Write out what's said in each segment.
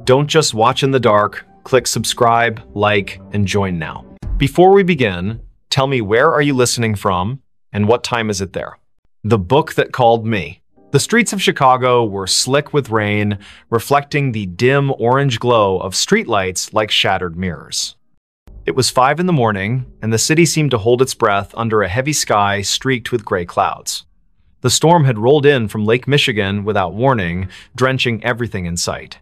Don't just watch in the dark. Click subscribe, like, and join now. Before we begin, tell me, where are you listening from and what time is it there? The Book That Called Me. The streets of Chicago were slick with rain, reflecting the dim orange glow of streetlights like shattered mirrors. It was 5 in the morning, and the city seemed to hold its breath under a heavy sky streaked with gray clouds. The storm had rolled in from Lake Michigan without warning, drenching everything in sight.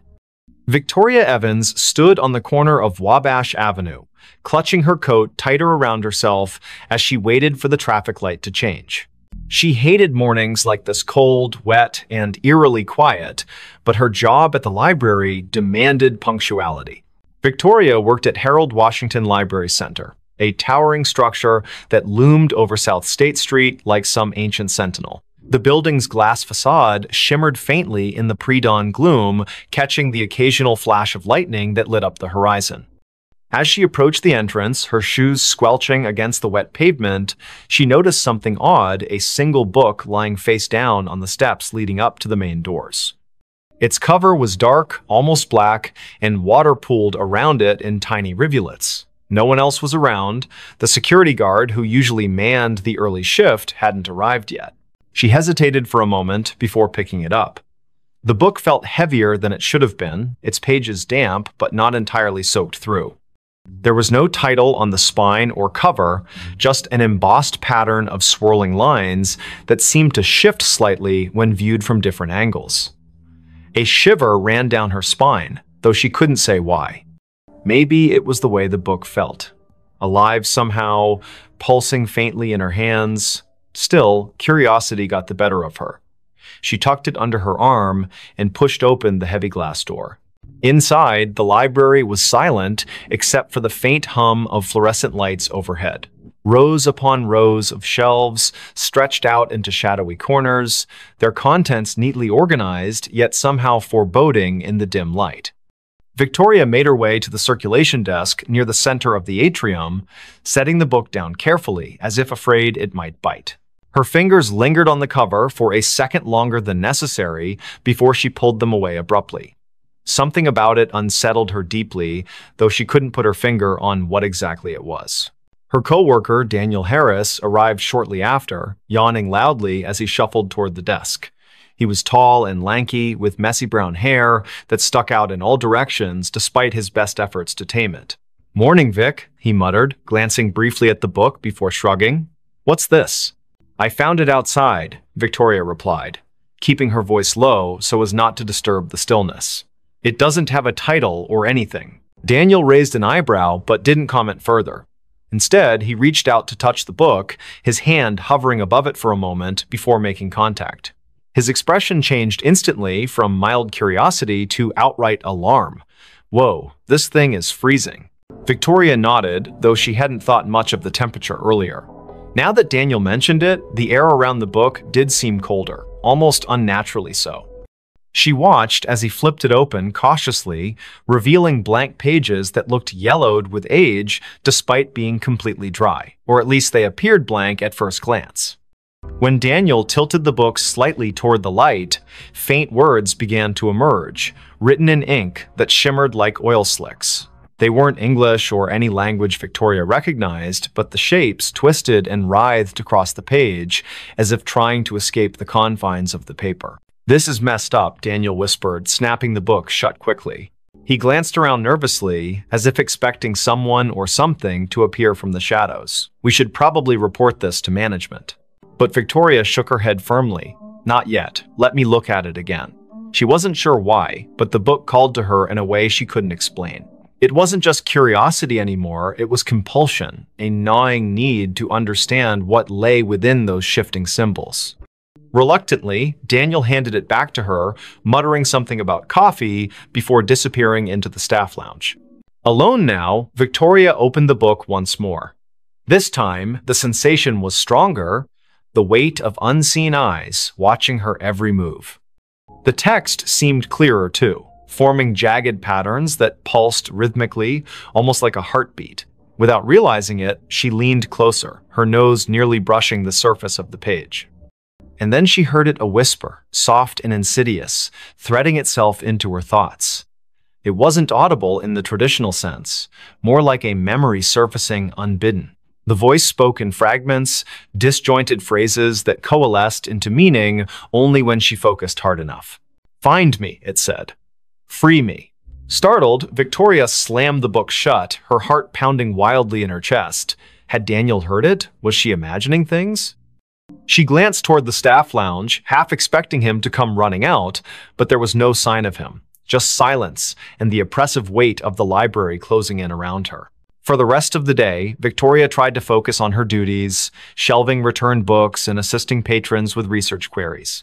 Victoria Evans stood on the corner of Wabash Avenue, clutching her coat tighter around herself as she waited for the traffic light to change. She hated mornings like this, cold, wet, and eerily quiet, but her job at the library demanded punctuality. Victoria worked at Harold Washington Library Center, a towering structure that loomed over South State Street like some ancient sentinel. The building's glass facade shimmered faintly in the pre-dawn gloom, catching the occasional flash of lightning that lit up the horizon. As she approached the entrance, her shoes squelching against the wet pavement, she noticed something odd: a single book lying face down on the steps leading up to the main doors. Its cover was dark, almost black, and water pooled around it in tiny rivulets. No one else was around. The security guard, who usually manned the early shift, hadn't arrived yet. She hesitated for a moment before picking it up. The book felt heavier than it should have been, its pages damp but not entirely soaked through. There was no title on the spine or cover, just an embossed pattern of swirling lines that seemed to shift slightly when viewed from different angles. A shiver ran down her spine, though she couldn't say why. Maybe it was the way the book felt. Alive somehow, pulsing faintly in her hands. Still, curiosity got the better of her. She tucked it under her arm and pushed open the heavy glass door. Inside, the library was silent except for the faint hum of fluorescent lights overhead. Rows upon rows of shelves stretched out into shadowy corners, their contents neatly organized, yet somehow foreboding in the dim light. Victoria made her way to the circulation desk near the center of the atrium, setting the book down carefully, as if afraid it might bite. Her fingers lingered on the cover for a second longer than necessary before she pulled them away abruptly. Something about it unsettled her deeply, though she couldn't put her finger on what exactly it was. Her co-worker, Daniel Harris, arrived shortly after, yawning loudly as he shuffled toward the desk. He was tall and lanky, with messy brown hair that stuck out in all directions despite his best efforts to tame it. "Morning, Vic," he muttered, glancing briefly at the book before shrugging. "What's this?" "I found it outside," Victoria replied, keeping her voice low so as not to disturb the stillness. "It doesn't have a title or anything." Daniel raised an eyebrow but didn't comment further. Instead, he reached out to touch the book, his hand hovering above it for a moment before making contact. His expression changed instantly from mild curiosity to outright alarm. "Whoa, this thing is freezing." Victoria nodded, though she hadn't thought much of the temperature earlier. Now that Daniel mentioned it, the air around the book did seem colder, almost unnaturally so. She watched as he flipped it open cautiously, revealing blank pages that looked yellowed with age despite being completely dry, or at least they appeared blank at first glance. When Daniel tilted the book slightly toward the light, faint words began to emerge, written in ink that shimmered like oil slicks. They weren't English or any language Victoria recognized, but the shapes twisted and writhed across the page, as if trying to escape the confines of the paper. "This is messed up," Daniel whispered, snapping the book shut quickly. He glanced around nervously, as if expecting someone or something to appear from the shadows. "We should probably report this to management." But Victoria shook her head firmly. "Not yet. Let me look at it again." She wasn't sure why, but the book called to her in a way she couldn't explain. It wasn't just curiosity anymore, it was compulsion, a gnawing need to understand what lay within those shifting symbols. Reluctantly, Daniel handed it back to her, muttering something about coffee before disappearing into the staff lounge. Alone now, Victoria opened the book once more. This time, the sensation was stronger, the weight of unseen eyes watching her every move. The text seemed clearer too, forming jagged patterns that pulsed rhythmically, almost like a heartbeat. Without realizing it, she leaned closer, her nose nearly brushing the surface of the page. And then she heard it, a whisper, soft and insidious, threading itself into her thoughts. It wasn't audible in the traditional sense, more like a memory surfacing unbidden. The voice spoke in fragments, disjointed phrases that coalesced into meaning only when she focused hard enough. "Find me," it said. "Free me." Startled, Victoria slammed the book shut, her heart pounding wildly in her chest. Had Daniel heard it? Was she imagining things? She glanced toward the staff lounge, half expecting him to come running out, but there was no sign of him, just silence and the oppressive weight of the library closing in around her. For the rest of the day, Victoria tried to focus on her duties, shelving returned books and assisting patrons with research queries.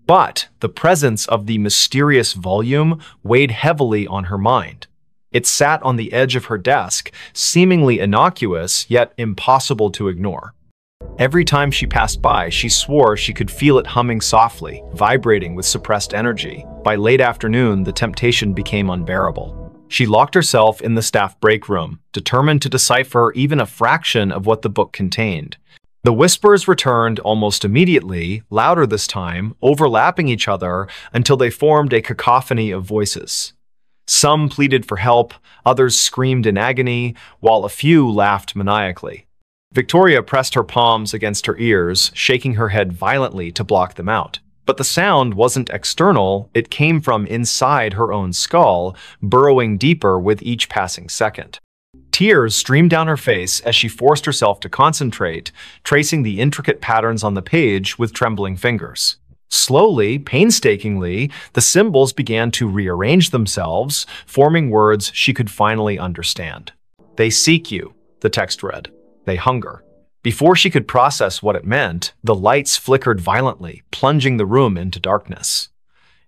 But the presence of the mysterious volume weighed heavily on her mind. It sat on the edge of her desk, seemingly innocuous, yet impossible to ignore. Every time she passed by, she swore she could feel it humming softly, vibrating with suppressed energy. By late afternoon, the temptation became unbearable. She locked herself in the staff break room, determined to decipher even a fraction of what the book contained. The whispers returned almost immediately, louder this time, overlapping each other until they formed a cacophony of voices. Some pleaded for help, others screamed in agony, while a few laughed maniacally. Victoria pressed her palms against her ears, shaking her head violently to block them out. But the sound wasn't external, it came from inside her own skull, burrowing deeper with each passing second. Tears streamed down her face as she forced herself to concentrate, tracing the intricate patterns on the page with trembling fingers. Slowly, painstakingly, the symbols began to rearrange themselves, forming words she could finally understand. "They seek you," the text read. "They hunger." Before she could process what it meant, the lights flickered violently, plunging the room into darkness.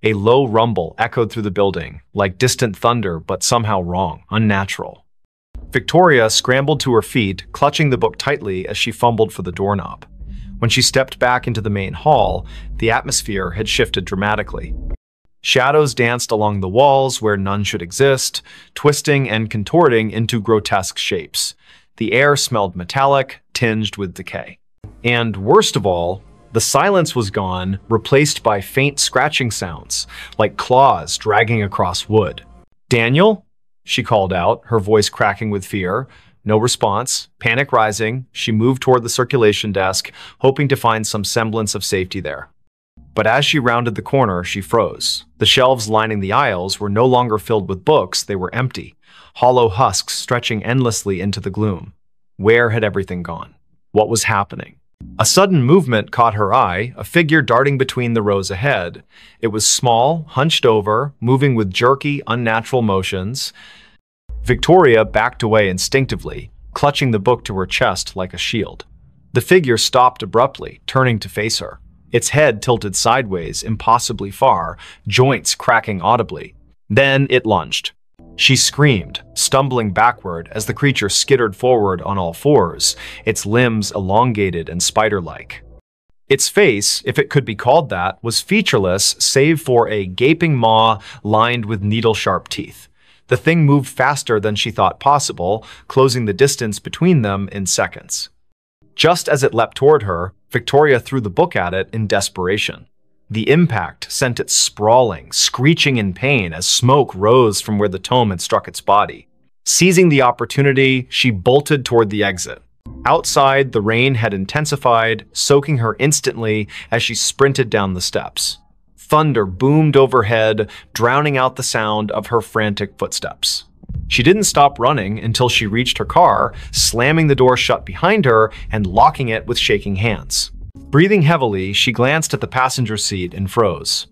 A low rumble echoed through the building, like distant thunder, but somehow wrong, unnatural. Victoria scrambled to her feet, clutching the book tightly as she fumbled for the doorknob. When she stepped back into the main hall, the atmosphere had shifted dramatically. Shadows danced along the walls where none should exist, twisting and contorting into grotesque shapes. The air smelled metallic, tinged with decay. And worst of all, the silence was gone, replaced by faint scratching sounds, like claws dragging across wood. "Daniel?" she called out, her voice cracking with fear. No response. Panic rising, she moved toward the circulation desk, hoping to find some semblance of safety there. But as she rounded the corner, she froze. The shelves lining the aisles were no longer filled with books, they were empty, hollow husks stretching endlessly into the gloom. Where had everything gone? What was happening? A sudden movement caught her eye, a figure darting between the rows ahead. It was small, hunched over, moving with jerky, unnatural motions. Victoria backed away instinctively, clutching the book to her chest like a shield. The figure stopped abruptly, turning to face her. Its head tilted sideways, impossibly far, joints cracking audibly. Then it lunged. She screamed, stumbling backward as the creature skittered forward on all fours, its limbs elongated and spider-like. Its face, if it could be called that, was featureless save for a gaping maw lined with needle-sharp teeth. The thing moved faster than she thought possible, closing the distance between them in seconds. Just as it leapt toward her, Victoria threw the book at it in desperation. The impact sent it sprawling, screeching in pain as smoke rose from where the tome had struck its body. Seizing the opportunity, she bolted toward the exit. Outside, the rain had intensified, soaking her instantly as she sprinted down the steps. Thunder boomed overhead, drowning out the sound of her frantic footsteps. She didn't stop running until she reached her car, slamming the door shut behind her and locking it with shaking hands. Breathing heavily, she glanced at the passenger seat and froze.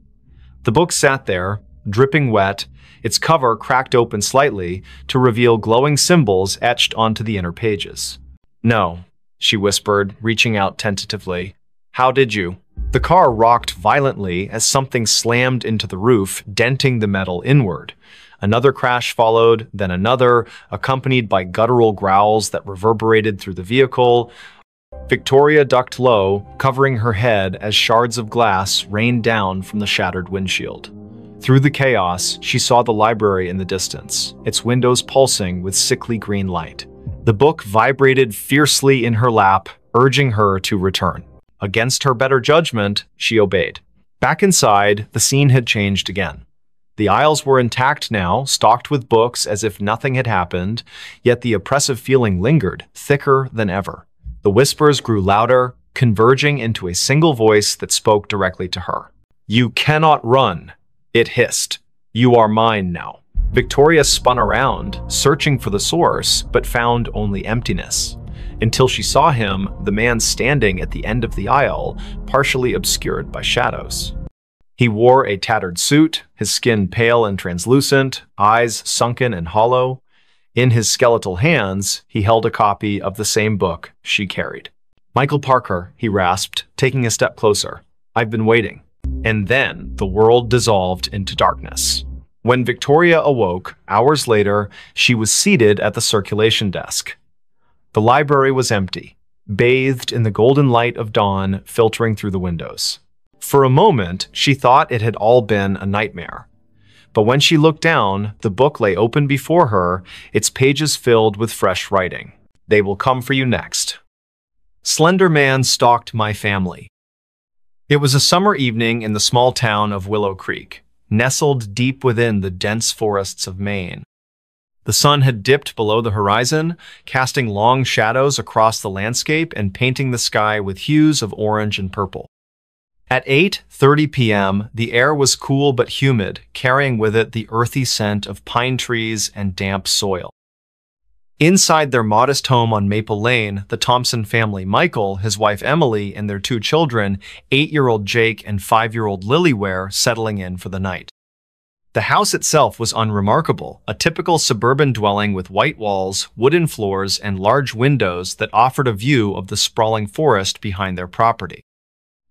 The book sat there, dripping wet, its cover cracked open slightly to reveal glowing symbols etched onto the inner pages. "No," she whispered, reaching out tentatively. "How did you?" The car rocked violently as something slammed into the roof, denting the metal inward. Another crash followed, then another, accompanied by guttural growls that reverberated through the vehicle. Victoria ducked low, covering her head as shards of glass rained down from the shattered windshield. Through the chaos, she saw the library in the distance, its windows pulsing with sickly green light. The book vibrated fiercely in her lap, urging her to return. Against her better judgment, she obeyed. Back inside, the scene had changed again. The aisles were intact now, stocked with books as if nothing had happened, yet the oppressive feeling lingered, thicker than ever. The whispers grew louder, converging into a single voice that spoke directly to her. "You cannot run," it hissed. "You are mine now." Victoria spun around, searching for the source, but found only emptiness. Until she saw him, the man standing at the end of the aisle, partially obscured by shadows. He wore a tattered suit, his skin pale and translucent, eyes sunken and hollow. In his skeletal hands, he held a copy of the same book she carried. "Michael Parker," he rasped, taking a step closer. "I've been waiting." And then the world dissolved into darkness. When Victoria awoke, hours later, she was seated at the circulation desk. The library was empty, bathed in the golden light of dawn filtering through the windows. For a moment, she thought it had all been a nightmare. But when she looked down, the book lay open before her, its pages filled with fresh writing. "They will come for you next." Slender Man Stalked My Family. It was a summer evening in the small town of Willow Creek, nestled deep within the dense forests of Maine. The sun had dipped below the horizon, casting long shadows across the landscape and painting the sky with hues of orange and purple. At 8:30 p.m., the air was cool but humid, carrying with it the earthy scent of pine trees and damp soil. Inside their modest home on Maple Lane, the Thompson family, Michael, his wife Emily, and their two children, 8-year-old Jake and 5-year-old Lily, were settling in for the night. The house itself was unremarkable, a typical suburban dwelling with white walls, wooden floors, and large windows that offered a view of the sprawling forest behind their property.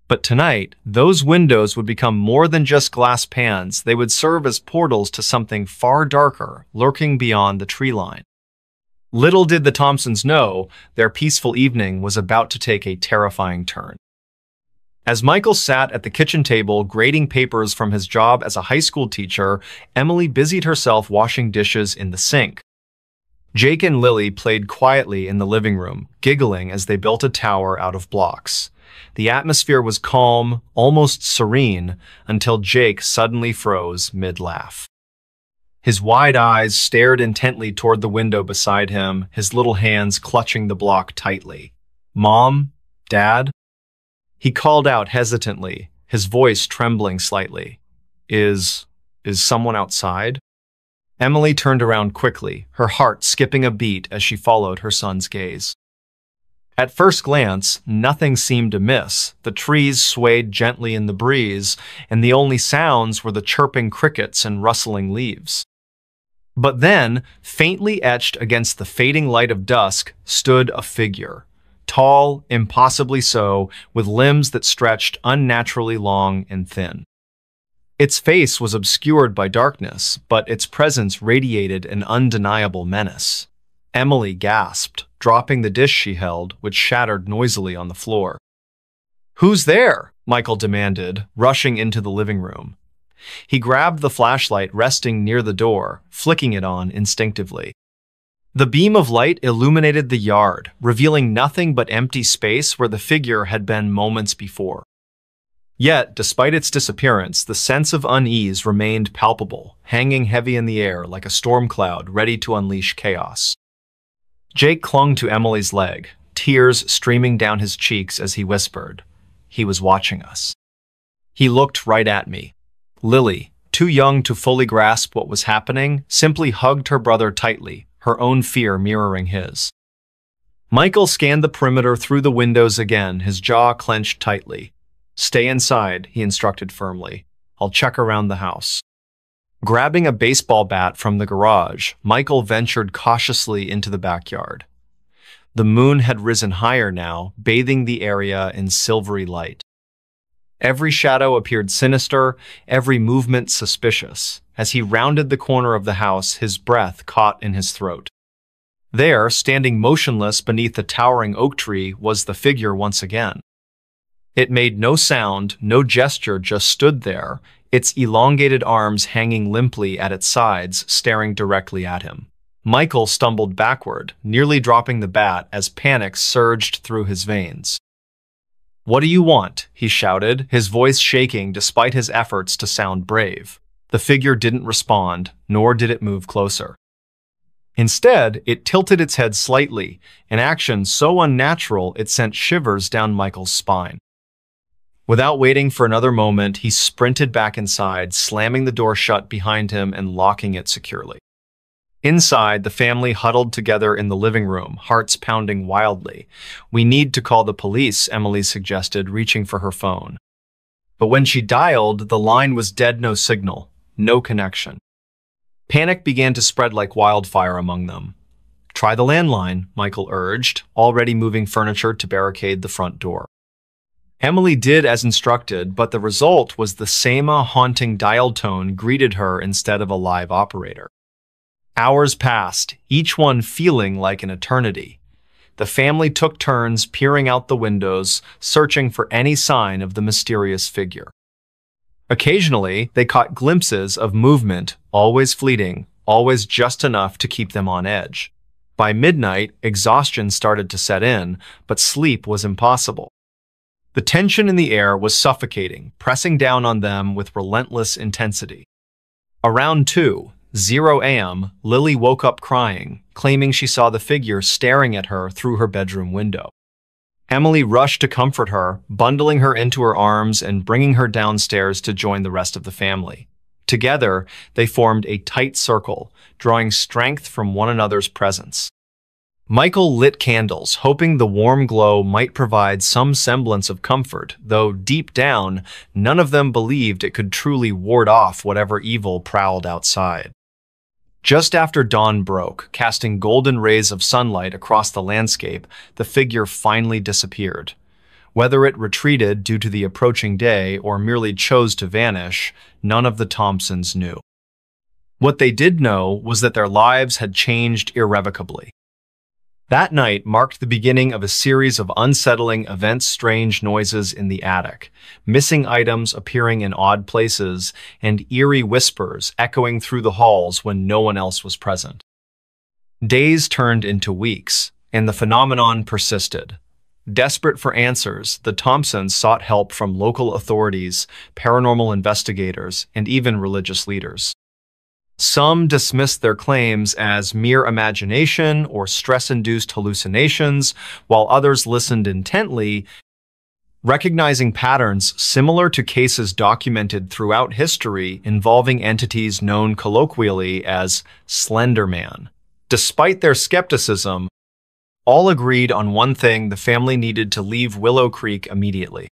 But tonight, those windows would become more than just glass pans. They would serve as portals to something far darker, lurking beyond the tree line. Little did the Thompsons know, their peaceful evening was about to take a terrifying turn. As Michael sat at the kitchen table grading papers from his job as a high school teacher, Emily busied herself washing dishes in the sink. Jake and Lily played quietly in the living room, giggling as they built a tower out of blocks. The atmosphere was calm, almost serene, until Jake suddenly froze mid-laugh. His wide eyes stared intently toward the window beside him, his little hands clutching the block tightly. "Mom? Dad?" He called out hesitantly, his voice trembling slightly. Is someone outside?" Emily turned around quickly, her heart skipping a beat as she followed her son's gaze. At first glance, nothing seemed amiss. The trees swayed gently in the breeze, and the only sounds were the chirping crickets and rustling leaves. But then, faintly etched against the fading light of dusk, stood a figure. Tall, impossibly so, with limbs that stretched unnaturally long and thin. Its face was obscured by darkness, but its presence radiated an undeniable menace. Emily gasped, dropping the dish she held, which shattered noisily on the floor. "Who's there?" Michael demanded, rushing into the living room. He grabbed the flashlight resting near the door, flicking it on instinctively. The beam of light illuminated the yard, revealing nothing but empty space where the figure had been moments before. Yet, despite its disappearance, the sense of unease remained palpable, hanging heavy in the air like a storm cloud ready to unleash chaos. Jake clung to Emily's leg, tears streaming down his cheeks as he whispered, "He was watching us." He looked right at me. Lily, too young to fully grasp what was happening, simply hugged her brother tightly, her own fear mirroring his. Michael scanned the perimeter through the windows again, his jaw clenched tightly. "Stay inside," he instructed firmly. "I'll check around the house." Grabbing a baseball bat from the garage, Michael ventured cautiously into the backyard. The moon had risen higher now, bathing the area in silvery light. Every shadow appeared sinister, every movement suspicious. As he rounded the corner of the house, his breath caught in his throat. There, standing motionless beneath the towering oak tree, was the figure once again. It made no sound, no gesture, just stood there, its elongated arms hanging limply at its sides, staring directly at him. Michael stumbled backward, nearly dropping the bat as panic surged through his veins. "What do you want?" he shouted, his voice shaking despite his efforts to sound brave. The figure didn't respond, nor did it move closer. Instead, it tilted its head slightly, an action so unnatural it sent shivers down Michael's spine. Without waiting for another moment, he sprinted back inside, slamming the door shut behind him and locking it securely. Inside, the family huddled together in the living room, hearts pounding wildly. "We need to call the police," Emily suggested, reaching for her phone. But when she dialed, the line was dead, no signal, no connection. Panic began to spread like wildfire among them. "Try the landline," Michael urged, already moving furniture to barricade the front door. Emily did as instructed, but the result was the same haunting dial tone greeted her instead of a live operator. Hours passed, each one feeling like an eternity. The family took turns peering out the windows, searching for any sign of the mysterious figure. Occasionally, they caught glimpses of movement, always fleeting, always just enough to keep them on edge. By midnight, exhaustion started to set in, but sleep was impossible. The tension in the air was suffocating, pressing down on them with relentless intensity. Around 2:00 a.m., Lily woke up crying, claiming she saw the figure staring at her through her bedroom window. Emily rushed to comfort her, bundling her into her arms and bringing her downstairs to join the rest of the family. Together, they formed a tight circle, drawing strength from one another's presence. Michael lit candles, hoping the warm glow might provide some semblance of comfort, though deep down, none of them believed it could truly ward off whatever evil prowled outside. Just after dawn broke, casting golden rays of sunlight across the landscape, the figure finally disappeared. Whether it retreated due to the approaching day or merely chose to vanish, none of the Thompsons knew. What they did know was that their lives had changed irrevocably. That night marked the beginning of a series of unsettling events, strange noises in the attic, missing items appearing in odd places, and eerie whispers echoing through the halls when no one else was present. Days turned into weeks, and the phenomenon persisted. Desperate for answers, the Thompsons sought help from local authorities, paranormal investigators, and even religious leaders. Some dismissed their claims as mere imagination or stress-induced hallucinations, while others listened intently, recognizing patterns similar to cases documented throughout history involving entities known colloquially as Slender Man. Despite their skepticism, all agreed on one thing: the family needed to leave Willow Creek immediately.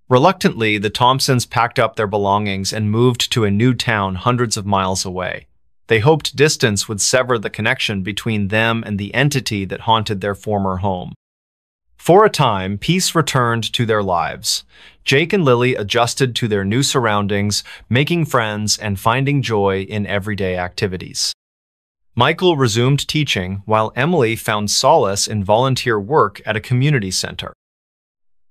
Reluctantly, the Thompsons packed up their belongings and moved to a new town hundreds of miles away. They hoped distance would sever the connection between them and the entity that haunted their former home. For a time, peace returned to their lives. Jake and Lily adjusted to their new surroundings, making friends and finding joy in everyday activities. Michael resumed teaching, while Emily found solace in volunteer work at a community center.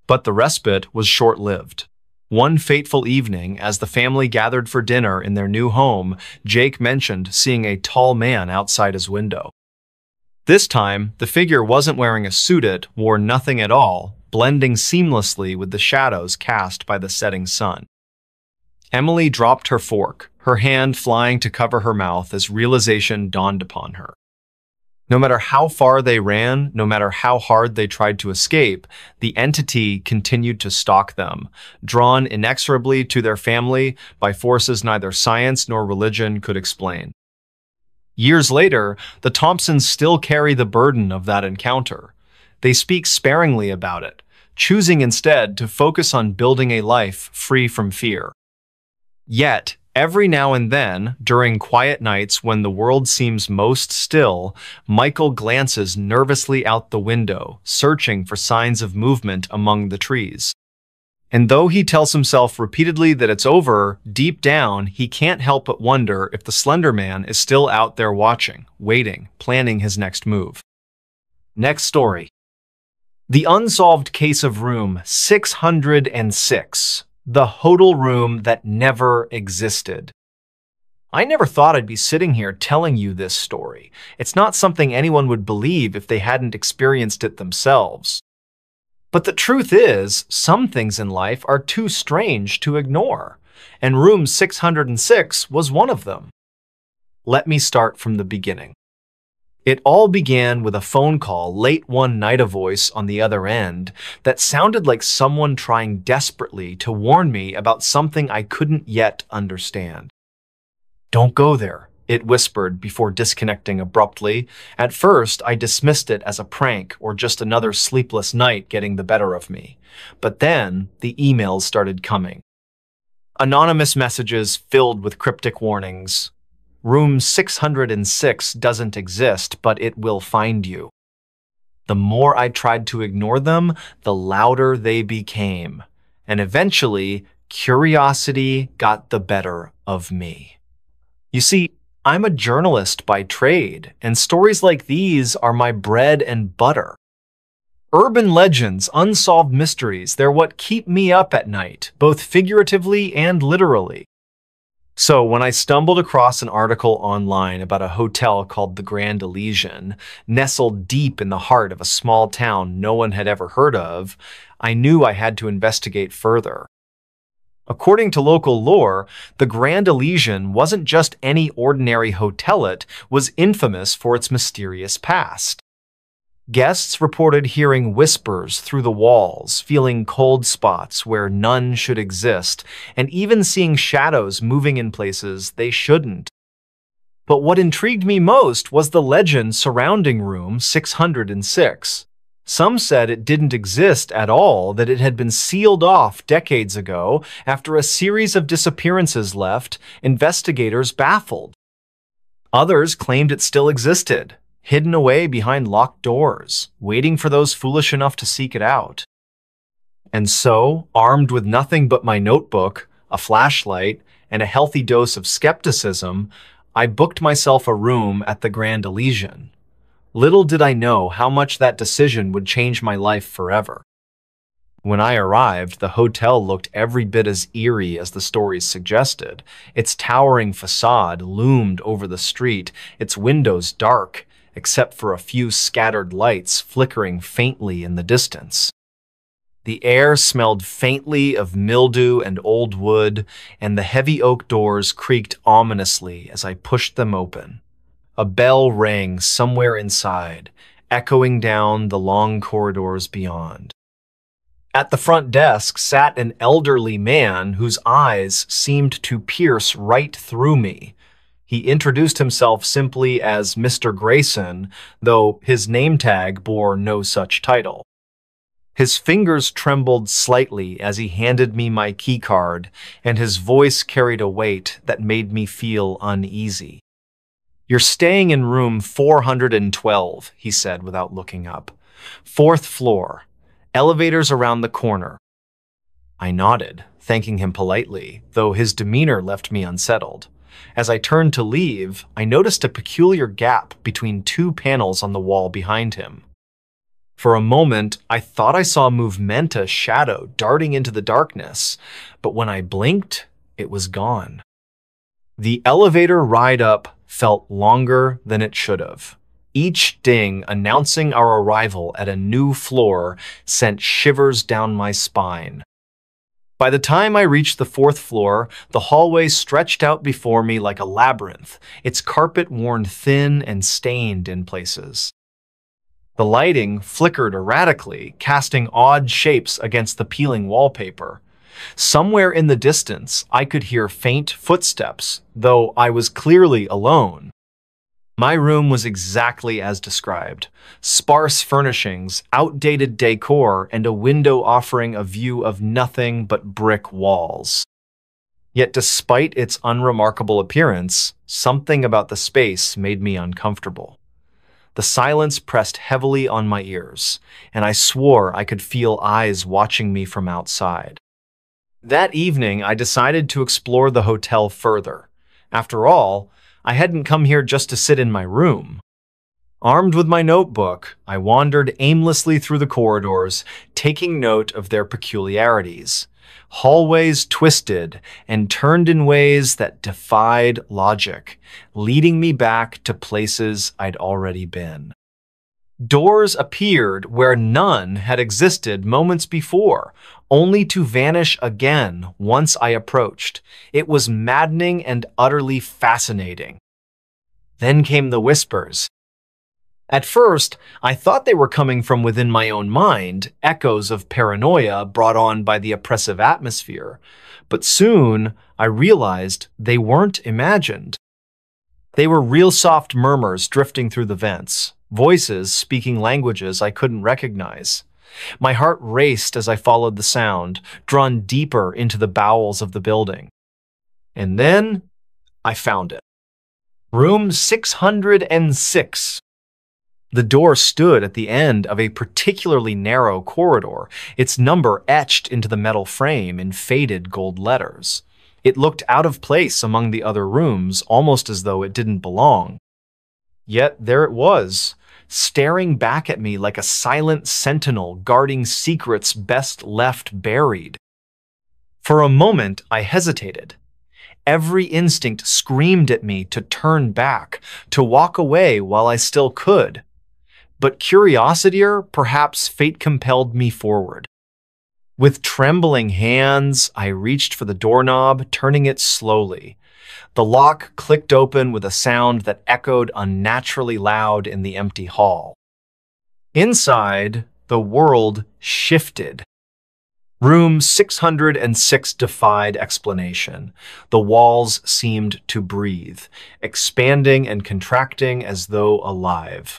But the respite was short-lived. One fateful evening, as the family gathered for dinner in their new home, Jake mentioned seeing a tall man outside his window. This time, the figure wasn't wearing a suit, it wore nothing at all, blending seamlessly with the shadows cast by the setting sun. Emily dropped her fork, her hand flying to cover her mouth as realization dawned upon her. No matter how far they ran, no matter how hard they tried to escape, the entity continued to stalk them, drawn inexorably to their family by forces neither science nor religion could explain. Years later, the Thompsons still carry the burden of that encounter. They speak sparingly about it, choosing instead to focus on building a life free from fear. Yet, every now and then, during quiet nights when the world seems most still, Michael glances nervously out the window, searching for signs of movement among the trees. And though he tells himself repeatedly that it's over, deep down, he can't help but wonder if the Slender Man is still out there watching, waiting, planning his next move. Next story. The Unsolved Case of Room 606. The Hotel Room That Never Existed. I never thought I'd be sitting here telling you this story. It's not something anyone would believe if they hadn't experienced it themselves. But the truth is, some things in life are too strange to ignore. and room 606 was one of them. Let me start from the beginning. It all began with a phone call late one night, a voice on the other end that sounded like someone trying desperately to warn me about something I couldn't yet understand. "Don't go there," it whispered before disconnecting abruptly. At first, I dismissed it as a prank or just another sleepless night getting the better of me. But then, the emails started coming. Anonymous messages filled with cryptic warnings. "Room 606 doesn't exist, but it will find you." The more I tried to ignore them, the louder they became. And eventually, curiosity got the better of me. You see, I'm a journalist by trade, and stories like these are my bread and butter. Urban legends, unsolved mysteries, they're what keep me up at night, both figuratively and literally. So when I stumbled across an article online about a hotel called the Grand Elysian, nestled deep in the heart of a small town no one had ever heard of, I knew I had to investigate further. According to local lore, the Grand Elysian wasn't just any ordinary hotel, it was infamous for its mysterious past. Guests reported hearing whispers through the walls, feeling cold spots where none should exist, and even seeing shadows moving in places they shouldn't. But what intrigued me most was the legend surrounding room 606. Some said it didn't exist at all, that it had been sealed off decades ago after a series of disappearances left investigators baffled. Others claimed it still existed, hidden away behind locked doors, waiting for those foolish enough to seek it out. And so, armed with nothing but my notebook, a flashlight, and a healthy dose of skepticism, I booked myself a room at the Grand Elysian. Little did I know how much that decision would change my life forever. When I arrived, the hotel looked every bit as eerie as the stories suggested. Its towering facade loomed over the street, its windows dark, except for a few scattered lights flickering faintly in the distance. The air smelled faintly of mildew and old wood, and the heavy oak doors creaked ominously as I pushed them open. A bell rang somewhere inside, echoing down the long corridors beyond. At the front desk sat an elderly man whose eyes seemed to pierce right through me. He introduced himself simply as Mr. Grayson, though his name tag bore no such title. His fingers trembled slightly as he handed me my keycard, and his voice carried a weight that made me feel uneasy. "You're staying in room 412, he said without looking up. "4th floor. Elevators around the corner." I nodded, thanking him politely, though his demeanor left me unsettled. As I turned to leave, I noticed a peculiar gap between two panels on the wall behind him. For a moment, I thought I saw a movementa shadow darting into the darkness, but when I blinked, it was gone. The elevator ride up felt longer than it should have. Each ding announcing our arrival at a new floor sent shivers down my spine. By the time I reached the 4th floor, the hallway stretched out before me like a labyrinth, its carpet worn thin and stained in places. The lighting flickered erratically, casting odd shapes against the peeling wallpaper. Somewhere in the distance, I could hear faint footsteps, though I was clearly alone. My room was exactly as described. Sparse furnishings, outdated decor, and a window offering a view of nothing but brick walls. Yet despite its unremarkable appearance, something about the space made me uncomfortable. The silence pressed heavily on my ears, and I swore I could feel eyes watching me from outside. That evening, I decided to explore the hotel further. After all, I hadn't come here just to sit in my room. Armed with my notebook, I wandered aimlessly through the corridors, taking note of their peculiarities. Hallways twisted and turned in ways that defied logic, leading me back to places I'd already been. Doors appeared where none had existed moments before, only to vanish again once I approached. It was maddening and utterly fascinating. Then came the whispers. At first, I thought they were coming from within my own mind, echoes of paranoia brought on by the oppressive atmosphere. But soon, I realized they weren't imagined. They were real soft murmurs drifting through the vents, voices speaking languages I couldn't recognize. My heart raced as I followed the sound, drawn deeper into the bowels of the building. And then, I found it. Room 606. The door stood at the end of a particularly narrow corridor, its number etched into the metal frame in faded gold letters. It looked out of place among the other rooms, almost as though it didn't belong. Yet there it was, staring back at me like a silent sentinel guarding secrets best left buried. For a moment, I hesitated. Every instinct screamed at me to turn back, to walk away while I still could. But curiosity, or perhaps fate, compelled me forward. With trembling hands, I reached for the doorknob, turning it slowly. The lock clicked open with a sound that echoed unnaturally loud in the empty hall. Inside, the world shifted. Room 606 defied explanation. The walls seemed to breathe, expanding and contracting as though alive.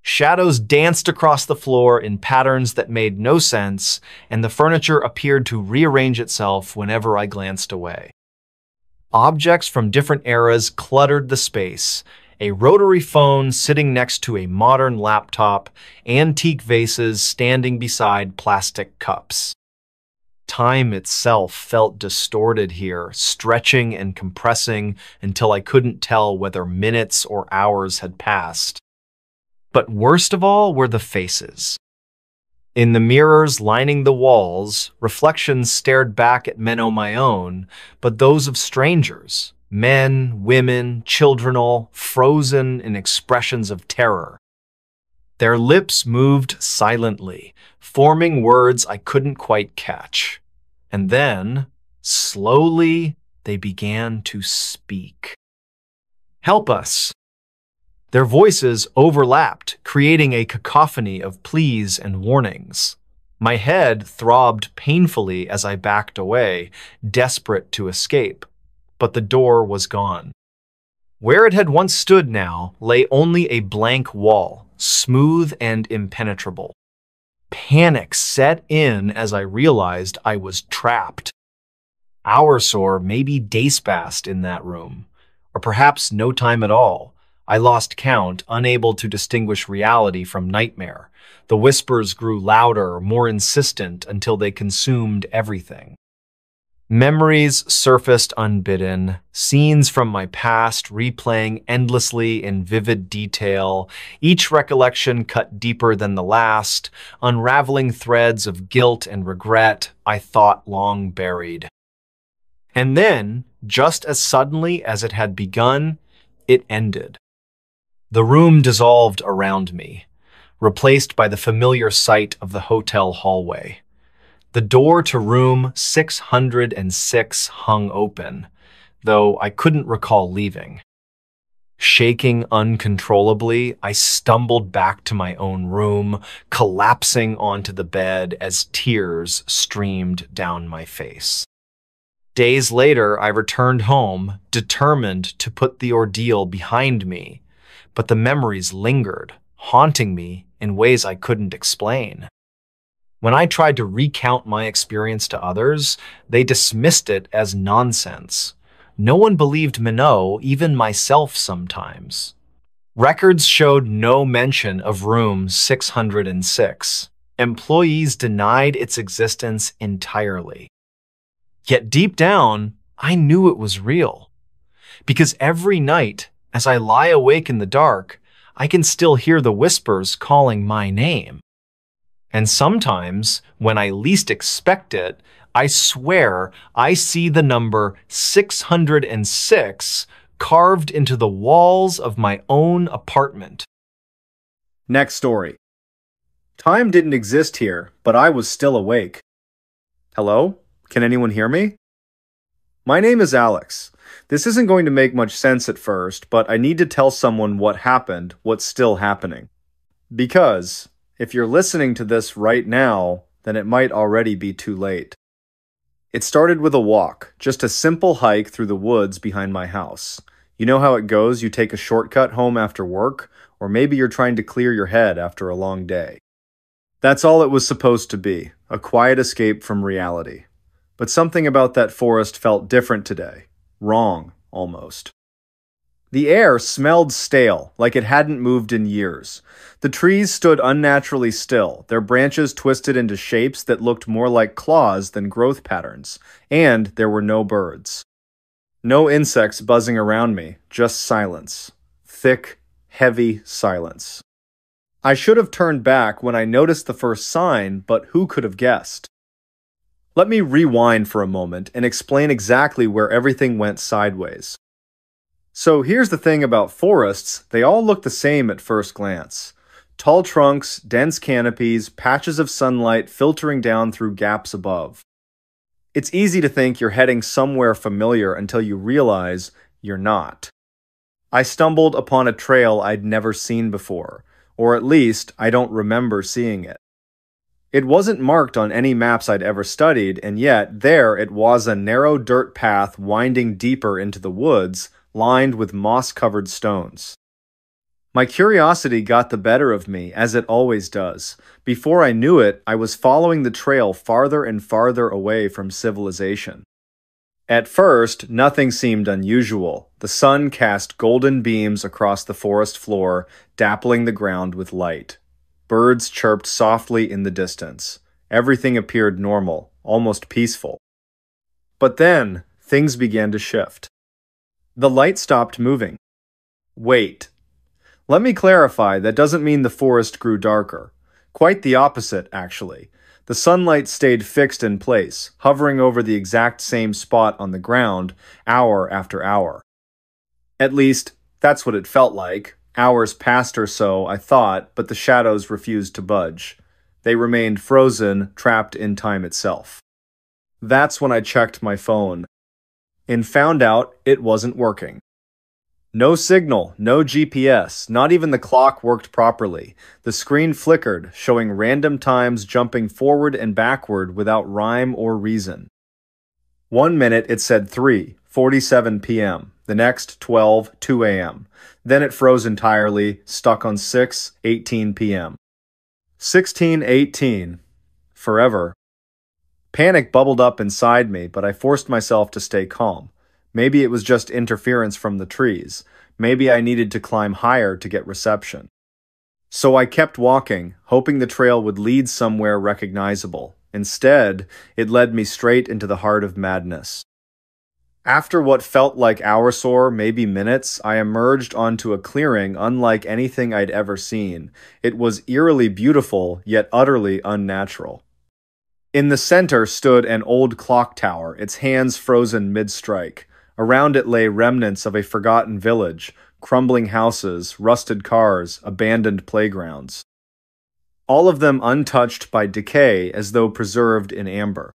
Shadows danced across the floor in patterns that made no sense, and the furniture appeared to rearrange itself whenever I glanced away. Objects from different eras cluttered the space, a rotary phone sitting next to a modern laptop, antique vases standing beside plastic cups. Time itself felt distorted here, stretching and compressing until I couldn't tell whether minutes or hours had passed. But worst of all were the faces. In the mirrors lining the walls, reflections stared back at men my own, but those of strangers, men, women, children, all frozen in expressions of terror. Their lips moved silently, forming words I couldn't quite catch. And then, slowly, they began to speak. "Help us!" Their voices overlapped, creating a cacophony of pleas and warnings. My head throbbed painfully as I backed away, desperate to escape, but the door was gone. Where it had once stood now lay only a blank wall, smooth and impenetrable. Panic set in as I realized I was trapped. Hours or maybe days passed in that room, or perhaps no time at all. I lost count, unable to distinguish reality from nightmare. The whispers grew louder, more insistent, until they consumed everything. Memories surfaced unbidden, scenes from my past replaying endlessly in vivid detail, each recollection cut deeper than the last, unraveling threads of guilt and regret I thought long buried. And then, just as suddenly as it had begun, it ended. The room dissolved around me, replaced by the familiar sight of the hotel hallway. The door to room 606 hung open, though I couldn't recall leaving. Shaking uncontrollably, I stumbled back to my own room, collapsing onto the bed as tears streamed down my face. Days later, I returned home, determined to put the ordeal behind me. But the memories lingered, haunting me in ways I couldn't explain. When I tried to recount my experience to others, they dismissed it as nonsense. No one believed Minot, even myself sometimes. Records showed no mention of room 606. Employees denied its existence entirely. Yet deep down, I knew it was real. Because every night, as I lie awake in the dark, I can still hear the whispers calling my name. And sometimes, when I least expect it, I swear I see the number 606 carved into the walls of my own apartment. Next story. Time didn't exist here, but I was still awake. Hello? Can anyone hear me? My name is Alex. This isn't going to make much sense at first, but I need to tell someone what happened, what's still happening. Because, if you're listening to this right now, then it might already be too late. It started with a walk, just a simple hike through the woods behind my house. You know how it goes, you take a shortcut home after work, or maybe you're trying to clear your head after a long day. That's all it was supposed to be, a quiet escape from reality. But something about that forest felt different today. Wrong, almost. The air smelled stale, like it hadn't moved in years. The trees stood unnaturally still, their branches twisted into shapes that looked more like claws than growth patterns, and there were no birds. No insects buzzing around me, just silence. Thick, heavy silence. I should have turned back when I noticed the first sign, but who could have guessed? Let me rewind for a moment and explain exactly where everything went sideways. So here's the thing about forests, they all look the same at first glance. Tall trunks, dense canopies, patches of sunlight filtering down through gaps above. It's easy to think you're heading somewhere familiar until you realize you're not. I stumbled upon a trail I'd never seen before, or at least I don't remember seeing it. It wasn't marked on any maps I'd ever studied, and yet there it was, a narrow dirt path winding deeper into the woods, lined with moss-covered stones. My curiosity got the better of me, as it always does. Before I knew it, I was following the trail farther and farther away from civilization. At first, nothing seemed unusual. The sun cast golden beams across the forest floor, dappling the ground with light. Birds chirped softly in the distance. Everything appeared normal, almost peaceful. But then, things began to shift. The light stopped moving. Wait. Let me clarify, that doesn't mean the forest grew darker. Quite the opposite, actually. The sunlight stayed fixed in place, hovering over the exact same spot on the ground, hour after hour. At least, that's what it felt like. Hours passed or so, I thought, but the shadows refused to budge. They remained frozen, trapped in time itself. That's when I checked my phone, and found out it wasn't working. No signal, no GPS, not even the clock worked properly. The screen flickered, showing random times jumping forward and backward without rhyme or reason. 1 minute it said 3:47 p.m., the next 12:02 a.m. Then it froze entirely, stuck on 6:18 p.m. 16:18. Forever. Panic bubbled up inside me, but I forced myself to stay calm. Maybe it was just interference from the trees. Maybe I needed to climb higher to get reception. So I kept walking, hoping the trail would lead somewhere recognizable. Instead, it led me straight into the heart of madness. After what felt like hours or maybe minutes, I emerged onto a clearing unlike anything I'd ever seen. It was eerily beautiful, yet utterly unnatural. In the center stood an old clock tower, its hands frozen mid-strike. Around it lay remnants of a forgotten village, crumbling houses, rusted cars, abandoned playgrounds. All of them untouched by decay, as though preserved in amber.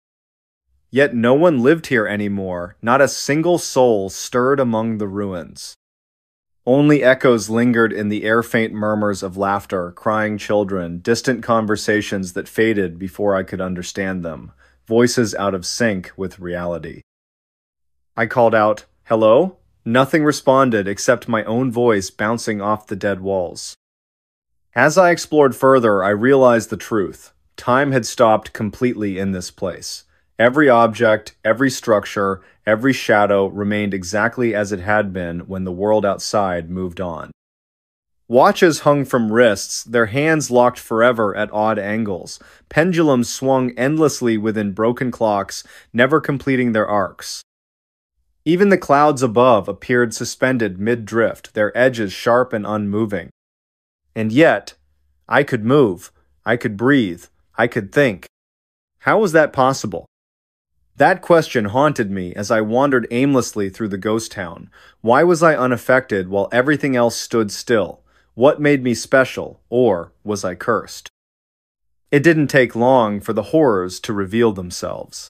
Yet no one lived here anymore, not a single soul stirred among the ruins. Only echoes lingered in the air-faint murmurs of laughter, crying children, distant conversations that faded before I could understand them, voices out of sync with reality. I called out, "Hello?" Nothing responded except my own voice bouncing off the dead walls. As I explored further, I realized the truth. Time had stopped completely in this place. Every object, every structure, every shadow remained exactly as it had been when the world outside moved on. Watches hung from wrists, their hands locked forever at odd angles. Pendulums swung endlessly within broken clocks, never completing their arcs. Even the clouds above appeared suspended mid-drift, their edges sharp and unmoving. And yet, I could move, I could breathe, I could think. How was that possible? That question haunted me as I wandered aimlessly through the ghost town. Why was I unaffected while everything else stood still? What made me special, or was I cursed? It didn't take long for the horrors to reveal themselves.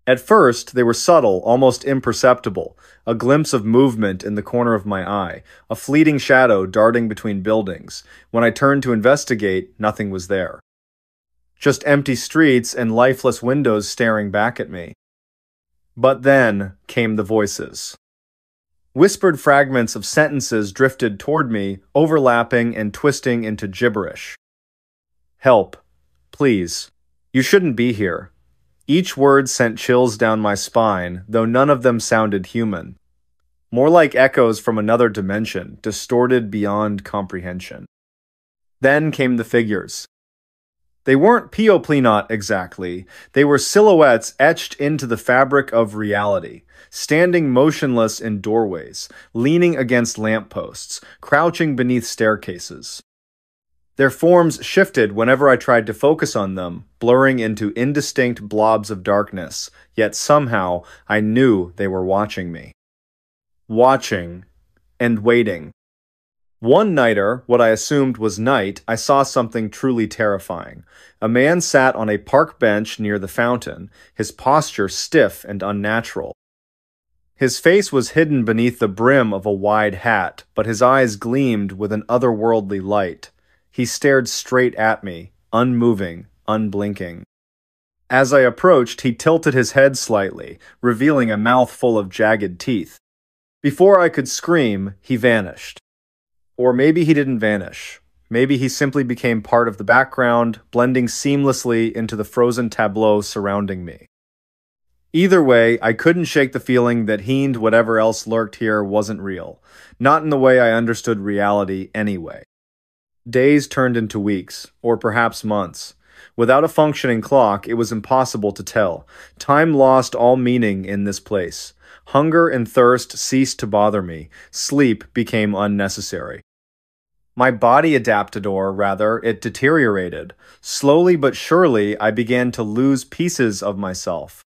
At first, they were subtle, almost imperceptible, a glimpse of movement in the corner of my eye, a fleeting shadow darting between buildings. When I turned to investigate, nothing was there. Just empty streets and lifeless windows staring back at me. But then came the voices. Whispered fragments of sentences drifted toward me, overlapping and twisting into gibberish. Help. Please. You shouldn't be here. Each word sent chills down my spine, though none of them sounded human. More like echoes from another dimension, distorted beyond comprehension. Then came the figures. They weren't Pioplinot exactly. They were silhouettes etched into the fabric of reality, standing motionless in doorways, leaning against lampposts, crouching beneath staircases. Their forms shifted whenever I tried to focus on them, blurring into indistinct blobs of darkness, yet somehow I knew they were watching me. Watching and waiting. One nighter, what I assumed was night, I saw something truly terrifying. A man sat on a park bench near the fountain, his posture stiff and unnatural. His face was hidden beneath the brim of a wide hat, but his eyes gleamed with an otherworldly light. He stared straight at me, unmoving, unblinking. As I approached, he tilted his head slightly, revealing a mouth full of jagged teeth. Before I could scream, he vanished. Or maybe he didn't vanish. Maybe he simply became part of the background, blending seamlessly into the frozen tableau surrounding me. Either way, I couldn't shake the feeling that he and whatever else lurked here wasn't real. Not in the way I understood reality anyway. Days turned into weeks, or perhaps months. Without a functioning clock, it was impossible to tell. Time lost all meaning in this place. Hunger and thirst ceased to bother me. Sleep became unnecessary. My body adapted, or rather, it deteriorated. Slowly but surely, I began to lose pieces of myself.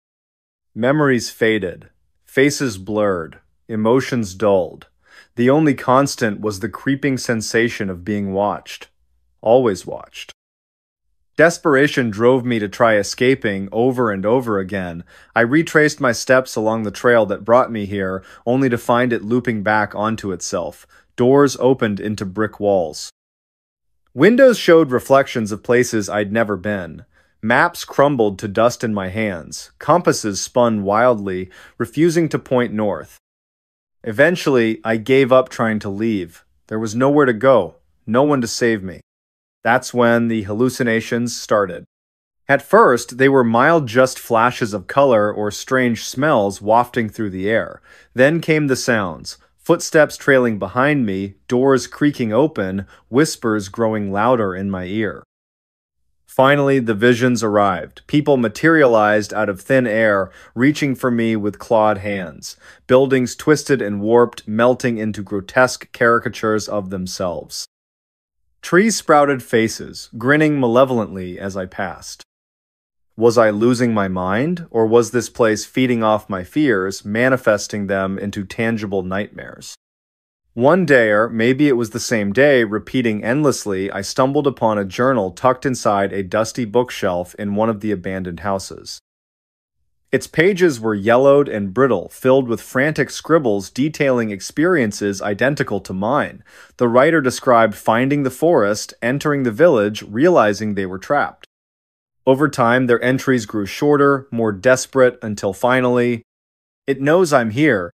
Memories faded. Faces blurred. Emotions dulled. The only constant was the creeping sensation of being watched. Always watched. Desperation drove me to try escaping over and over again. I retraced my steps along the trail that brought me here, only to find it looping back onto itself. Doors opened into brick walls. Windows showed reflections of places I'd never been. Maps crumbled to dust in my hands. Compasses spun wildly, refusing to point north. Eventually, I gave up trying to leave. There was nowhere to go, no one to save me. That's when the hallucinations started. At first, they were mild just flashes of color or strange smells wafting through the air. Then came the sounds, footsteps trailing behind me, doors creaking open, whispers growing louder in my ear. Finally, the visions arrived. People materialized out of thin air, reaching for me with clawed hands. Buildings twisted and warped, melting into grotesque caricatures of themselves. Trees sprouted faces, grinning malevolently as I passed. Was I losing my mind, or was this place feeding off my fears, manifesting them into tangible nightmares? One day, or maybe it was the same day, repeating endlessly, I stumbled upon a journal tucked inside a dusty bookshelf in one of the abandoned houses. Its pages were yellowed and brittle, filled with frantic scribbles detailing experiences identical to mine. The writer described finding the forest, entering the village, realizing they were trapped. Over time, their entries grew shorter, more desperate, until finally, "It knows I'm here."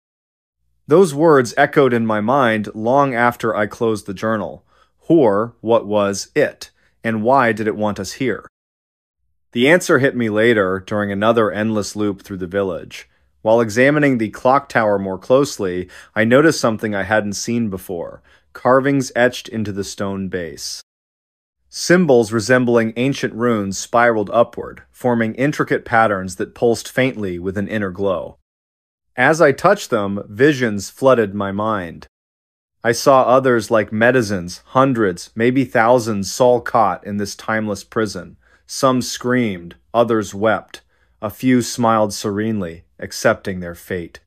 Those words echoed in my mind long after I closed the journal. Or, what was it? And why did it want us here? The answer hit me later, during another endless loop through the village. While examining the clock tower more closely, I noticed something I hadn't seen before: carvings etched into the stone base. Symbols resembling ancient runes spiraled upward, forming intricate patterns that pulsed faintly with an inner glow. As I touched them, visions flooded my mind. I saw others like medicines, hundreds, maybe thousands, Saul caught in this timeless prison. Some screamed, others wept. A few smiled serenely, accepting their fate.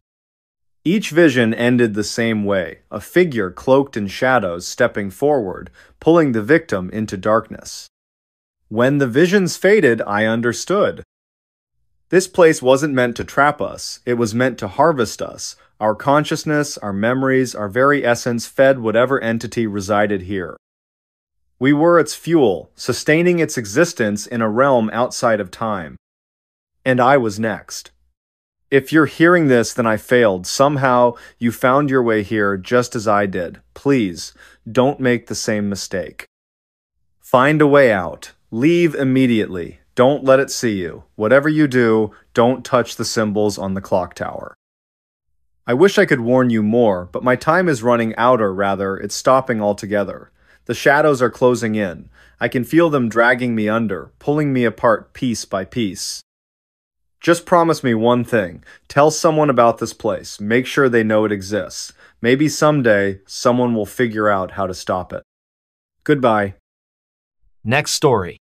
Each vision ended the same way, a figure cloaked in shadows stepping forward, pulling the victim into darkness. When the visions faded, I understood. This place wasn't meant to trap us, it was meant to harvest us. Our consciousness, our memories, our very essence fed whatever entity resided here. We were its fuel, sustaining its existence in a realm outside of time. And I was next. If you're hearing this, then I failed. Somehow, you found your way here just as I did. Please, don't make the same mistake. Find a way out. Leave immediately. Don't let it see you. Whatever you do, don't touch the symbols on the clock tower. I wish I could warn you more, but my time is running out, or rather, it's stopping altogether. The shadows are closing in. I can feel them dragging me under, pulling me apart piece by piece. Just promise me one thing. Tell someone about this place. Make sure they know it exists. Maybe someday, someone will figure out how to stop it. Goodbye. Next story.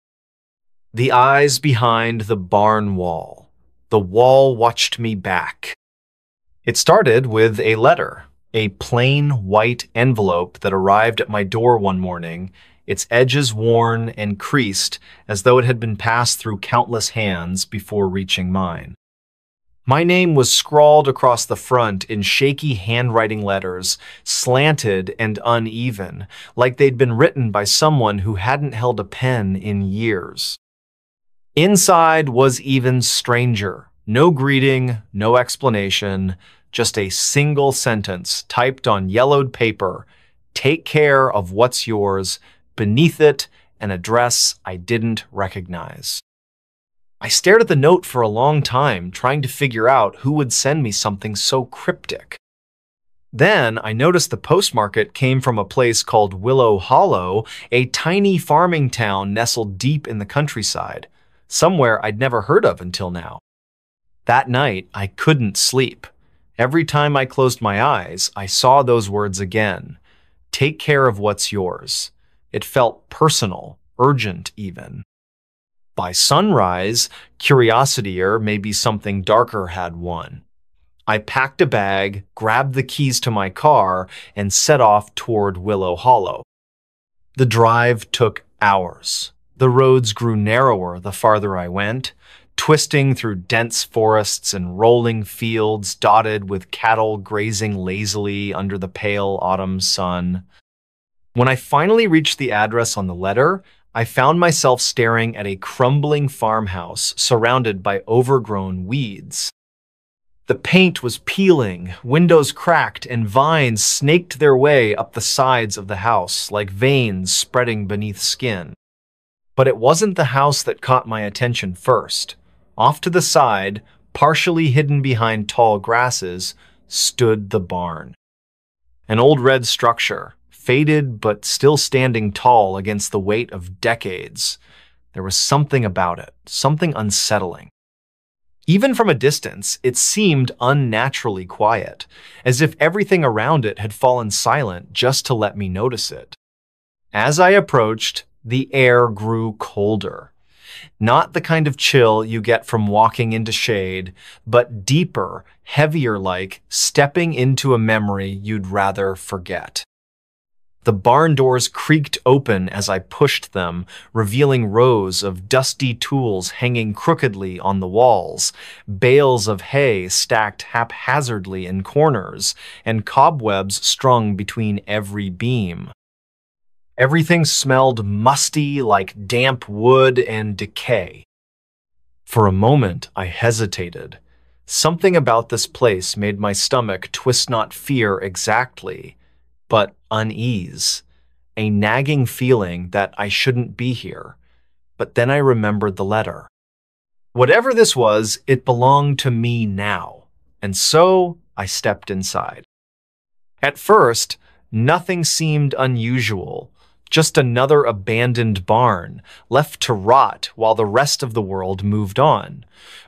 The eyes behind the barn wall. The wall watched me back. It started with a letter, a plain white envelope that arrived at my door one morning, its edges worn and creased as though it had been passed through countless hands before reaching mine. My name was scrawled across the front in shaky handwriting letters, slanted and uneven, like they'd been written by someone who hadn't held a pen in years. Inside was even stranger. No greeting, no explanation, just a single sentence typed on yellowed paper. Take care of what's yours. Beneath it, an address I didn't recognize. I stared at the note for a long time, trying to figure out who would send me something so cryptic. Then I noticed the postmark came from a place called Willow Hollow, a tiny farming town nestled deep in the countryside, somewhere I'd never heard of until now. That night, I couldn't sleep. Every time I closed my eyes, I saw those words again. Take care of what's yours. It felt personal, urgent even. By sunrise, curiosity or maybe something darker had won. I packed a bag, grabbed the keys to my car, and set off toward Willow Hollow. The drive took hours. The roads grew narrower the farther I went, twisting through dense forests and rolling fields dotted with cattle grazing lazily under the pale autumn sun. When I finally reached the address on the letter, I found myself staring at a crumbling farmhouse surrounded by overgrown weeds. The paint was peeling, windows cracked, and vines snaked their way up the sides of the house like veins spreading beneath skin. But it wasn't the house that caught my attention first. Off to the side, partially hidden behind tall grasses, stood the barn. An old red structure, faded but still standing tall against the weight of decades. There was something about it, something unsettling. Even from a distance, it seemed unnaturally quiet, as if everything around it had fallen silent just to let me notice it. As I approached, the air grew colder. Not the kind of chill you get from walking into shade, but deeper, heavier, like stepping into a memory you'd rather forget. The barn doors creaked open as I pushed them, revealing rows of dusty tools hanging crookedly on the walls, bales of hay stacked haphazardly in corners, and cobwebs strung between every beam. Everything smelled musty like damp wood and decay. For a moment, I hesitated. Something about this place made my stomach twist, not fear exactly, but unease, a nagging feeling that I shouldn't be here. But then I remembered the letter. Whatever this was, it belonged to me now, and so I stepped inside. At first, nothing seemed unusual, just another abandoned barn, left to rot while the rest of the world moved on.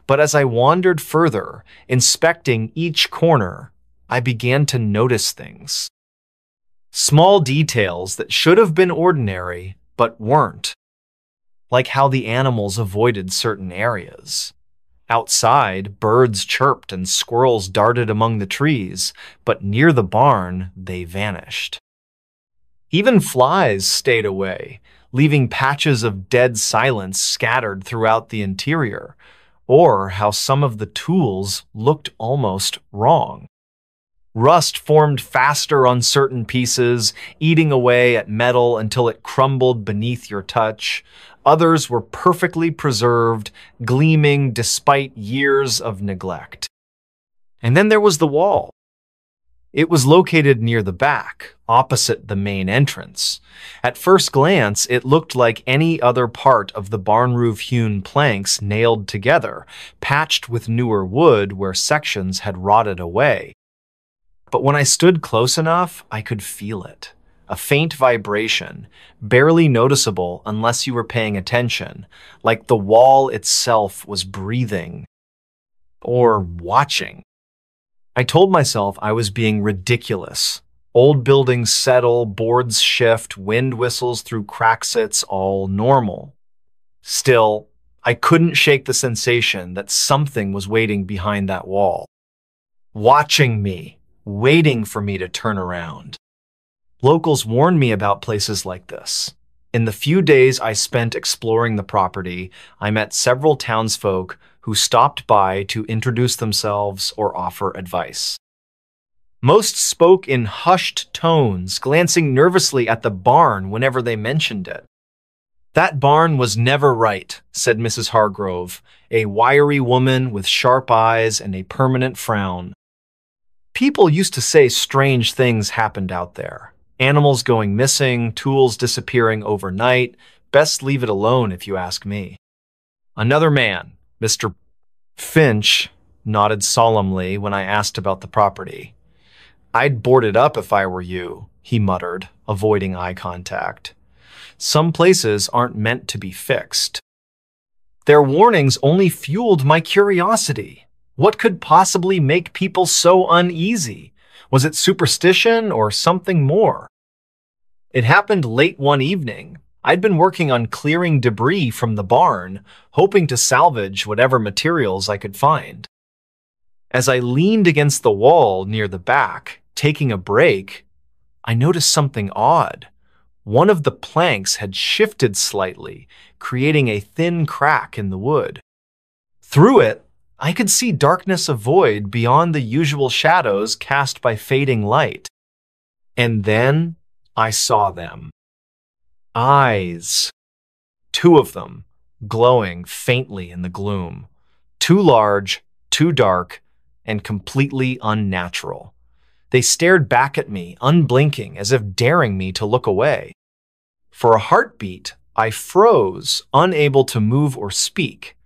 But as I wandered further, inspecting each corner, I began to notice things. Small details that should have been ordinary, but weren't. Like how the animals avoided certain areas, Outside, birds chirped and squirrels darted among the trees, but near the barn, they vanished. Even flies stayed away, leaving patches of dead silence scattered throughout the interior, or how some of the tools looked almost wrong. Rust formed faster on certain pieces, eating away at metal until it crumbled beneath your touch. Others were perfectly preserved, gleaming despite years of neglect. And then there was the wall. It was located near the back, opposite the main entrance. At first glance, it looked like any other part of the barn roof-hewn planks nailed together, patched with newer wood where sections had rotted away. But when I stood close enough, I could feel it. A faint vibration, barely noticeable unless you were paying attention, like the wall itself was breathing or watching. I told myself I was being ridiculous. Old buildings settle, boards shift, wind whistles through cracks, it's all normal. Still, I couldn't shake the sensation that something was waiting behind that wall, watching me, waiting for me to turn around. Locals warned me about places like this. In the few days I spent exploring the property, I met several townsfolk who stopped by to introduce themselves or offer advice. Most spoke in hushed tones, glancing nervously at the barn whenever they mentioned it. "That barn was never right," said Mrs. Hargrove, a wiry woman with sharp eyes and a permanent frown. "People used to say strange things happened out there. Animals going missing, tools disappearing overnight. Best leave it alone if you ask me." Another man, Mr. Finch, nodded solemnly when I asked about the property. "I'd board it up if I were you," he muttered, avoiding eye contact. "Some places aren't meant to be fixed." Their warnings only fueled my curiosity. What could possibly make people so uneasy? Was it superstition or something more? It happened late one evening. I'd been working on clearing debris from the barn, hoping to salvage whatever materials I could find. As I leaned against the wall near the back, taking a break, I noticed something odd. One of the planks had shifted slightly, creating a thin crack in the wood. Through it, I could see darkness of void beyond the usual shadows cast by fading light. And then I saw them. Eyes. Two of them, glowing faintly in the gloom. Too large, too dark, and completely unnatural. They stared back at me, unblinking, as if daring me to look away. For a heartbeat, I froze, unable to move or speak.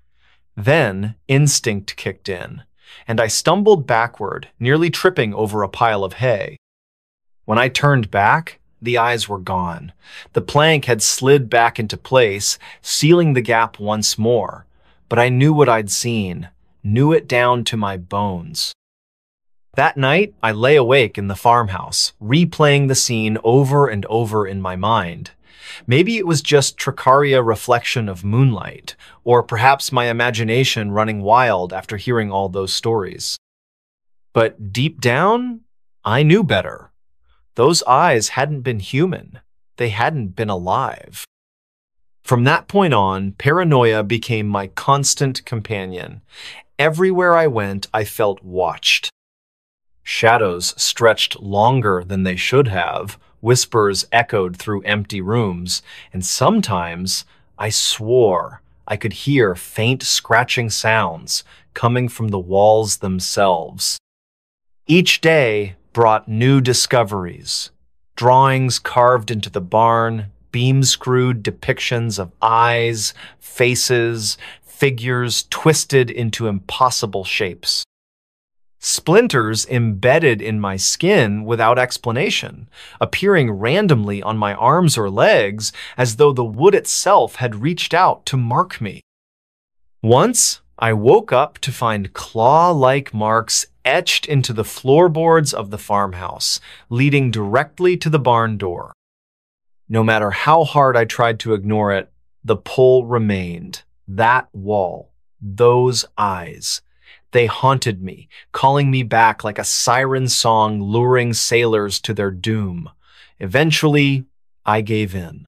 Then instinct kicked in, and I stumbled backward, nearly tripping over a pile of hay. When I turned back, the eyes were gone. The plank had slid back into place, sealing the gap once more. But I knew what I'd seen, knew it down to my bones. That night, I lay awake in the farmhouse, replaying the scene over and over in my mind. Maybe it was just Tricaria reflection of moonlight, or perhaps my imagination running wild after hearing all those stories. But deep down, I knew better. Those eyes hadn't been human. They hadn't been alive. From that point on, paranoia became my constant companion. Everywhere I went, I felt watched. Shadows stretched longer than they should have, whispers echoed through empty rooms, and sometimes I swore I could hear faint scratching sounds coming from the walls themselves. Each day brought new discoveries. Drawings carved into the barn, beam-screwed depictions of eyes, faces, figures twisted into impossible shapes. Splinters embedded in my skin without explanation, appearing randomly on my arms or legs as though the wood itself had reached out to mark me. Once, I woke up to find claw-like marks etched into the floorboards of the farmhouse, leading directly to the barn door. No matter how hard I tried to ignore it, the pull remained. That wall, Those eyes. They haunted me, calling me back like a siren song luring sailors to their doom. Eventually, I gave in.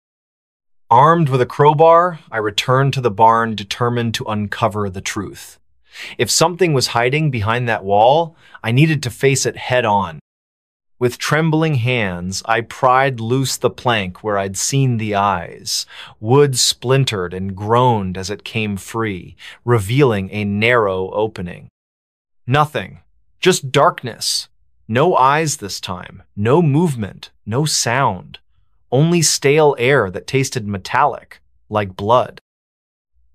Armed with a crowbar, I returned to the barn determined to uncover the truth. If something was hiding behind that wall, I needed to face it head on. With trembling hands, I pried loose the plank where I'd seen the eyes. Wood splintered and groaned as it came free, revealing a narrow opening. Nothing, just darkness. No eyes this time, no movement, no sound. Only stale air that tasted metallic, like blood.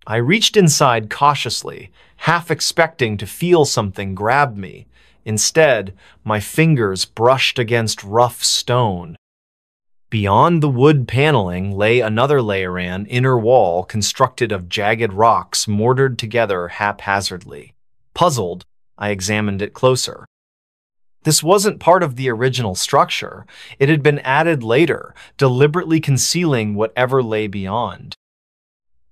I reached inside cautiously, half expecting to feel something grab me. Instead, my fingers brushed against rough stone. Beyond the wood paneling lay another layeran inner wall constructed of jagged rocks mortared together haphazardly. Puzzled, I examined it closer. This wasn't part of the original structure. It had been added later, deliberately concealing whatever lay beyond.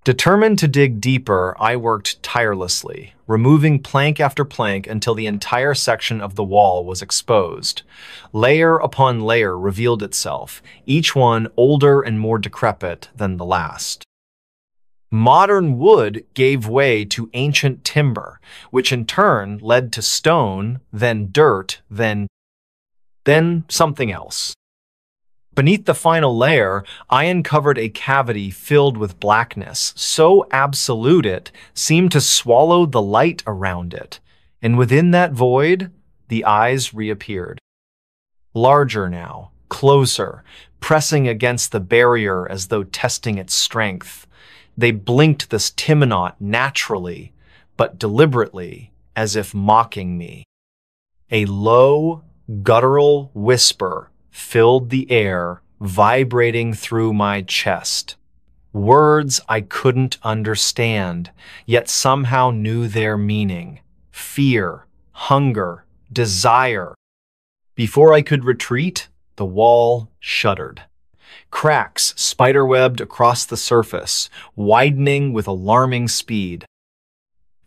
Determined to dig deeper, I worked tirelessly, removing plank after plank until the entire section of the wall was exposed. Layer upon layer revealed itself, each one older and more decrepit than the last. Modern wood gave way to ancient timber, which in turn led to stone, then dirt, then something else. Beneath the final layer, I uncovered a cavity filled with blackness, so absolute it seemed to swallow the light around it, and within that void, the eyes reappeared. Larger now, closer, pressing against the barrier as though testing its strength. They blinked this Timonot naturally, but deliberately, as if mocking me. A low, guttural whisper filled the air, vibrating through my chest. Words I couldn't understand, yet somehow knew their meaning. Fear, hunger, desire. Before I could retreat, the wall shuddered. Cracks spiderwebbed across the surface, widening with alarming speed.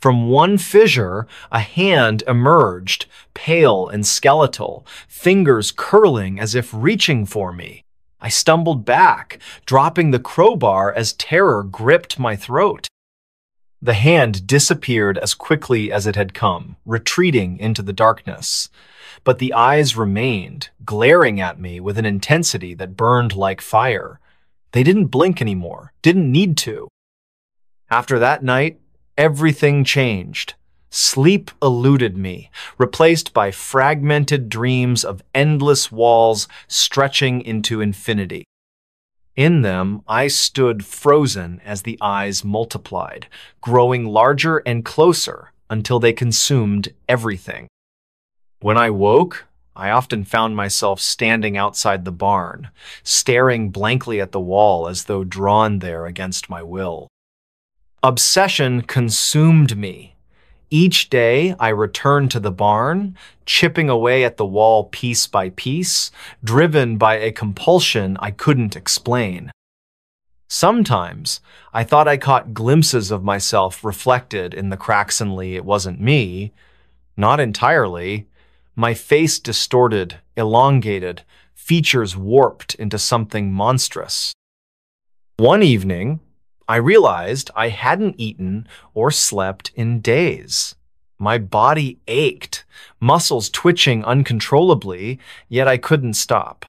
From one fissure, a hand emerged, pale and skeletal, fingers curling as if reaching for me. I stumbled back, dropping the crowbar as terror gripped my throat. The hand disappeared as quickly as it had come, retreating into the darkness. But the eyes remained, glaring at me with an intensity that burned like fire. They didn't blink anymore, didn't need to. After that night, everything changed. Sleep eluded me, replaced by fragmented dreams of endless walls stretching into infinity. In them, I stood frozen as the eyes multiplied, growing larger and closer until they consumed everything. When I woke, I often found myself standing outside the barn, staring blankly at the wall as though drawn there against my will. Obsession consumed me. Each day, I returned to the barn, chipping away at the wall piece by piece, driven by a compulsion I couldn't explain. Sometimes, I thought I caught glimpses of myself reflected in the cracks and it wasn't me. Not entirely. My face distorted, elongated, features warped into something monstrous. One evening, I realized I hadn't eaten or slept in days. My body ached, muscles twitching uncontrollably, yet I couldn't stop.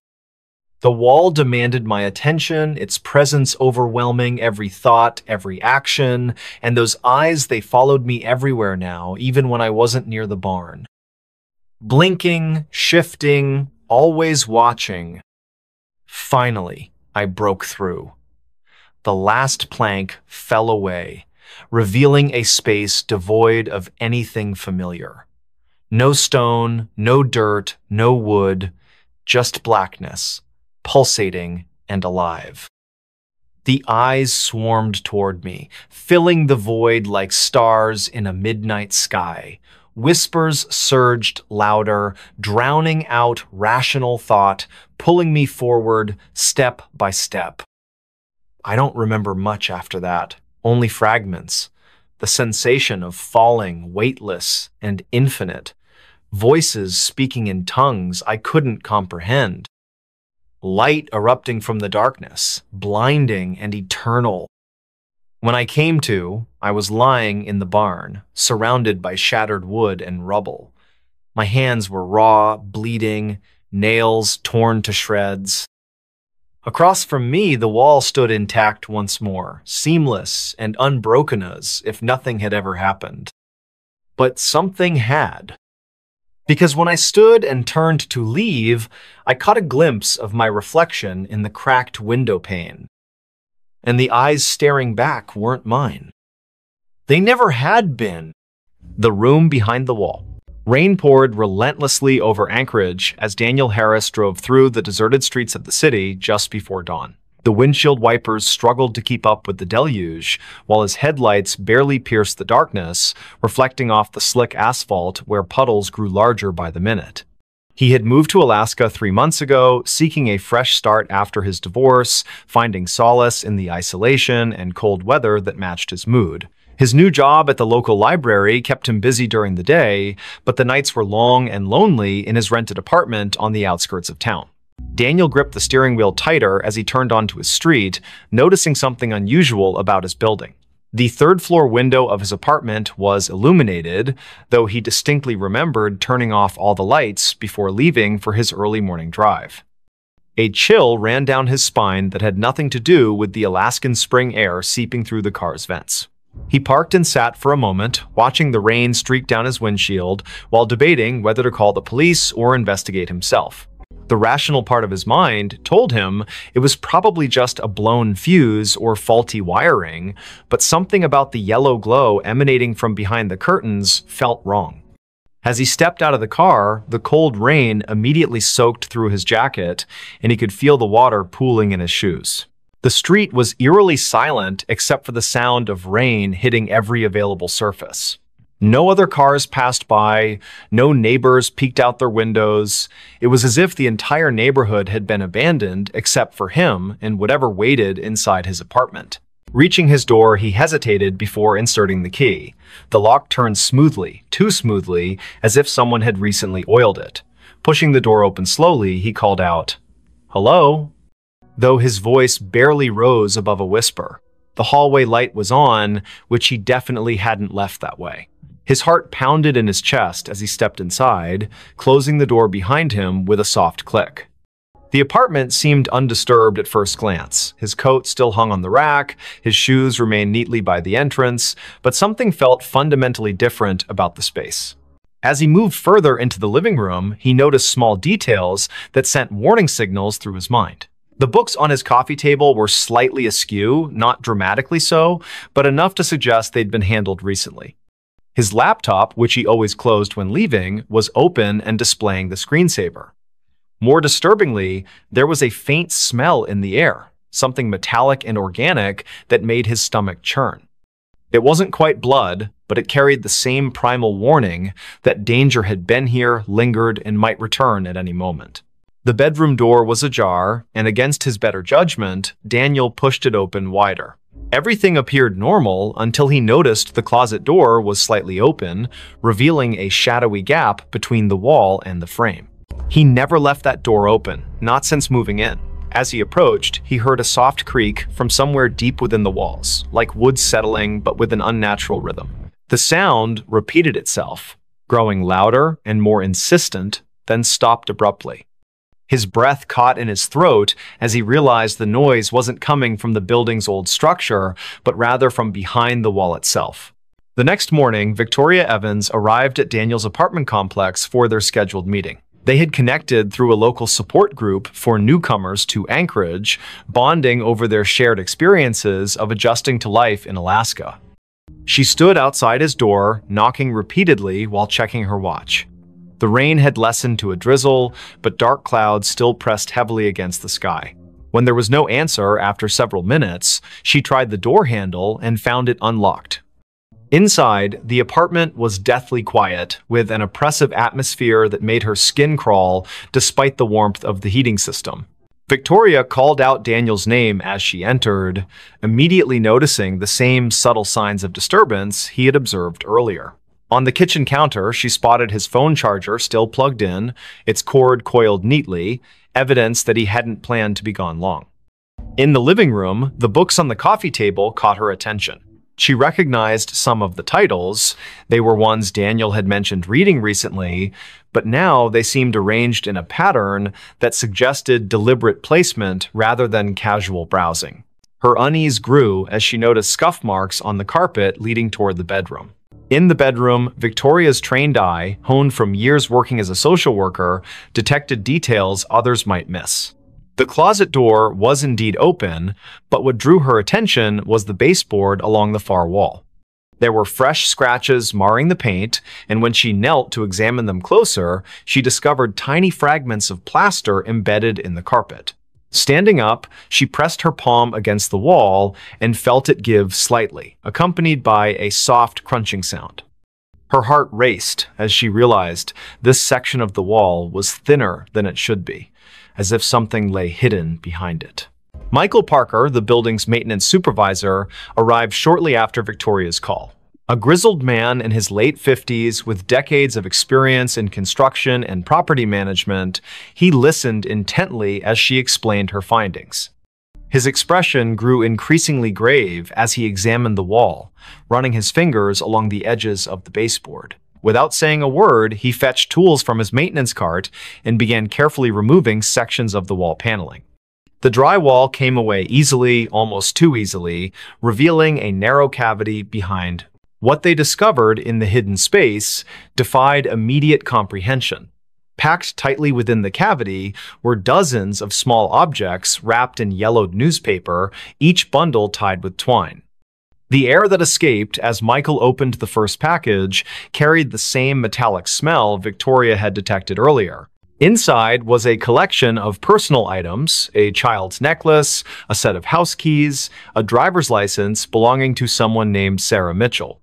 The wall demanded my attention, its presence overwhelming every thought, every action, and those eyes, they followed me everywhere now, even when I wasn't near the barn. Blinking, shifting, always watching. Finally, I broke through. The last plank fell away, revealing a space devoid of anything familiar. No stone, no dirt, no wood, just blackness, pulsating and alive. The eyes swarmed toward me, filling the void like stars in a midnight sky. Whispers surged louder, drowning out rational thought, pulling me forward step by step. I don't remember much after that, only fragments. the sensation of falling, weightless and infinite, voices speaking in tongues I couldn't comprehend, light erupting from the darkness, blinding and eternal. When I came to, I was lying in the barn, surrounded by shattered wood and rubble. My hands were raw, bleeding, nails torn to shreds. Across from me, the wall stood intact once more, seamless and unbroken as if nothing had ever happened. But something had. Because when I stood and turned to leave, I caught a glimpse of my reflection in the cracked window pane. And the eyes staring back weren't mine. They never had been. The room behind the wall. Rain poured relentlessly over Anchorage as Daniel Harris drove through the deserted streets of the city just before dawn. The windshield wipers struggled to keep up with the deluge, while his headlights barely pierced the darkness, reflecting off the slick asphalt where puddles grew larger by the minute. He had moved to Alaska 3 months ago, seeking a fresh start after his divorce, finding solace in the isolation and cold weather that matched his mood. His new job at the local library kept him busy during the day, but the nights were long and lonely in his rented apartment on the outskirts of town. Daniel gripped the steering wheel tighter as he turned onto his street, noticing something unusual about his building. The third-floor window of his apartment was illuminated, though he distinctly remembered turning off all the lights before leaving for his early morning drive. A chill ran down his spine that had nothing to do with the Alaskan spring air seeping through the car's vents. He parked and sat for a moment, watching the rain streak down his windshield while debating whether to call the police or investigate himself. The rational part of his mind told him it was probably just a blown fuse or faulty wiring, but something about the yellow glow emanating from behind the curtains felt wrong. As he stepped out of the car, the cold rain immediately soaked through his jacket, and he could feel the water pooling in his shoes. The street was eerily silent except for the sound of rain hitting every available surface. No other cars passed by, no neighbors peeked out their windows. It was as if the entire neighborhood had been abandoned except for him and whatever waited inside his apartment. Reaching his door, he hesitated before inserting the key. The lock turned smoothly, too smoothly, as if someone had recently oiled it. Pushing the door open slowly, he called out, "Hello?" Though his voice barely rose above a whisper. The hallway light was on, which he definitely hadn't left that way. His heart pounded in his chest as he stepped inside, closing the door behind him with a soft click. The apartment seemed undisturbed at first glance. His coat still hung on the rack, his shoes remained neatly by the entrance, but something felt fundamentally different about the space. As he moved further into the living room, he noticed small details that sent warning signals through his mind. The books on his coffee table were slightly askew, not dramatically so, but enough to suggest they'd been handled recently. His laptop, which he always closed when leaving, was open and displaying the screensaver. More disturbingly, there was a faint smell in the air, something metallic and organic that made his stomach churn. It wasn't quite blood, but it carried the same primal warning that danger had been here, lingered, and might return at any moment. The bedroom door was ajar, and against his better judgment, Daniel pushed it open wider. Everything appeared normal until he noticed the closet door was slightly open, revealing a shadowy gap between the wall and the frame. He never left that door open, not since moving in. As he approached, he heard a soft creak from somewhere deep within the walls, like wood settling but with an unnatural rhythm. The sound repeated itself, growing louder and more insistent, then stopped abruptly. His breath caught in his throat as he realized the noise wasn't coming from the building's old structure, but rather from behind the wall itself. The next morning, Victoria Evans arrived at Daniel's apartment complex for their scheduled meeting. They had connected through a local support group for newcomers to Anchorage, bonding over their shared experiences of adjusting to life in Alaska. She stood outside his door, knocking repeatedly while checking her watch. The rain had lessened to a drizzle, but dark clouds still pressed heavily against the sky. When there was no answer after several minutes, she tried the door handle and found it unlocked. Inside, the apartment was deathly quiet, with an oppressive atmosphere that made her skin crawl despite the warmth of the heating system. Victoria called out Daniel's name as she entered, immediately noticing the same subtle signs of disturbance he had observed earlier. On the kitchen counter, she spotted his phone charger still plugged in, its cord coiled neatly, evidence that he hadn't planned to be gone long. In the living room, the books on the coffee table caught her attention. She recognized some of the titles. They were ones Daniel had mentioned reading recently, but now they seemed arranged in a pattern that suggested deliberate placement rather than casual browsing. Her unease grew as she noticed scuff marks on the carpet leading toward the bedroom. In the bedroom, Victoria's trained eye, honed from years working as a social worker, detected details others might miss. The closet door was indeed open, but what drew her attention was the baseboard along the far wall. There were fresh scratches marring the paint, and when she knelt to examine them closer, she discovered tiny fragments of plaster embedded in the carpet. Standing up, she pressed her palm against the wall and felt it give slightly, accompanied by a soft crunching sound. Her heart raced as she realized this section of the wall was thinner than it should be, as if something lay hidden behind it. Michael Parker, the building's maintenance supervisor, arrived shortly after Victoria's call. A grizzled man in his late 50s with decades of experience in construction and property management, he listened intently as she explained her findings. His expression grew increasingly grave as he examined the wall, running his fingers along the edges of the baseboard. Without saying a word, he fetched tools from his maintenance cart and began carefully removing sections of the wall paneling. The drywall came away easily, almost too easily, revealing a narrow cavity behind. What they discovered in the hidden space defied immediate comprehension. Packed tightly within the cavity were dozens of small objects wrapped in yellowed newspaper, each bundle tied with twine. The air that escaped as Michael opened the first package carried the same metallic smell Victoria had detected earlier. Inside was a collection of personal items, a child's necklace, a set of house keys, a driver's license belonging to someone named Sarah Mitchell.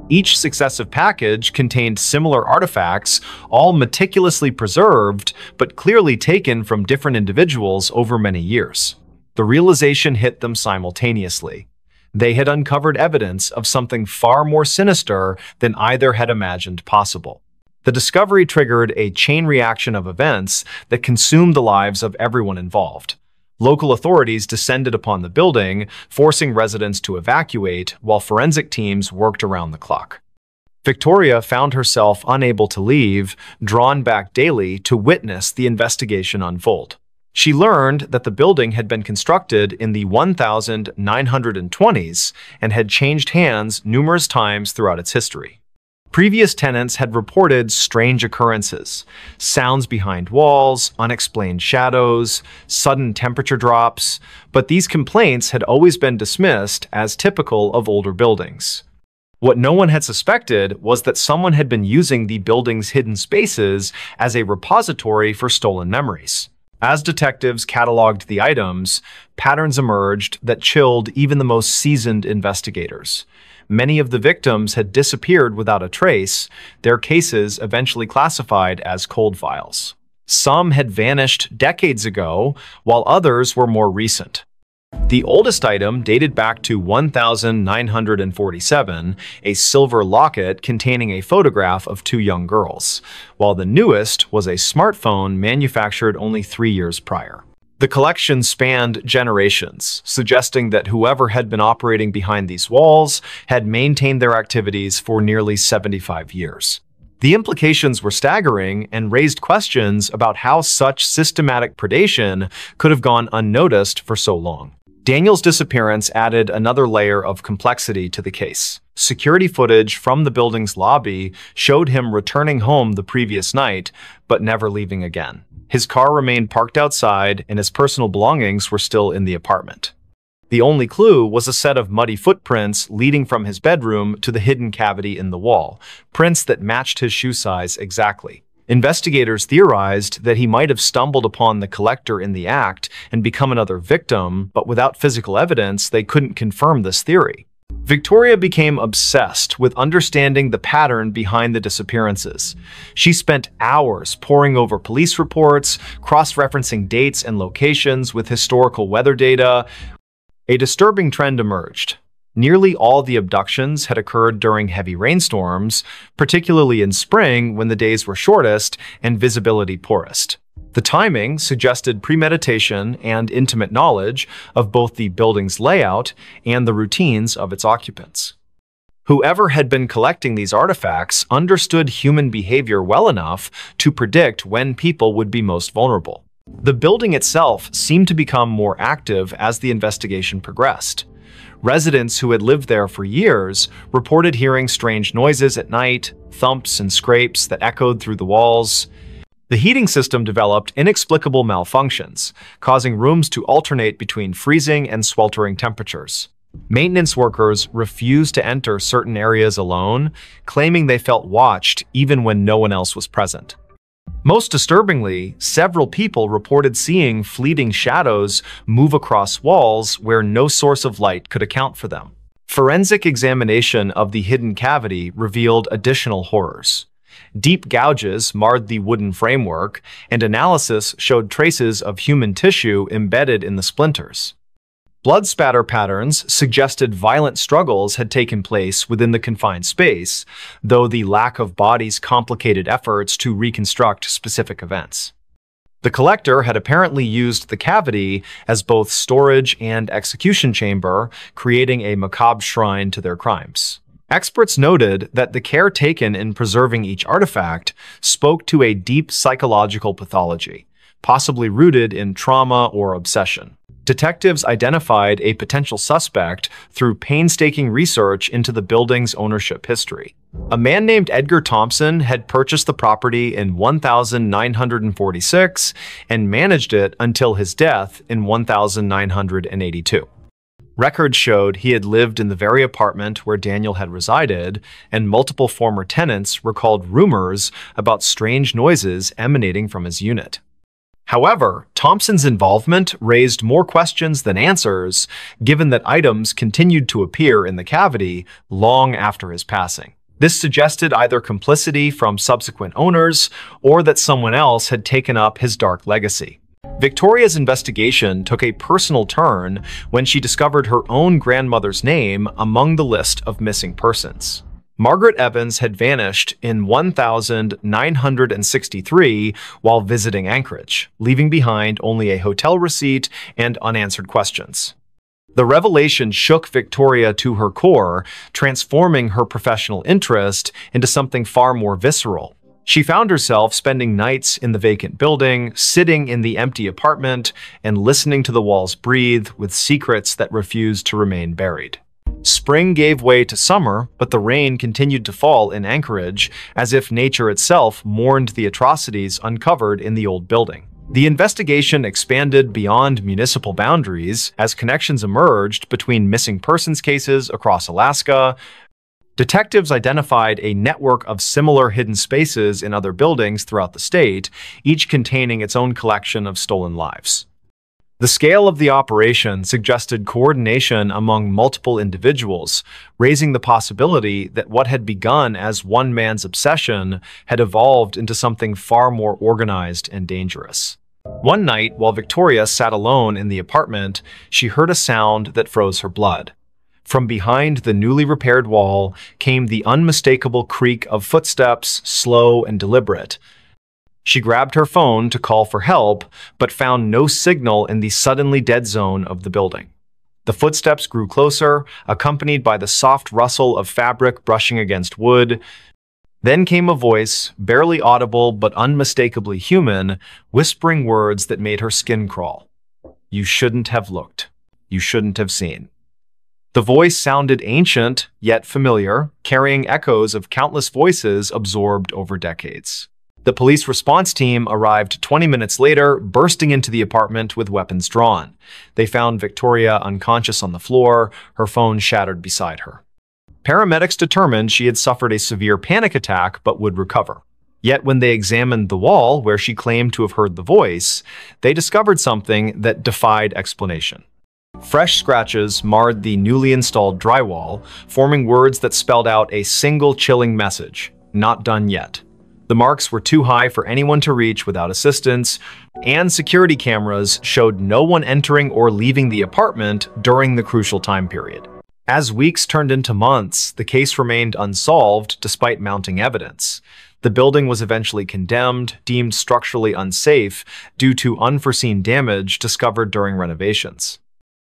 Each successive package contained similar artifacts, all meticulously preserved, but clearly taken from different individuals over many years. The realization hit them simultaneously. They had uncovered evidence of something far more sinister than either had imagined possible. The discovery triggered a chain reaction of events that consumed the lives of everyone involved. Local authorities descended upon the building, forcing residents to evacuate, while forensic teams worked around the clock. Victoria found herself unable to leave, drawn back daily to witness the investigation unfold. She learned that the building had been constructed in the 1920s and had changed hands numerous times throughout its history. Previous tenants had reported strange occurrences, sounds behind walls, unexplained shadows, sudden temperature drops, but these complaints had always been dismissed as typical of older buildings. What no one had suspected was that someone had been using the building's hidden spaces as a repository for stolen memories. As detectives cataloged the items, patterns emerged that chilled even the most seasoned investigators. Many of the victims had disappeared without a trace, their cases eventually classified as cold files. Some had vanished decades ago, while others were more recent. The oldest item dated back to 1947, a silver locket containing a photograph of two young girls, while the newest was a smartphone manufactured only 3 years prior. The collection spanned generations, suggesting that whoever had been operating behind these walls had maintained their activities for nearly 75 years. The implications were staggering and raised questions about how such systematic predation could have gone unnoticed for so long. Daniel's disappearance added another layer of complexity to the case. Security footage from the building's lobby showed him returning home the previous night, but never leaving again. His car remained parked outside, and his personal belongings were still in the apartment. The only clue was a set of muddy footprints leading from his bedroom to the hidden cavity in the wall, prints that matched his shoe size exactly. Investigators theorized that he might have stumbled upon the collector in the act and become another victim, but without physical evidence, they couldn't confirm this theory. Victoria became obsessed with understanding the pattern behind the disappearances. She spent hours poring over police reports, cross-referencing dates and locations with historical weather data. A disturbing trend emerged. Nearly all the abductions had occurred during heavy rainstorms, particularly in spring when the days were shortest and visibility poorest. The timing suggested premeditation and intimate knowledge of both the building's layout and the routines of its occupants. Whoever had been collecting these artifacts understood human behavior well enough to predict when people would be most vulnerable. The building itself seemed to become more active as the investigation progressed. Residents who had lived there for years reported hearing strange noises at night, thumps and scrapes that echoed through the walls. The heating system developed inexplicable malfunctions, causing rooms to alternate between freezing and sweltering temperatures. Maintenance workers refused to enter certain areas alone, claiming they felt watched even when no one else was present. Most disturbingly, several people reported seeing fleeting shadows move across walls where no source of light could account for them. Forensic examination of the hidden cavity revealed additional horrors. Deep gouges marred the wooden framework, and analysis showed traces of human tissue embedded in the splinters. Blood spatter patterns suggested violent struggles had taken place within the confined space, though the lack of bodies complicated efforts to reconstruct specific events. The collector had apparently used the cavity as both storage and execution chamber, creating a macabre shrine to their crimes. Experts noted that the care taken in preserving each artifact spoke to a deep psychological pathology, possibly rooted in trauma or obsession. Detectives identified a potential suspect through painstaking research into the building's ownership history. A man named Edgar Thompson had purchased the property in 1946 and managed it until his death in 1982. Records showed he had lived in the very apartment where Daniel had resided, and multiple former tenants recalled rumors about strange noises emanating from his unit. However, Thompson's involvement raised more questions than answers, given that items continued to appear in the cavity long after his passing. This suggested either complicity from subsequent owners or that someone else had taken up his dark legacy. Victoria's investigation took a personal turn when she discovered her own grandmother's name among the list of missing persons. Margaret Evans had vanished in 1963 while visiting Anchorage, leaving behind only a hotel receipt and unanswered questions. The revelation shook Victoria to her core, transforming her professional interest into something far more visceral. She found herself spending nights in the vacant building, sitting in the empty apartment, and listening to the walls breathe with secrets that refused to remain buried. Spring gave way to summer, but the rain continued to fall in Anchorage, as if nature itself mourned the atrocities uncovered in the old building. The investigation expanded beyond municipal boundaries as connections emerged between missing persons cases across Alaska. Detectives identified a network of similar hidden spaces in other buildings throughout the state, each containing its own collection of stolen lives. The scale of the operation suggested coordination among multiple individuals, raising the possibility that what had begun as one man's obsession had evolved into something far more organized and dangerous. One night, while Victoria sat alone in the apartment, she heard a sound that froze her blood. From behind the newly repaired wall came the unmistakable creak of footsteps, slow and deliberate. She grabbed her phone to call for help, but found no signal in the suddenly dead zone of the building. The footsteps grew closer, accompanied by the soft rustle of fabric brushing against wood. Then came a voice, barely audible but unmistakably human, whispering words that made her skin crawl. "You shouldn't have looked. You shouldn't have seen." The voice sounded ancient, yet familiar, carrying echoes of countless voices absorbed over decades. The police response team arrived 20 minutes later, bursting into the apartment with weapons drawn. They found Victoria unconscious on the floor, her phone shattered beside her. Paramedics determined she had suffered a severe panic attack but would recover. Yet when they examined the wall where she claimed to have heard the voice, they discovered something that defied explanation. Fresh scratches marred the newly installed drywall, forming words that spelled out a single chilling message: "Not done yet." The marks were too high for anyone to reach without assistance, and security cameras showed no one entering or leaving the apartment during the crucial time period. As weeks turned into months, the case remained unsolved despite mounting evidence. The building was eventually condemned, deemed structurally unsafe due to unforeseen damage discovered during renovations.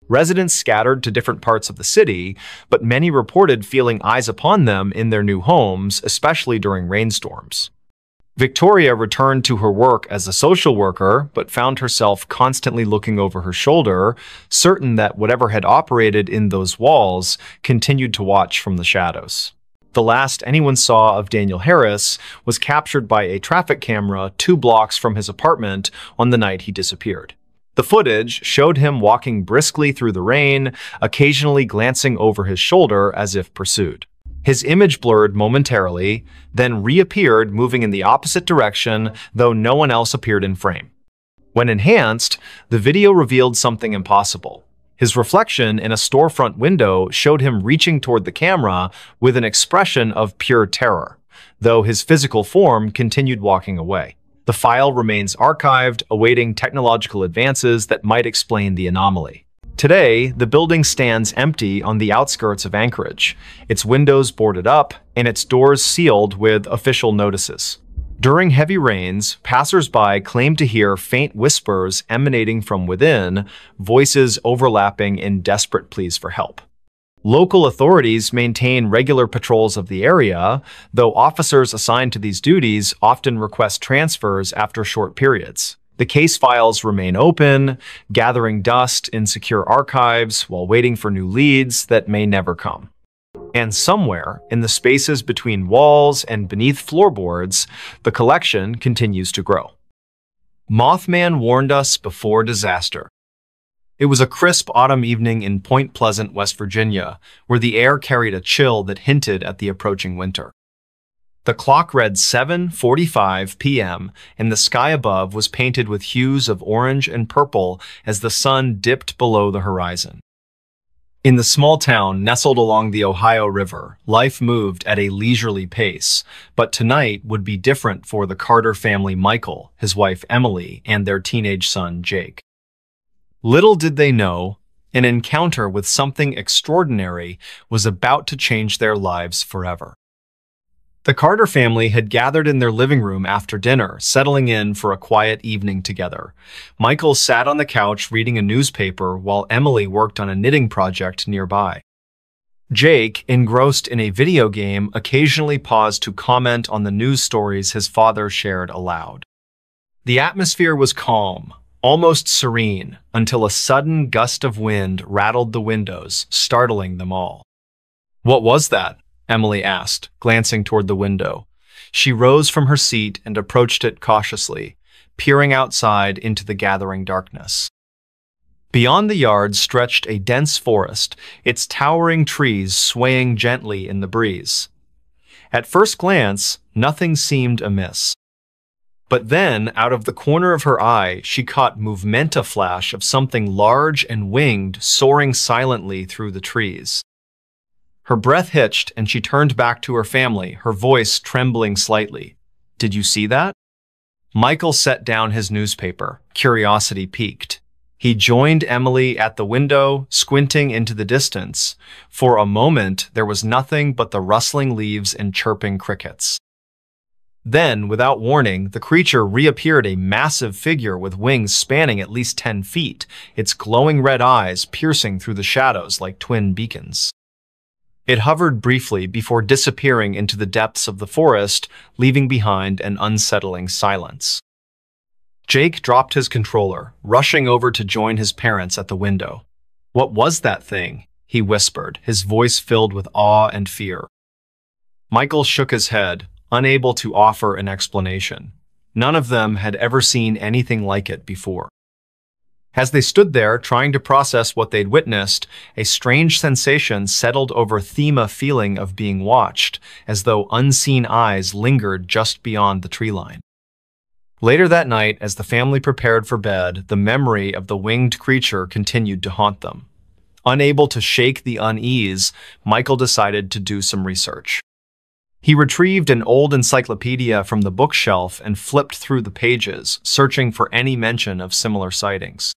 Residents scattered to different parts of the city, but many reported feeling eyes upon them in their new homes, especially during rainstorms. Victoria returned to her work as a social worker, but found herself constantly looking over her shoulder, certain that whatever had operated in those walls continued to watch from the shadows. The last anyone saw of Daniel Harris was captured by a traffic camera 2 blocks from his apartment on the night he disappeared. The footage showed him walking briskly through the rain, occasionally glancing over his shoulder as if pursued. His image blurred momentarily, then reappeared moving in the opposite direction, though no one else appeared in frame. When enhanced, the video revealed something impossible. His reflection in a storefront window showed him reaching toward the camera with an expression of pure terror, though his physical form continued walking away. The file remains archived, awaiting technological advances that might explain the anomaly. Today, the building stands empty on the outskirts of Anchorage, its windows boarded up and its doors sealed with official notices. During heavy rains, passers-by claimed to hear faint whispers emanating from within, voices overlapping in desperate pleas for help. Local authorities maintain regular patrols of the area, though officers assigned to these duties often request transfers after short periods. The case files remain open, gathering dust in secure archives while waiting for new leads that may never come. And somewhere, in the spaces between walls and beneath floorboards, the collection continues to grow. Mothman warned us before disaster. It was a crisp autumn evening in Point Pleasant, West Virginia, where the air carried a chill that hinted at the approaching winter. The clock read 7:45 p.m., and the sky above was painted with hues of orange and purple as the sun dipped below the horizon. In the small town nestled along the Ohio River, life moved at a leisurely pace, but tonight would be different for the Carter family, Michael, his wife Emily, and their teenage son Jake. Little did they know, an encounter with something extraordinary was about to change their lives forever. The Carter family had gathered in their living room after dinner, settling in for a quiet evening together. Michael sat on the couch reading a newspaper while Emily worked on a knitting project nearby. Jake, engrossed in a video game, occasionally paused to comment on the news stories his father shared aloud. The atmosphere was calm, almost serene, until a sudden gust of wind rattled the windows, startling them all. "What was that?" Emily asked, glancing toward the window. She rose from her seat and approached it cautiously, peering outside into the gathering darkness. Beyond the yard stretched a dense forest, its towering trees swaying gently in the breeze. At first glance, nothing seemed amiss. But then, out of the corner of her eye, she caught a flash of something large and winged soaring silently through the trees. Her breath hitched and she turned back to her family, her voice trembling slightly. "Did you see that?" Michael set down his newspaper, curiosity piqued. He joined Emily at the window, squinting into the distance. For a moment, there was nothing but the rustling leaves and chirping crickets. Then, without warning, the creature reappeared, a massive figure with wings spanning at least 10 feet, its glowing red eyes piercing through the shadows like twin beacons. It hovered briefly before disappearing into the depths of the forest, leaving behind an unsettling silence. Jake dropped his controller, rushing over to join his parents at the window. "What was that thing?" he whispered, his voice filled with awe and fear. Michael shook his head, unable to offer an explanation. None of them had ever seen anything like it before. As they stood there, trying to process what they'd witnessed, a strange sensation settled over them, a feeling of being watched, as though unseen eyes lingered just beyond the tree line. Later that night, as the family prepared for bed, the memory of the winged creature continued to haunt them. Unable to shake the unease, Michael decided to do some research. He retrieved an old encyclopedia from the bookshelf and flipped through the pages, searching for any mention of similar sightings.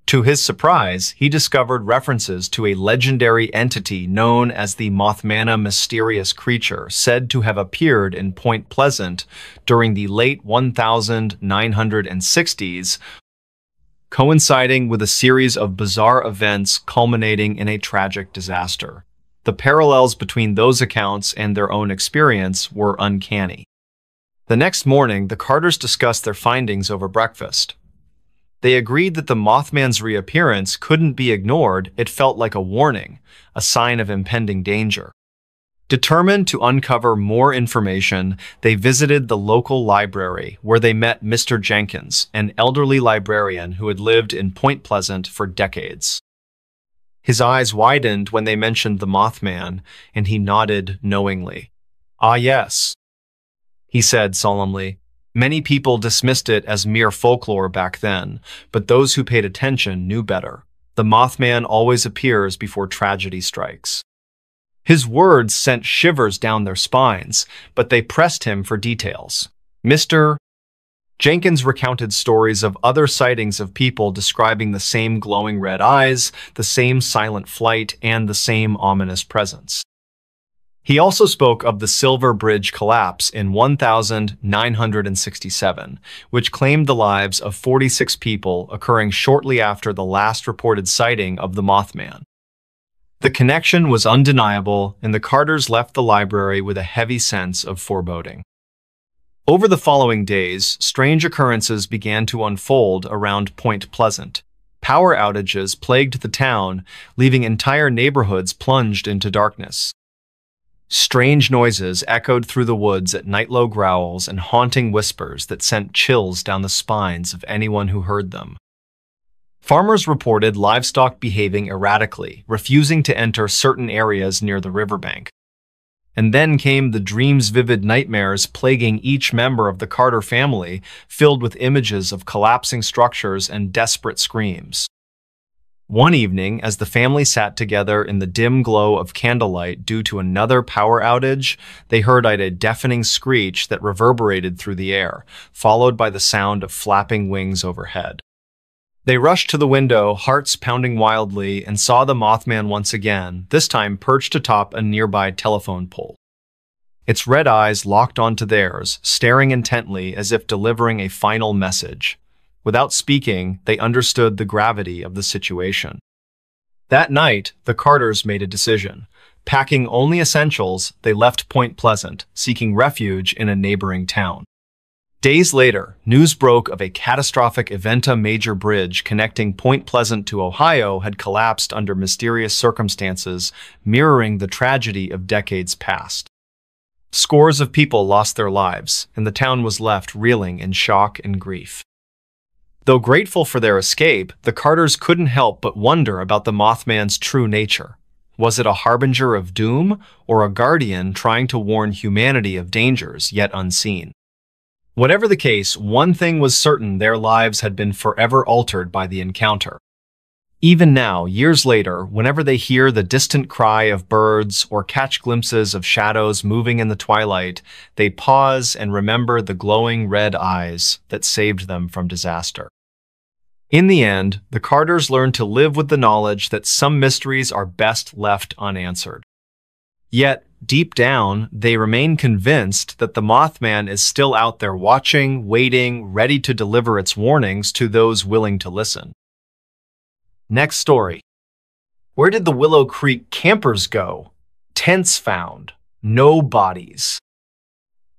To his surprise, he discovered references to a legendary entity known as the Mothmanna mysterious creature said to have appeared in Point Pleasant during the late 1960s, coinciding with a series of bizarre events culminating in a tragic disaster. The parallels between those accounts and their own experience were uncanny. The next morning, the Carters discussed their findings over breakfast. They agreed that the Mothman's reappearance couldn't be ignored. It felt like a warning, a sign of impending danger. Determined to uncover more information, they visited the local library where they met Mr. Jenkins, an elderly librarian who had lived in Point Pleasant for decades. His eyes widened when they mentioned the Mothman, and he nodded knowingly. "Ah, yes," he said solemnly. Many people dismissed it as mere folklore back then, but those who paid attention knew better. The Mothman always appears before tragedy strikes. His words sent shivers down their spines, but they pressed him for details. Mr. Jenkins recounted stories of other sightings of people describing the same glowing red eyes, the same silent flight, and the same ominous presence. He also spoke of the Silver Bridge collapse in 1967, which claimed the lives of 46 people, occurring shortly after the last reported sighting of the Mothman. The connection was undeniable, and the Carters left the library with a heavy sense of foreboding. Over the following days, strange occurrences began to unfold around Point Pleasant. Power outages plagued the town, leaving entire neighborhoods plunged into darkness. Strange noises echoed through the woods at night-low growls and haunting whispers that sent chills down the spines of anyone who heard them. Farmers reported livestock behaving erratically, refusing to enter certain areas near the riverbank. And then came the dreams-vivid nightmares plaguing each member of the Carter family, filled with images of collapsing structures and desperate screams. One evening, as the family sat together in the dim glow of candlelight due to another power outage, they heard a deafening screech that reverberated through the air, followed by the sound of flapping wings overhead. They rushed to the window, hearts pounding wildly, and saw the Mothman once again, this time perched atop a nearby telephone pole. Its red eyes locked onto theirs, staring intently as if delivering a final message. Without speaking, they understood the gravity of the situation. That night, the Carters made a decision. Packing only essentials, they left Point Pleasant, seeking refuge in a neighboring town. Days later, news broke of a catastrophic Eventa major bridge connecting Point Pleasant to Ohio had collapsed under mysterious circumstances, mirroring the tragedy of decades past. Scores of people lost their lives, and the town was left reeling in shock and grief. Though grateful for their escape, the Carters couldn't help but wonder about the Mothman's true nature. Was it a harbinger of doom, or a guardian trying to warn humanity of dangers yet unseen? Whatever the case, one thing was certain: their lives had been forever altered by the encounter. Even now, years later, whenever they hear the distant cry of birds or catch glimpses of shadows moving in the twilight, they pause and remember the glowing red eyes that saved them from disaster. In the end, the Carters learned to live with the knowledge that some mysteries are best left unanswered. Yet, deep down, they remain convinced that the Mothman is still out there watching, waiting, ready to deliver its warnings to those willing to listen. Next story. Where did the Willow Creek campers go? Tents found. No bodies.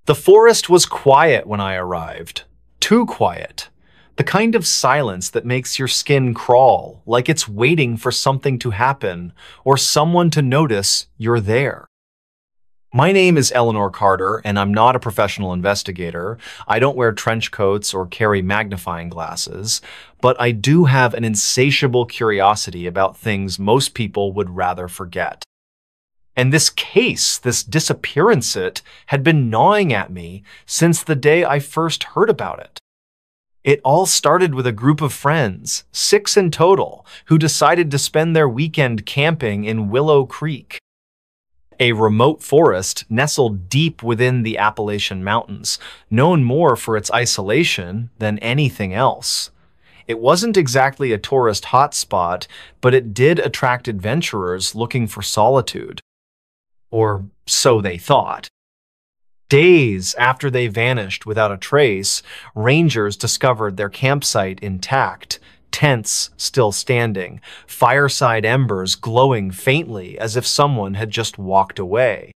The forest was quiet when I arrived. Too quiet. The kind of silence that makes your skin crawl, like it's waiting for something to happen or someone to notice you're there. My name is Eleanor Carter, and I'm not a professional investigator. I don't wear trench coats or carry magnifying glasses, but I do have an insatiable curiosity about things most people would rather forget. And this case, this disappearance, had been gnawing at me since the day I first heard about it. It all started with a group of friends, 6 in total, who decided to spend their weekend camping in Willow Creek, a remote forest nestled deep within the Appalachian Mountains, known more for its isolation than anything else. It wasn't exactly a tourist hotspot, but it did attract adventurers looking for solitude. Or so they thought. Days after they vanished without a trace, rangers discovered their campsite intact, tents still standing, fireside embers glowing faintly as if someone had just walked away.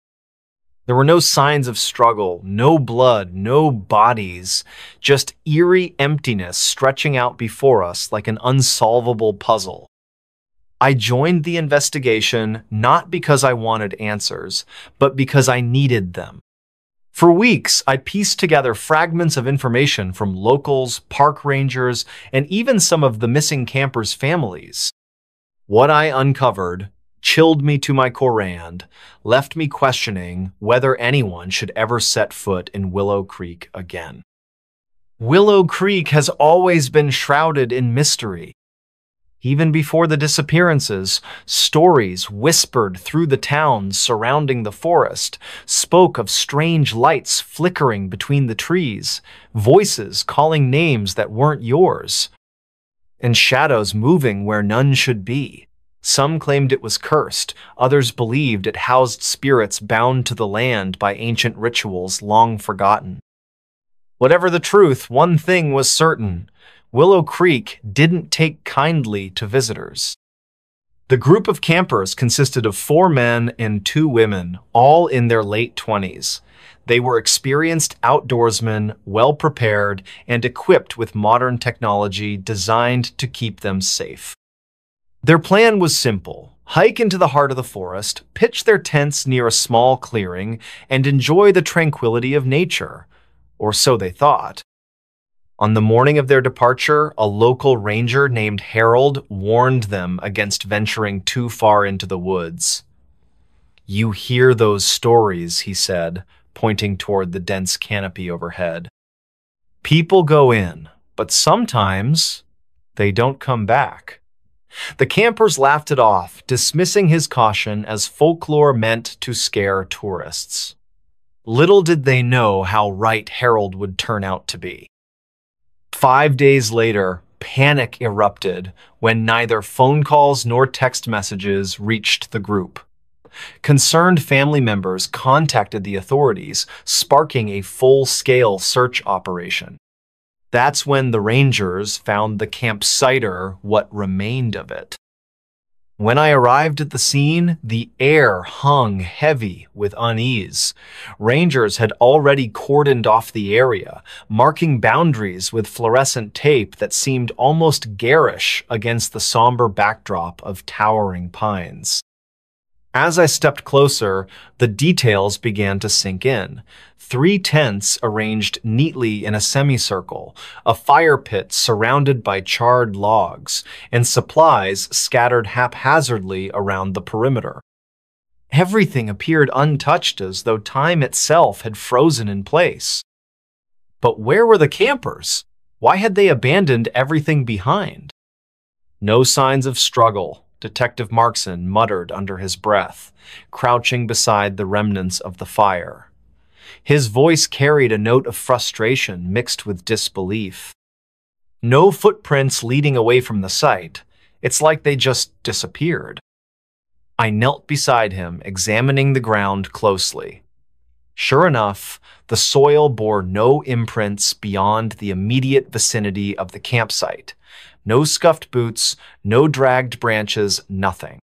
There were no signs of struggle, no blood, no bodies, just eerie emptiness stretching out before us like an unsolvable puzzle. I joined the investigation not because I wanted answers, but because I needed them. For weeks, I pieced together fragments of information from locals, park rangers, and even some of the missing campers' families. What I uncovered chilled me to my core and left me questioning whether anyone should ever set foot in Willow Creek again. Willow Creek has always been shrouded in mystery. Even before the disappearances, stories whispered through the towns surrounding the forest spoke of strange lights flickering between the trees, voices calling names that weren't yours, and shadows moving where none should be. Some claimed it was cursed, others believed it housed spirits bound to the land by ancient rituals long forgotten. Whatever the truth, one thing was certain: Willow Creek didn't take kindly to visitors. The group of campers consisted of 4 men and 2 women, all in their late 20s. They were experienced outdoorsmen, well-prepared, and equipped with modern technology designed to keep them safe. Their plan was simple: hike into the heart of the forest, pitch their tents near a small clearing, and enjoy the tranquility of nature. Or so they thought. On the morning of their departure, a local ranger named Harold warned them against venturing too far into the woods. "You hear those stories," he said, pointing toward the dense canopy overhead. "People go in, but sometimes they don't come back." The campers laughed it off, dismissing his caution as folklore meant to scare tourists. Little did they know how right Harold would turn out to be. 5 days later, panic erupted when neither phone calls nor text messages reached the group. Concerned family members contacted the authorities, sparking a full-scale search operation. That's when the rangers found the campsite, what remained of it. When I arrived at the scene, the air hung heavy with unease. Rangers had already cordoned off the area, marking boundaries with fluorescent tape that seemed almost garish against the somber backdrop of towering pines. As I stepped closer, the details began to sink in. 3 tents arranged neatly in a semicircle, a fire pit surrounded by charred logs, and supplies scattered haphazardly around the perimeter. Everything appeared untouched, as though time itself had frozen in place. But where were the campers? Why had they abandoned everything behind? No signs of struggle, Detective Markson muttered under his breath, crouching beside the remnants of the fire. His voice carried a note of frustration mixed with disbelief. No footprints leading away from the site. It's like they just disappeared. I knelt beside him, examining the ground closely. Sure enough, the soil bore no imprints beyond the immediate vicinity of the campsite. No scuffed boots, no dragged branches, nothing.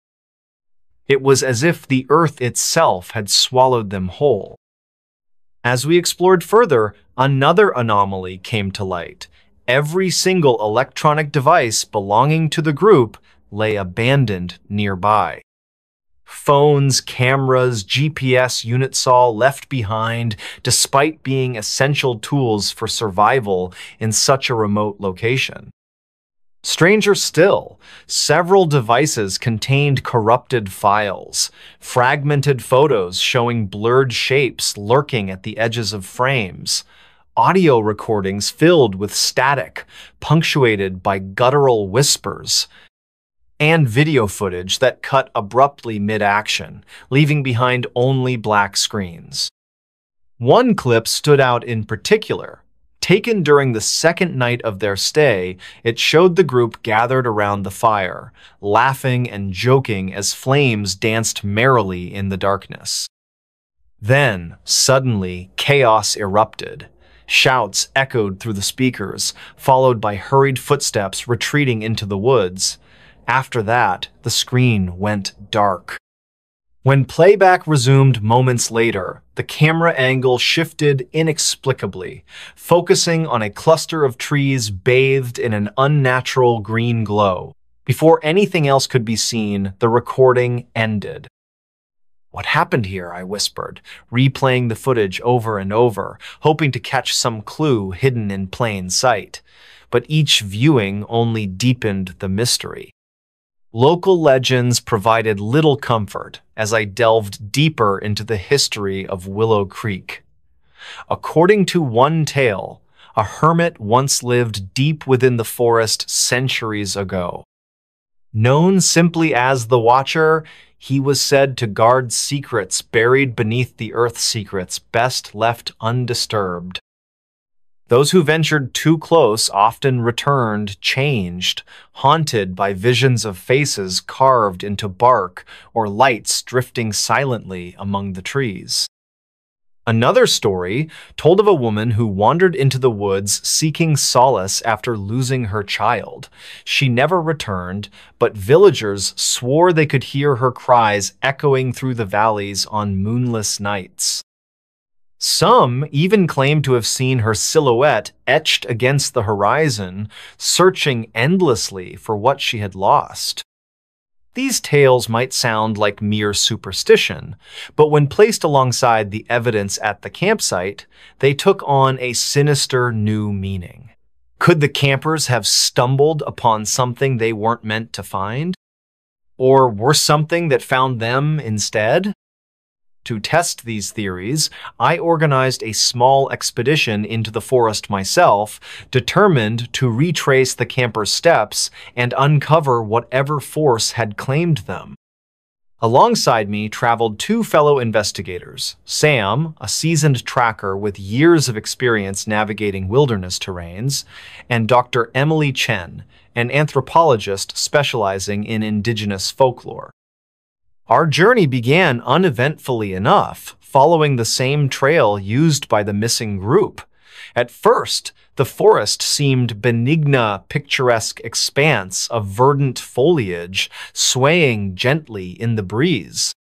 It was as if the earth itself had swallowed them whole. As we explored further, another anomaly came to light. Every single electronic device belonging to the group lay abandoned nearby. Phones, cameras, GPS units all left behind, despite being essential tools for survival in such a remote location. Stranger still, several devices contained corrupted files, fragmented photos showing blurred shapes lurking at the edges of frames, audio recordings filled with static, punctuated by guttural whispers, and video footage that cut abruptly mid-action, leaving behind only black screens. One clip stood out in particular. Taken during the second night of their stay, it showed the group gathered around the fire, laughing and joking as flames danced merrily in the darkness. Then, suddenly, chaos erupted. Shouts echoed through the speakers, followed by hurried footsteps retreating into the woods. After that, the screen went dark. When playback resumed moments later, the camera angle shifted inexplicably, focusing on a cluster of trees bathed in an unnatural green glow. Before anything else could be seen, the recording ended. "What happened here?" I whispered, replaying the footage over and over, hoping to catch some clue hidden in plain sight. But each viewing only deepened the mystery. Local legends provided little comfort as I delved deeper into the history of Willow Creek. According to one tale, a hermit once lived deep within the forest centuries ago. Known simply as the Watcher, he was said to guard secrets buried beneath the earth's secrets best left undisturbed. Those who ventured too close often returned changed, haunted by visions of faces carved into bark or lights drifting silently among the trees. Another story told of a woman who wandered into the woods seeking solace after losing her child. She never returned, but villagers swore they could hear her cries echoing through the valleys on moonless nights. Some even claimed to have seen her silhouette etched against the horizon, searching endlessly for what she had lost. These tales might sound like mere superstition, but when placed alongside the evidence at the campsite, they took on a sinister new meaning. Could the campers have stumbled upon something they weren't meant to find? Or were something that found them instead? To test these theories, I organized a small expedition into the forest myself, determined to retrace the campers' steps and uncover whatever force had claimed them. Alongside me traveled two fellow investigators, Sam, a seasoned tracker with years of experience navigating wilderness terrains, and Dr. Emily Chen, an anthropologist specializing in indigenous folklore. Our journey began uneventfully enough, following the same trail used by the missing group. At first, the forest seemed benign, picturesque expanse of verdant foliage swaying gently in the breeze.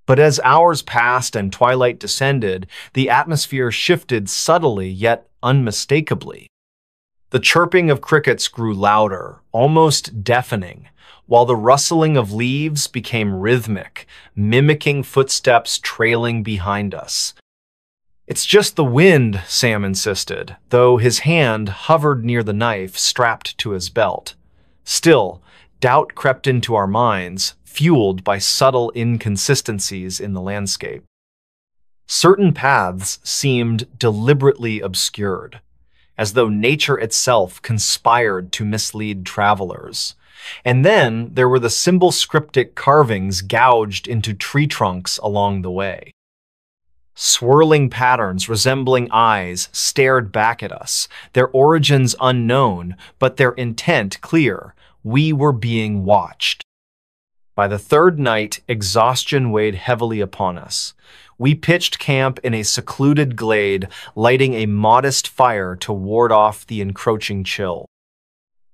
But as hours passed and twilight descended, the atmosphere shifted subtly yet unmistakably. The chirping of crickets grew louder, almost deafening, while the rustling of leaves became rhythmic, mimicking footsteps trailing behind us. "It's just the wind," Sam insisted, though his hand hovered near the knife strapped to his belt. Still, doubt crept into our minds, fueled by subtle inconsistencies in the landscape. Certain paths seemed deliberately obscured, as though nature itself conspired to mislead travelers. And then there were the symbol-scriptic carvings gouged into tree trunks along the way. Swirling patterns resembling eyes stared back at us, their origins unknown, but their intent clear. We were being watched. By the third night, exhaustion weighed heavily upon us. We pitched camp in a secluded glade, lighting a modest fire to ward off the encroaching chill.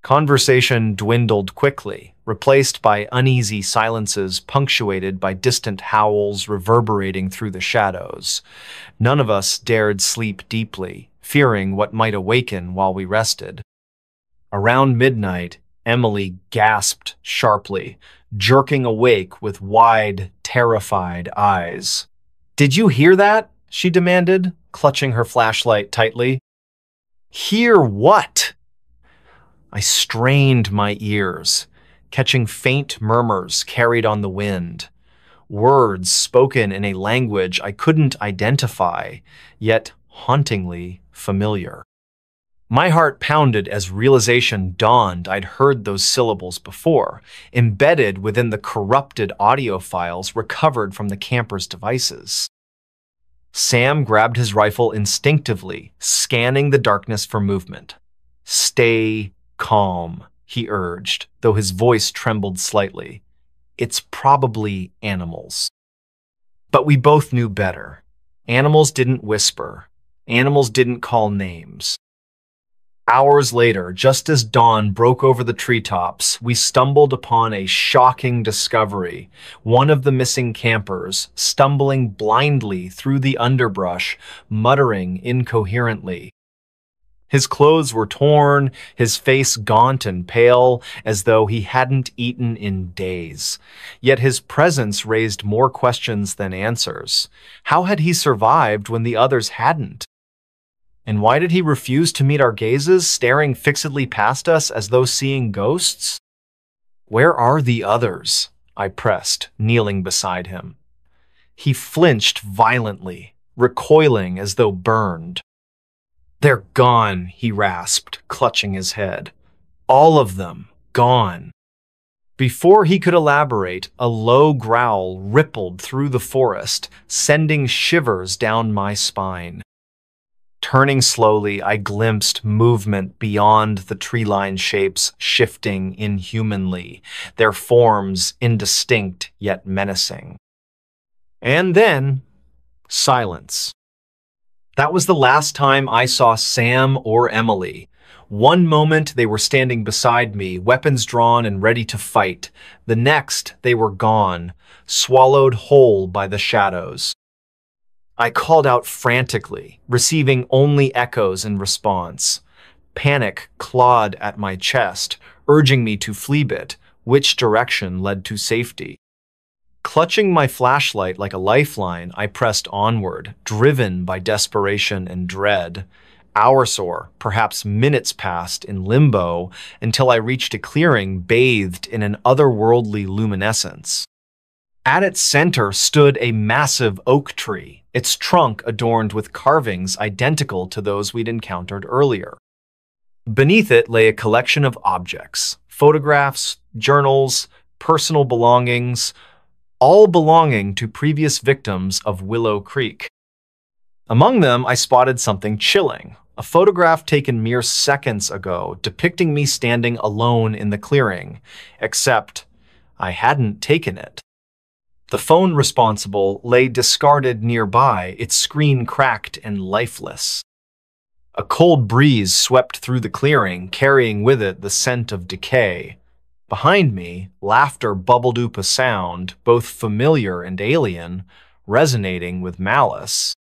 Conversation dwindled quickly, replaced by uneasy silences punctuated by distant howls reverberating through the shadows. None of us dared sleep deeply, fearing what might awaken while we rested. Around midnight, Emily gasped sharply, jerking awake with wide, terrified eyes. "Did you hear that?" she demanded, clutching her flashlight tightly. "Hear what?" I strained my ears, catching faint murmurs carried on the wind. Words spoken in a language I couldn't identify, yet hauntingly familiar. My heart pounded as realization dawned I'd heard those syllables before, embedded within the corrupted audio files recovered from the camper's devices. Sam grabbed his rifle instinctively, scanning the darkness for movement. "Stay calm," he urged, though his voice trembled slightly. "It's probably animals." But we both knew better. Animals didn't whisper. Animals didn't call names. Hours later, just as dawn broke over the treetops, we stumbled upon a shocking discovery. One of the missing campers, stumbling blindly through the underbrush, muttering incoherently. His clothes were torn, his face gaunt and pale, as though he hadn't eaten in days. Yet his presence raised more questions than answers. How had he survived when the others hadn't? And why did he refuse to meet our gazes, staring fixedly past us as though seeing ghosts? "Where are the others?" I pressed, kneeling beside him. He flinched violently, recoiling as though burned. "They're gone," he rasped, clutching his head. "All of them, gone." Before he could elaborate, a low growl rippled through the forest, sending shivers down my spine. Turning slowly, I glimpsed movement beyond the tree-lined shapes shifting inhumanly, their forms indistinct yet menacing. And then, silence. That was the last time I saw Sam or Emily. One moment they were standing beside me, weapons drawn and ready to fight. The next, they were gone, swallowed whole by the shadows. I called out frantically, receiving only echoes in response. Panic clawed at my chest, urging me to flee it, which direction led to safety. Clutching my flashlight like a lifeline, I pressed onward, driven by desperation and dread. Hours or perhaps minutes passed in limbo until I reached a clearing bathed in an otherworldly luminescence. At its center stood a massive oak tree, its trunk adorned with carvings identical to those we'd encountered earlier. Beneath it lay a collection of objects, photographs, journals, personal belongings, all belonging to previous victims of Willow Creek. Among them, I spotted something chilling, a photograph taken mere seconds ago depicting me standing alone in the clearing, except I hadn't taken it. The phone responsible lay discarded nearby, its screen cracked and lifeless. A cold breeze swept through the clearing, carrying with it the scent of decay. Behind me, laughter bubbled up a sound, both familiar and alien, resonating with malice.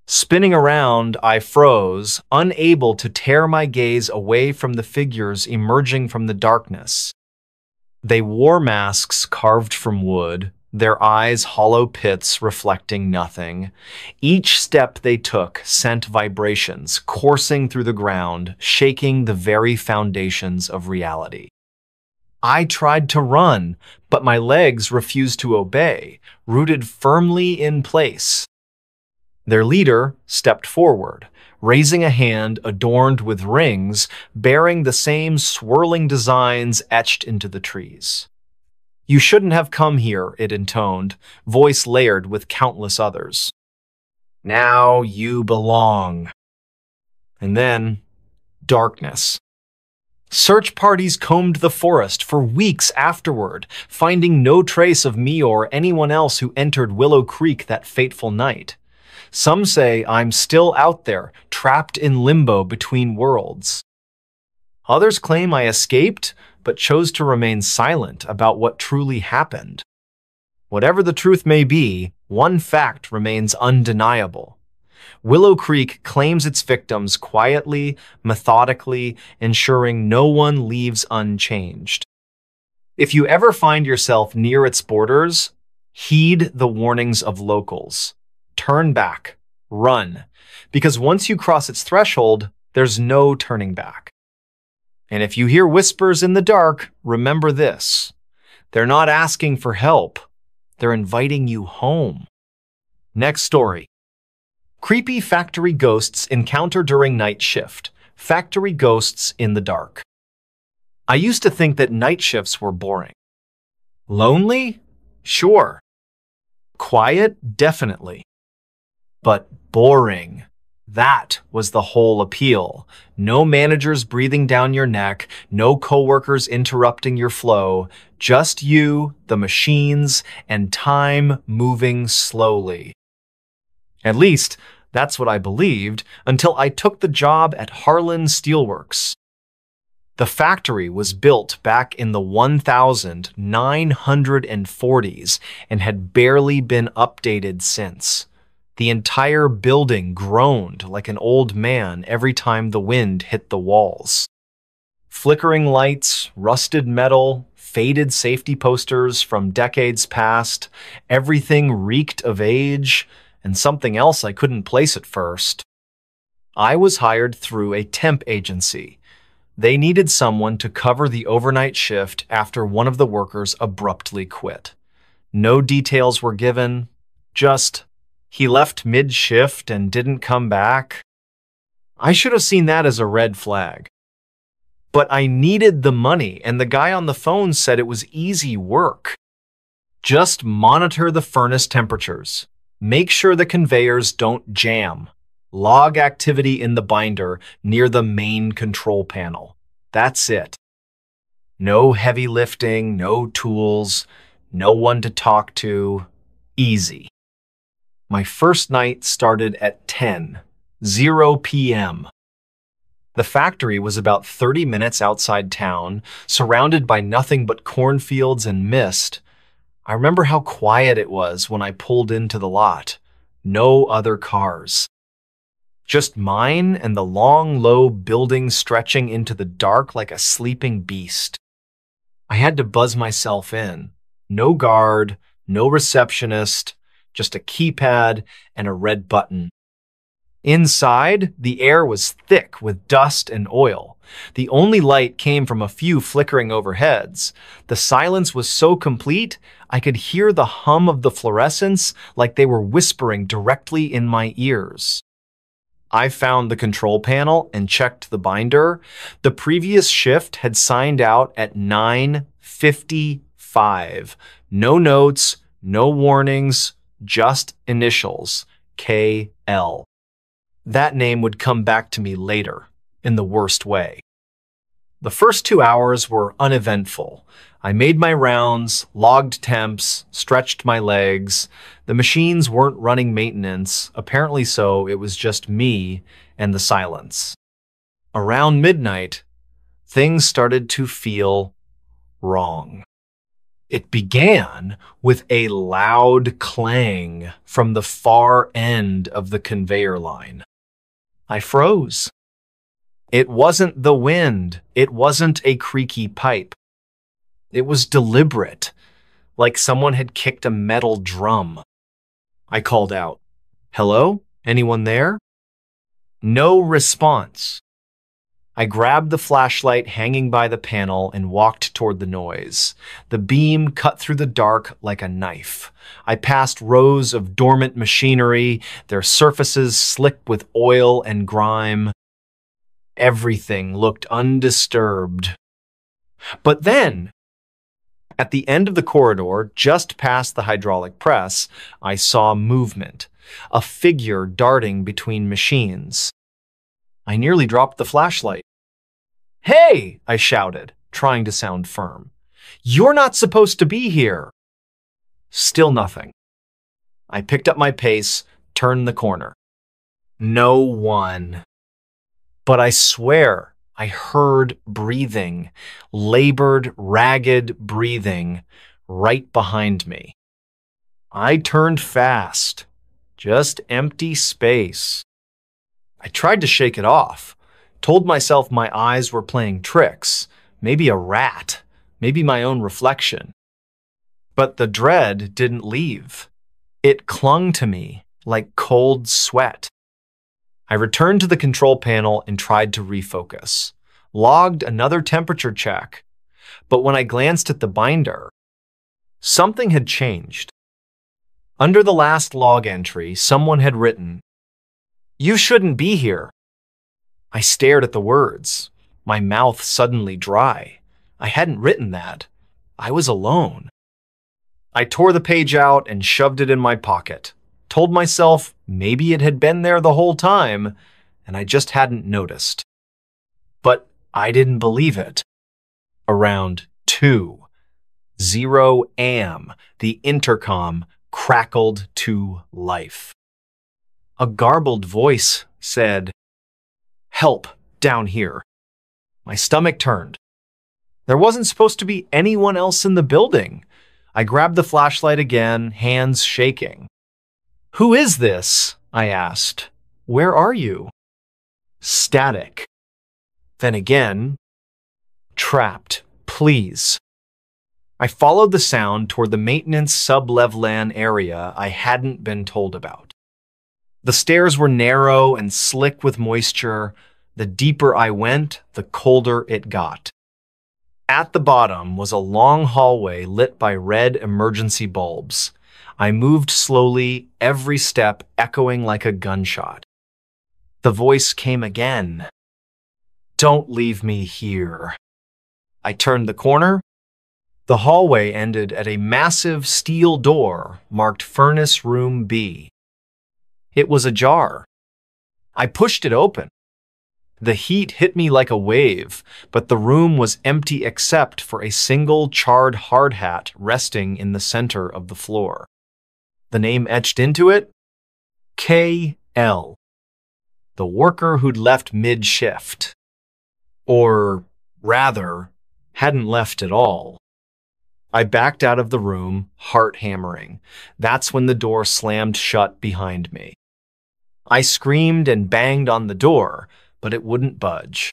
Spinning around, I froze, unable to tear my gaze away from the figures emerging from the darkness. They wore masks carved from wood, their eyes hollow pits reflecting nothing. Each step they took sent vibrations coursing through the ground, shaking the very foundations of reality. I tried to run, but my legs refused to obey, rooted firmly in place. Their leader stepped forward, raising a hand adorned with rings, bearing the same swirling designs etched into the trees. "You shouldn't have come here," it intoned, voice layered with countless others. "Now you belong." And then, darkness. Search parties combed the forest for weeks afterward, finding no trace of me or anyone else who entered Willow Creek that fateful night. Some say I'm still out there, trapped in limbo between worlds. Others claim I escaped, but chose to remain silent about what truly happened. Whatever the truth may be, one fact remains undeniable. Willow Creek claims its victims quietly, methodically, ensuring no one leaves unchanged. If you ever find yourself near its borders, heed the warnings of locals. Turn back, run, because once you cross its threshold, there's no turning back. And if you hear whispers in the dark, remember this. They're not asking for help. They're inviting you home. Next story. Creepy factory ghosts encounter during night shift. Factory ghosts in the dark. I used to think that night shifts were boring. Lonely? Sure. Quiet? Definitely. But boring. That was the whole appeal. No managers breathing down your neck, no coworkers interrupting your flow, just you, the machines, and time moving slowly. At least, that's what I believed until I took the job at Harlan Steelworks. The factory was built back in the 1940s and had barely been updated since. The entire building groaned like an old man every time the wind hit the walls. Flickering lights, rusted metal, faded safety posters from decades past, everything reeked of age, and something else I couldn't place at first. I was hired through a temp agency. They needed someone to cover the overnight shift after one of the workers abruptly quit. No details were given, just, he left mid-shift and didn't come back. I should have seen that as a red flag. But I needed the money, and the guy on the phone said it was easy work. Just monitor the furnace temperatures. Make sure the conveyors don't jam. Log activity in the binder near the main control panel. That's it. No heavy lifting, no tools, no one to talk to. Easy. My first night started at 10:00 p.m. The factory was about 30 minutes outside town, surrounded by nothing but cornfields and mist. I remember how quiet it was when I pulled into the lot. No other cars. Just mine and the long, low building stretching into the dark like a sleeping beast. I had to buzz myself in. No guard, no receptionist, just a keypad and a red button. Inside, the air was thick with dust and oil. The only light came from a few flickering overheads. The silence was so complete, I could hear the hum of the fluorescents like they were whispering directly in my ears. I found the control panel and checked the binder. The previous shift had signed out at 9:55. No notes, no warnings, just initials, KL. That name would come back to me later, in the worst way. The first 2 hours were uneventful. I made my rounds, logged temps, stretched my legs. The machines weren't running maintenance, apparently so it was just me and the silence. Around midnight, things started to feel wrong. It began with a loud clang from the far end of the conveyor line. I froze. It wasn't the wind. It wasn't a creaky pipe. It was deliberate, like someone had kicked a metal drum. I called out, "Hello? Anyone there?" No response. I grabbed the flashlight hanging by the panel and walked toward the noise. The beam cut through the dark like a knife. I passed rows of dormant machinery, their surfaces slick with oil and grime. Everything looked undisturbed. But then, at the end of the corridor, just past the hydraulic press, I saw movement, a figure darting between machines. I nearly dropped the flashlight. "Hey!" I shouted, trying to sound firm. "You're not supposed to be here!" Still nothing. I picked up my pace, turned the corner. No one. But I swear I heard breathing, labored, ragged breathing, right behind me. I turned fast. Just empty space. I tried to shake it off. Told myself my eyes were playing tricks. Maybe a rat. Maybe my own reflection. But the dread didn't leave. It clung to me like cold sweat. I returned to the control panel and tried to refocus. Logged another temperature check. But when I glanced at the binder, something had changed. Under the last log entry, someone had written, You shouldn't be here. I stared at the words, my mouth suddenly dry. I hadn't written that. I was alone. I tore the page out and shoved it in my pocket, told myself maybe it had been there the whole time, and I just hadn't noticed. But I didn't believe it. Around 2:00 a.m., the intercom crackled to life. A garbled voice said, "Help, down here." My stomach turned. There wasn't supposed to be anyone else in the building. I grabbed the flashlight again, hands shaking. "Who is this?" I asked. "Where are you?" Static. Then again, "Trapped, please." I followed the sound toward the maintenance sub-levelan area I hadn't been told about. The stairs were narrow and slick with moisture. The deeper I went, the colder it got. At the bottom was a long hallway lit by red emergency bulbs. I moved slowly, every step echoing like a gunshot. The voice came again. "Don't leave me here." I turned the corner. The hallway ended at a massive steel door marked Furnace Room B. It was ajar. I pushed it open. The heat hit me like a wave, but the room was empty except for a single charred hard hat resting in the center of the floor. The name etched into it? K.L. The worker who'd left mid-shift. Or, rather, hadn't left at all. I backed out of the room, heart hammering. That's when the door slammed shut behind me. I screamed and banged on the door, but it wouldn't budge.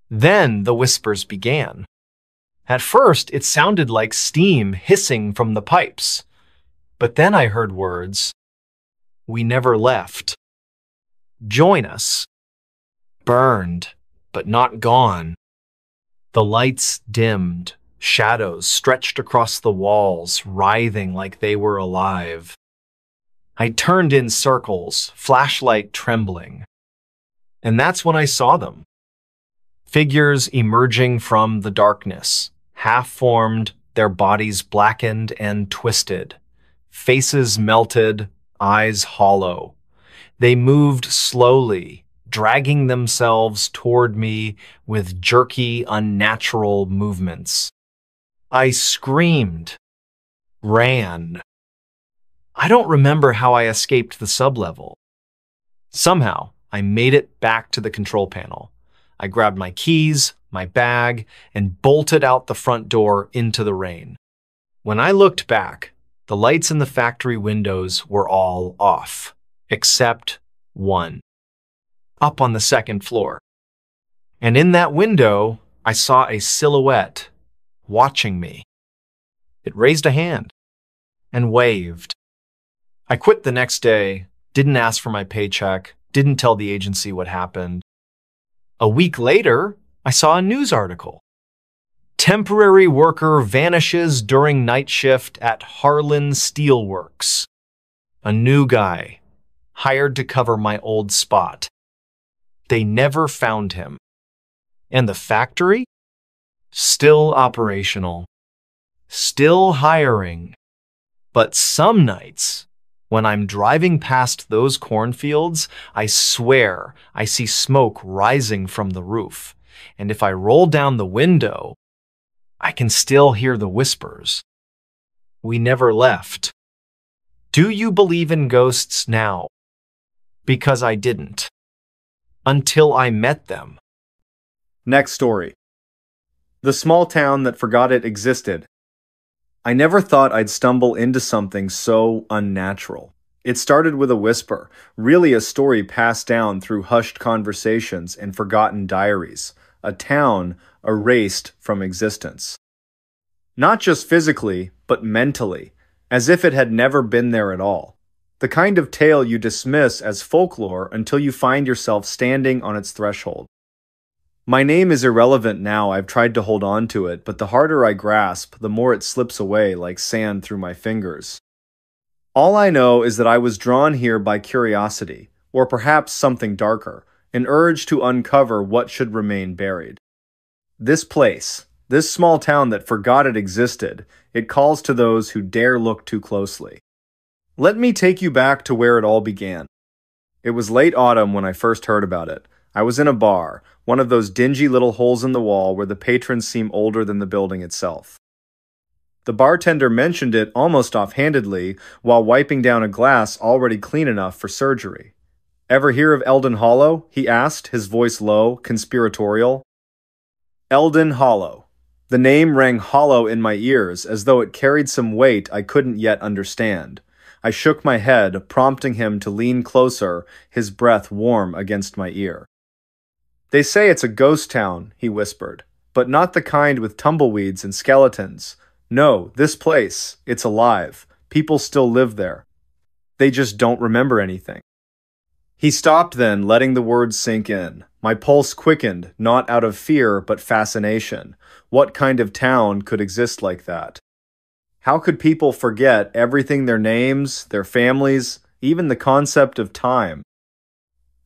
Then the whispers began. At first, it sounded like steam hissing from the pipes. But then I heard words. "We never left." "Join us." "Burned, but not gone." The lights dimmed. Shadows stretched across the walls, writhing like they were alive. I turned in circles, flashlight trembling. And that's when I saw them. Figures emerging from the darkness, half-formed, their bodies blackened and twisted. Faces melted, eyes hollow. They moved slowly, dragging themselves toward me with jerky, unnatural movements. I screamed, ran. I don't remember how I escaped the sublevel. Somehow, I made it back to the control panel. I grabbed my keys, my bag, and bolted out the front door into the rain. When I looked back, the lights in the factory windows were all off, except one, up on the second floor. And in that window, I saw a silhouette watching me. It raised a hand and waved. I quit the next day, didn't ask for my paycheck, didn't tell the agency what happened. A week later, I saw a news article. Temporary worker vanishes during night shift at Harlan Steelworks. A new guy, hired to cover my old spot. They never found him. And the factory? Still operational. Still hiring. But some nights, when I'm driving past those cornfields, I swear I see smoke rising from the roof. And if I roll down the window, I can still hear the whispers. We never left. Do you believe in ghosts now? Because I didn't. Until I met them. Next story. The small town that forgot it existed. I never thought I'd stumble into something so unnatural. It started with a whisper, really a story passed down through hushed conversations and forgotten diaries. A town erased from existence. Not just physically, but mentally, as if it had never been there at all. The kind of tale you dismiss as folklore until you find yourself standing on its threshold. My name is irrelevant now. I've tried to hold on to it, but the harder I grasp, the more it slips away like sand through my fingers. All I know is that I was drawn here by curiosity, or perhaps something darker, an urge to uncover what should remain buried. This place, this small town that forgot it existed, it calls to those who dare look too closely. Let me take you back to where it all began. It was late autumn when I first heard about it. I was in a bar, one of those dingy little holes in the wall where the patrons seem older than the building itself. The bartender mentioned it almost offhandedly while wiping down a glass already clean enough for surgery. "Ever hear of Eldon Hollow?" he asked, his voice low, conspiratorial. Eldon Hollow. The name rang hollow in my ears as though it carried some weight I couldn't yet understand. I shook my head, prompting him to lean closer, his breath warm against my ear. "They say it's a ghost town," he whispered, "but not the kind with tumbleweeds and skeletons. No, this place, it's alive. People still live there. They just don't remember anything." He stopped then, letting the words sink in. My pulse quickened, not out of fear, but fascination. What kind of town could exist like that? How could people forget everything, their names, their families, even the concept of time?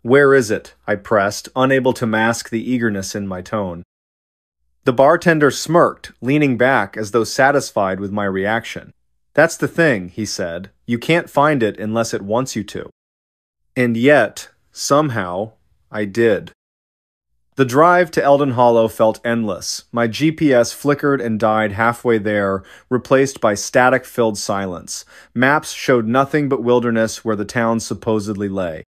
"Where is it?" I pressed, unable to mask the eagerness in my tone. The bartender smirked, leaning back as though satisfied with my reaction. "That's the thing," he said. "You can't find it unless it wants you to." And yet, somehow, I did. The drive to Eldon Hollow felt endless. My GPS flickered and died halfway there, replaced by static-filled silence. Maps showed nothing but wilderness where the town supposedly lay.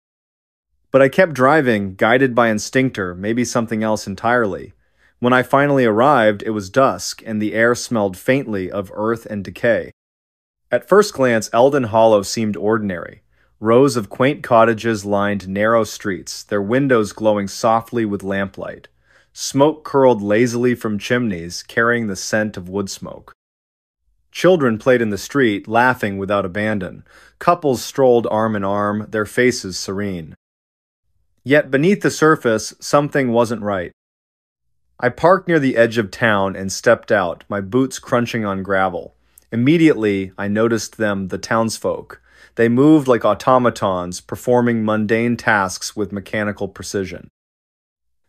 But I kept driving, guided by instinctor, maybe something else entirely. When I finally arrived, it was dusk, and the air smelled faintly of earth and decay. At first glance, Eldon Hollow seemed ordinary. Rows of quaint cottages lined narrow streets, their windows glowing softly with lamplight. Smoke curled lazily from chimneys, carrying the scent of wood smoke. Children played in the street, laughing without abandon. Couples strolled arm in arm, their faces serene. Yet beneath the surface, something wasn't right. I parked near the edge of town and stepped out, my boots crunching on gravel. Immediately, I noticed them, the townsfolk. They moved like automatons, performing mundane tasks with mechanical precision.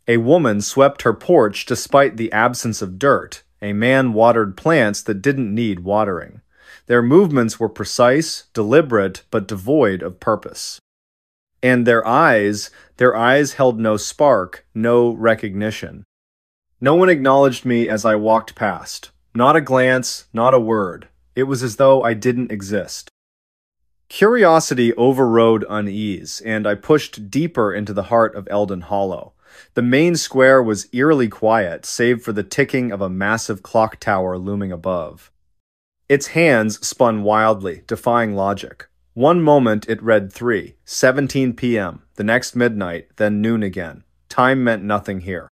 A woman swept her porch despite the absence of dirt. A man watered plants that didn't need watering. Their movements were precise, deliberate, but devoid of purpose. And their eyes held no spark, no recognition. No one acknowledged me as I walked past. Not a glance, not a word. It was as though I didn't exist. Curiosity overrode unease, and I pushed deeper into the heart of Eldon Hollow. The main square was eerily quiet, save for the ticking of a massive clock tower looming above. Its hands spun wildly, defying logic. One moment it read 3:17 p.m., the next midnight, then noon again. Time meant nothing here.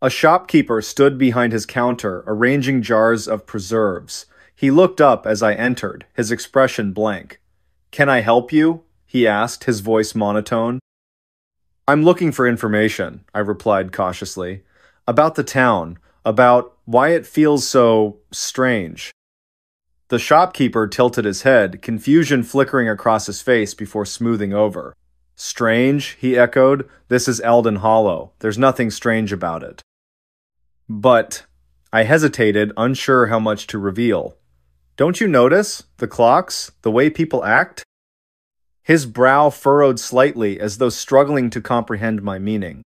A shopkeeper stood behind his counter, arranging jars of preserves. He looked up as I entered, his expression blank. "Can I help you?" he asked, his voice monotone. "I'm looking for information," I replied cautiously. "About the town, about why it feels so strange." The shopkeeper tilted his head, confusion flickering across his face before smoothing over. "Strange?" he echoed. "This is Eldon Hollow. There's nothing strange about it." "But—" I hesitated, unsure how much to reveal. "Don't you notice? The clocks? The way people act?" His brow furrowed slightly as though struggling to comprehend my meaning.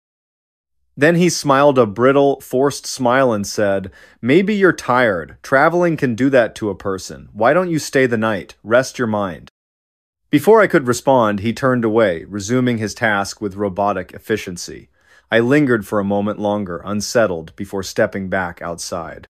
Then he smiled a brittle, forced smile and said, "Maybe you're tired. Traveling can do that to a person. Why don't you stay the night? Rest your mind." Before I could respond, he turned away, resuming his task with robotic efficiency. I lingered for a moment longer, unsettled, before stepping back outside.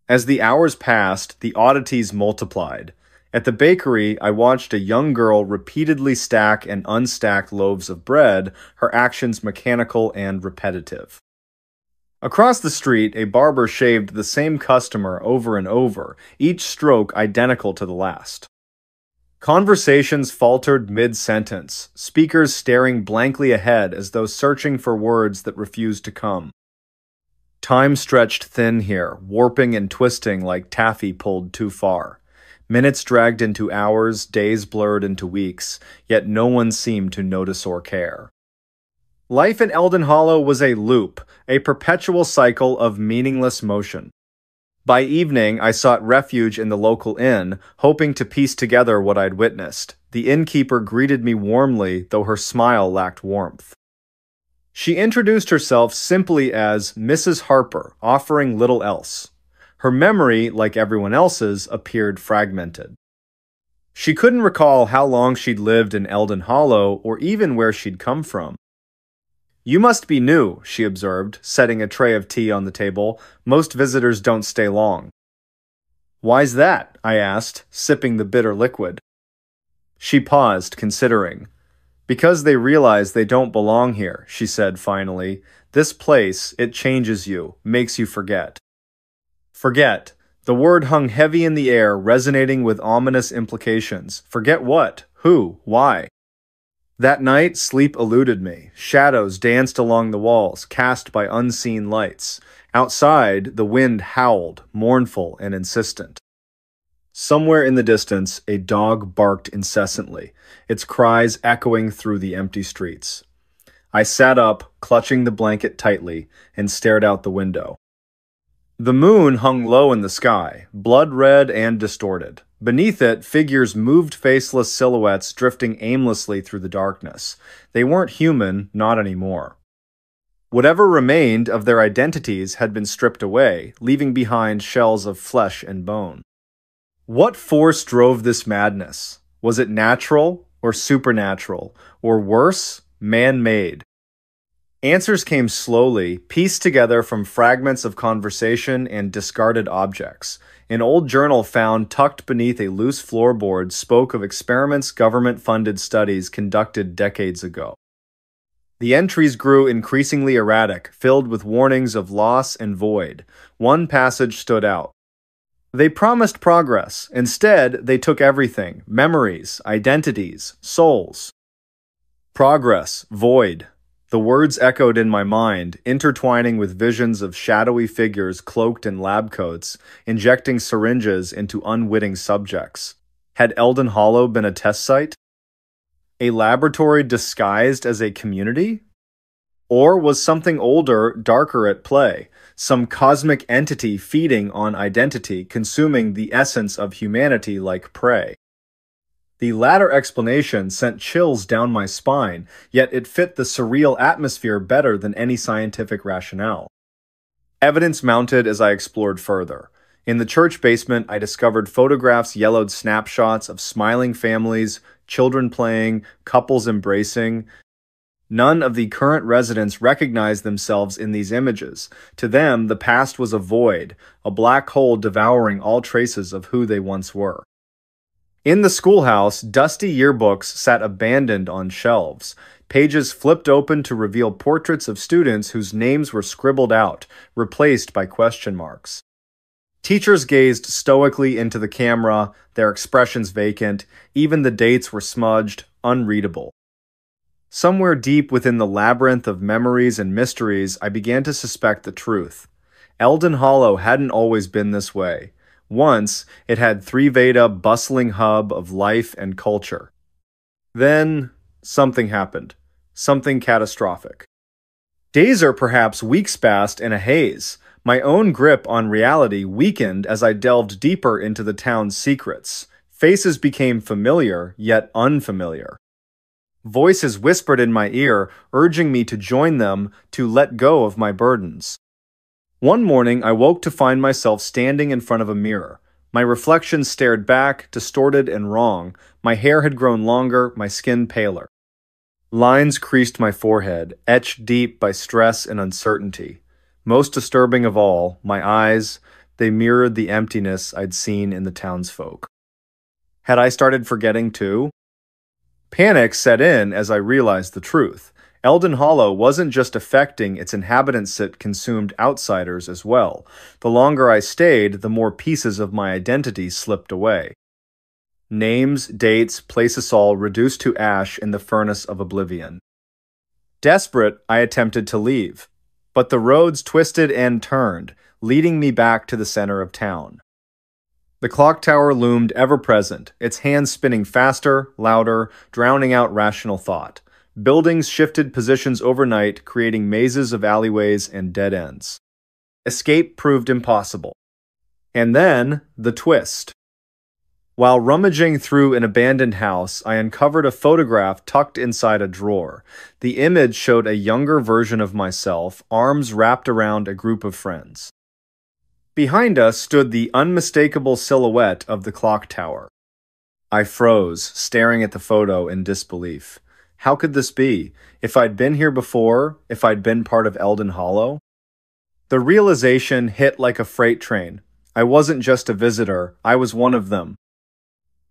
As the hours passed, the oddities multiplied. At the bakery, I watched a young girl repeatedly stack and unstack loaves of bread, her actions mechanical and repetitive. Across the street, a barber shaved the same customer over and over, each stroke identical to the last. Conversations faltered mid-sentence, speakers staring blankly ahead as though searching for words that refused to come. Time stretched thin here, warping and twisting like taffy pulled too far. Minutes dragged into hours, days blurred into weeks, yet no one seemed to notice or care. Life in Eldon Hollow was a loop, a perpetual cycle of meaningless motion. By evening, I sought refuge in the local inn, hoping to piece together what I'd witnessed. The innkeeper greeted me warmly, though her smile lacked warmth. She introduced herself simply as Mrs. Harper, offering little else. Her memory, like everyone else's, appeared fragmented. She couldn't recall how long she'd lived in Eldon Hollow or even where she'd come from. "You must be new," she observed, setting a tray of tea on the table. "Most visitors don't stay long." "Why's that?" I asked, sipping the bitter liquid. She paused, considering. "Because they realize they don't belong here," she said finally. "This place, it changes you, makes you forget." Forget. The word hung heavy in the air, resonating with ominous implications. Forget what? Who? Why? That night, sleep eluded me. Shadows danced along the walls, cast by unseen lights. Outside, the wind howled, mournful and insistent. Somewhere in the distance, a dog barked incessantly, its cries echoing through the empty streets. I sat up, clutching the blanket tightly, and stared out the window. The moon hung low in the sky, blood-red and distorted. Beneath it, figures moved faceless silhouettes drifting aimlessly through the darkness. They weren't human, not anymore. Whatever remained of their identities had been stripped away, leaving behind shells of flesh and bone. What force drove this madness? Was it natural or supernatural, or worse, man-made? Answers came slowly, pieced together from fragments of conversation and discarded objects. An old journal found tucked beneath a loose floorboard spoke of experiments government-funded studies conducted decades ago. The entries grew increasingly erratic, filled with warnings of loss and void. One passage stood out. They promised progress. Instead, they took everything: memories, identities, souls. Progress, void. The words echoed in my mind, intertwining with visions of shadowy figures cloaked in lab coats, injecting syringes into unwitting subjects. Had Eldon Hollow been a test site? A laboratory disguised as a community? Or was something older, darker at play? Some cosmic entity feeding on identity, consuming the essence of humanity like prey? The latter explanation sent chills down my spine, yet it fit the surreal atmosphere better than any scientific rationale. Evidence mounted as I explored further. In the church basement, I discovered photographs yellowed snapshots of smiling families, children playing, couples embracing. None of the current residents recognized themselves in these images. To them, the past was a void, a black hole devouring all traces of who they once were. In the schoolhouse, dusty yearbooks sat abandoned on shelves, pages flipped open to reveal portraits of students whose names were scribbled out, replaced by question marks. Teachers gazed stoically into the camera, their expressions vacant, even the dates were smudged, unreadable. Somewhere deep within the labyrinth of memories and mysteries, I began to suspect the truth. Eldon Hollow hadn't always been this way. Once, it had Three-Veda bustling hub of life and culture. Then, something happened. Something catastrophic. Days or perhaps weeks passed in a haze. My own grip on reality weakened as I delved deeper into the town's secrets. Faces became familiar, yet unfamiliar. Voices whispered in my ear, urging me to join them, to let go of my burdens. One morning, I woke to find myself standing in front of a mirror. My reflection stared back, distorted and wrong. My hair had grown longer, my skin paler. Lines creased my forehead, etched deep by stress and uncertainty. Most disturbing of all, my eyes, they mirrored the emptiness I'd seen in the townsfolk. Had I started forgetting too? Panic set in as I realized the truth. Eldon Hollow wasn't just affecting its inhabitants, it consumed outsiders as well. The longer I stayed, the more pieces of my identity slipped away. Names, dates, places all reduced to ash in the furnace of oblivion. Desperate, I attempted to leave, but the roads twisted and turned, leading me back to the center of town. The clock tower loomed ever-present, its hands spinning faster, louder, drowning out rational thought. Buildings shifted positions overnight, creating mazes of alleyways and dead ends. Escape proved impossible. And then, the twist. While rummaging through an abandoned house, I uncovered a photograph tucked inside a drawer. The image showed a younger version of myself, arms wrapped around a group of friends. Behind us stood the unmistakable silhouette of the clock tower. I froze, staring at the photo in disbelief. How could this be? If I'd been here before, if I'd been part of Eldon Hollow? The realization hit like a freight train. I wasn't just a visitor, I was one of them.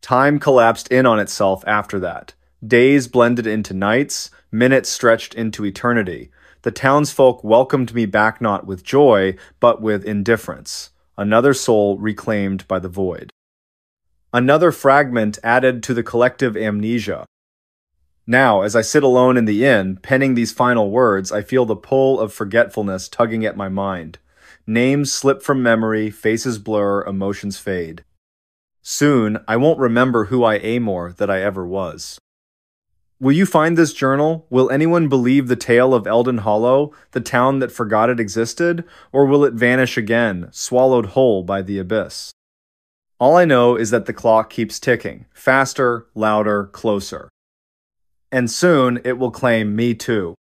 Time collapsed in on itself after that. Days blended into nights, minutes stretched into eternity. The townsfolk welcomed me back not with joy, but with indifference. Another soul reclaimed by the void. Another fragment added to the collective amnesia. Now, as I sit alone in the inn, penning these final words, I feel the pull of forgetfulness tugging at my mind. Names slip from memory, faces blur, emotions fade. Soon, I won't remember who I am or that I ever was. Will you find this journal? Will anyone believe the tale of Eldon Hollow, the town that forgot it existed? Or will it vanish again, swallowed whole by the abyss? All I know is that the clock keeps ticking, faster, louder, closer. And soon, it will claim me too.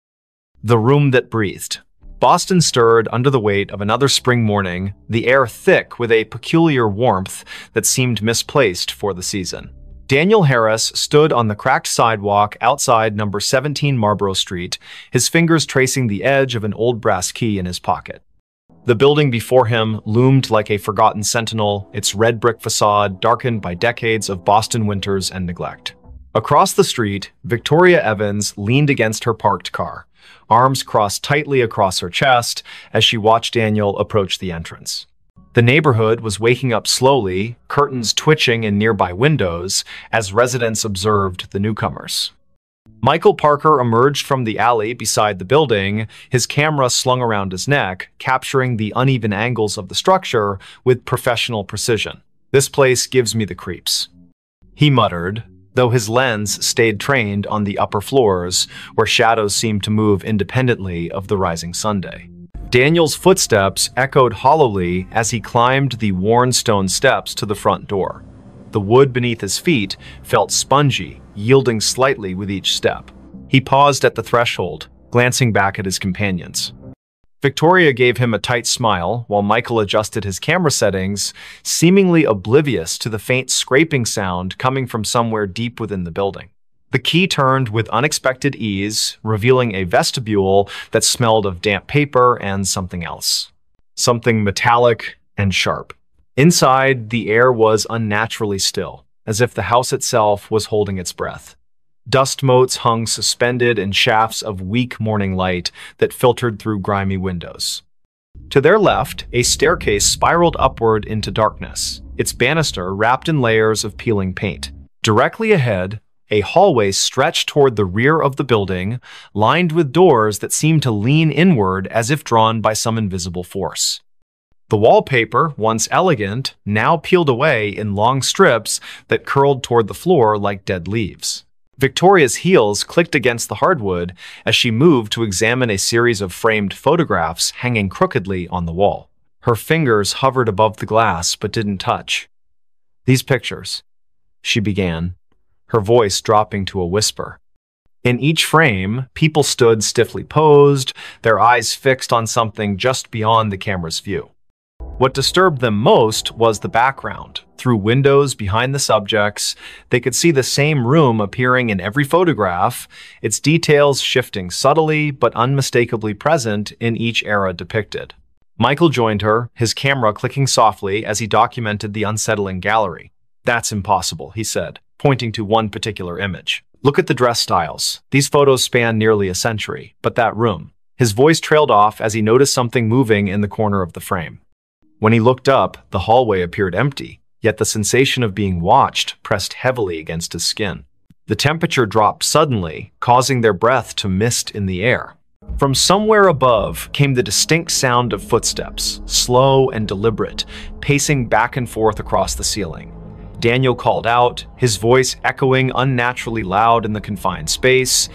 The room that breathed. Boston stirred under the weight of another spring morning, the air thick with a peculiar warmth that seemed misplaced for the season. Daniel Harris stood on the cracked sidewalk outside number 17 Marlborough Street, his fingers tracing the edge of an old brass key in his pocket. The building before him loomed like a forgotten sentinel, its red brick facade darkened by decades of Boston winters and neglect. Across the street, Victoria Evans leaned against her parked car, arms crossed tightly across her chest as she watched Daniel approach the entrance. The neighborhood was waking up slowly, curtains twitching in nearby windows as residents observed the newcomers. Michael Parker emerged from the alley beside the building, his camera slung around his neck, capturing the uneven angles of the structure with professional precision. "This place gives me the creeps," he muttered, though his lens stayed trained on the upper floors, where shadows seemed to move independently of the rising Sunday. Daniel's footsteps echoed hollowly as he climbed the worn stone steps to the front door. The wood beneath his feet felt spongy, yielding slightly with each step. He paused at the threshold, glancing back at his companions. Victoria gave him a tight smile while Michael adjusted his camera settings, seemingly oblivious to the faint scraping sound coming from somewhere deep within the building. The key turned with unexpected ease, revealing a vestibule that smelled of damp paper and something else. Something metallic and sharp. Inside, the air was unnaturally still, as if the house itself was holding its breath. Dust motes hung suspended in shafts of weak morning light that filtered through grimy windows. To their left, a staircase spiraled upward into darkness, its banister wrapped in layers of peeling paint. Directly ahead, a hallway stretched toward the rear of the building, lined with doors that seemed to lean inward as if drawn by some invisible force. The wallpaper, once elegant, now peeled away in long strips that curled toward the floor like dead leaves. Victoria's heels clicked against the hardwood as she moved to examine a series of framed photographs hanging crookedly on the wall. Her fingers hovered above the glass but didn't touch. "These pictures," she began, her voice dropping to a whisper. In each frame, people stood stiffly posed, their eyes fixed on something just beyond the camera's view. What disturbed them most was the background. Through windows behind the subjects, they could see the same room appearing in every photograph, its details shifting subtly but unmistakably present in each era depicted. Michael joined her, his camera clicking softly as he documented the unsettling gallery. "That's impossible," he said, pointing to one particular image. "Look at the dress styles. These photos span nearly a century, but that room." His voice trailed off as he noticed something moving in the corner of the frame. When he looked up, the hallway appeared empty, yet the sensation of being watched pressed heavily against his skin. The temperature dropped suddenly, causing their breath to mist in the air. From somewhere above came the distinct sound of footsteps, slow and deliberate, pacing back and forth across the ceiling. Daniel called out, his voice echoing unnaturally loud in the confined space.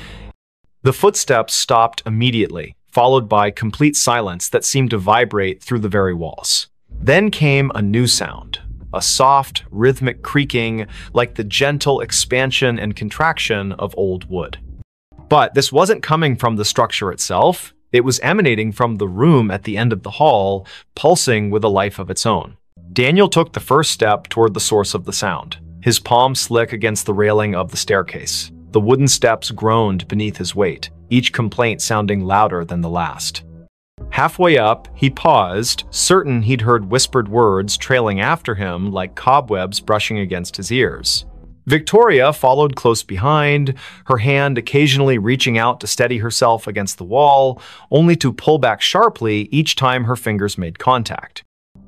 The footsteps stopped immediately, followed by complete silence that seemed to vibrate through the very walls. Then came a new sound, a soft, rhythmic creaking like the gentle expansion and contraction of old wood. But this wasn't coming from the structure itself. It was emanating from the room at the end of the hall, pulsing with a life of its own. Daniel took the first step toward the source of the sound, his palm slick against the railing of the staircase. The wooden steps groaned beneath his weight, each complaint sounding louder than the last. Halfway up, he paused, certain he'd heard whispered words trailing after him like cobwebs brushing against his ears. Victoria followed close behind, her hand occasionally reaching out to steady herself against the wall, only to pull back sharply each time her fingers made contact.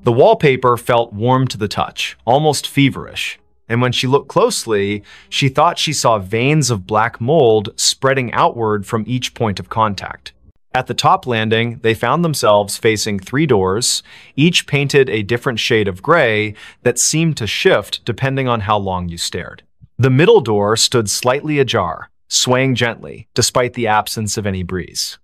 The wallpaper felt warm to the touch, almost feverish, and when she looked closely, she thought she saw veins of black mold spreading outward from each point of contact. At the top landing, they found themselves facing 3 doors, each painted a different shade of gray that seemed to shift depending on how long you stared. The middle door stood slightly ajar, swaying gently, despite the absence of any breeze.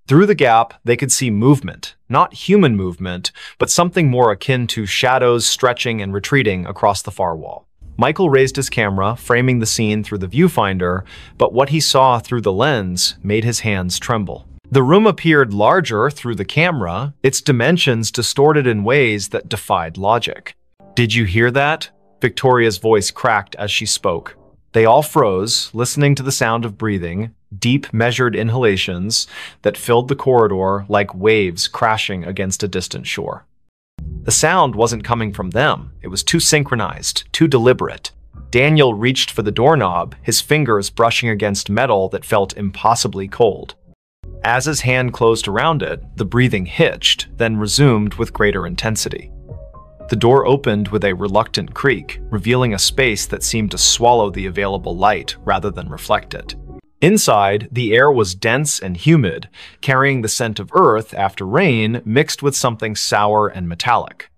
Through the gap, they could see movement, not human movement, but something more akin to shadows stretching and retreating across the far wall. Michael raised his camera, framing the scene through the viewfinder, but what he saw through the lens made his hands tremble. The room appeared larger through the camera, its dimensions distorted in ways that defied logic. "Did you hear that?" Victoria's voice cracked as she spoke. They all froze, listening to the sound of breathing, deep, measured inhalations that filled the corridor like waves crashing against a distant shore. The sound wasn't coming from them. It was too synchronized, too deliberate. Daniel reached for the doorknob, his fingers brushing against metal that felt impossibly cold. As his hand closed around it, the breathing hitched, then resumed with greater intensity. The door opened with a reluctant creak, revealing a space that seemed to swallow the available light rather than reflect it. Inside, the air was dense and humid, carrying the scent of earth after rain mixed with something sour and metallic.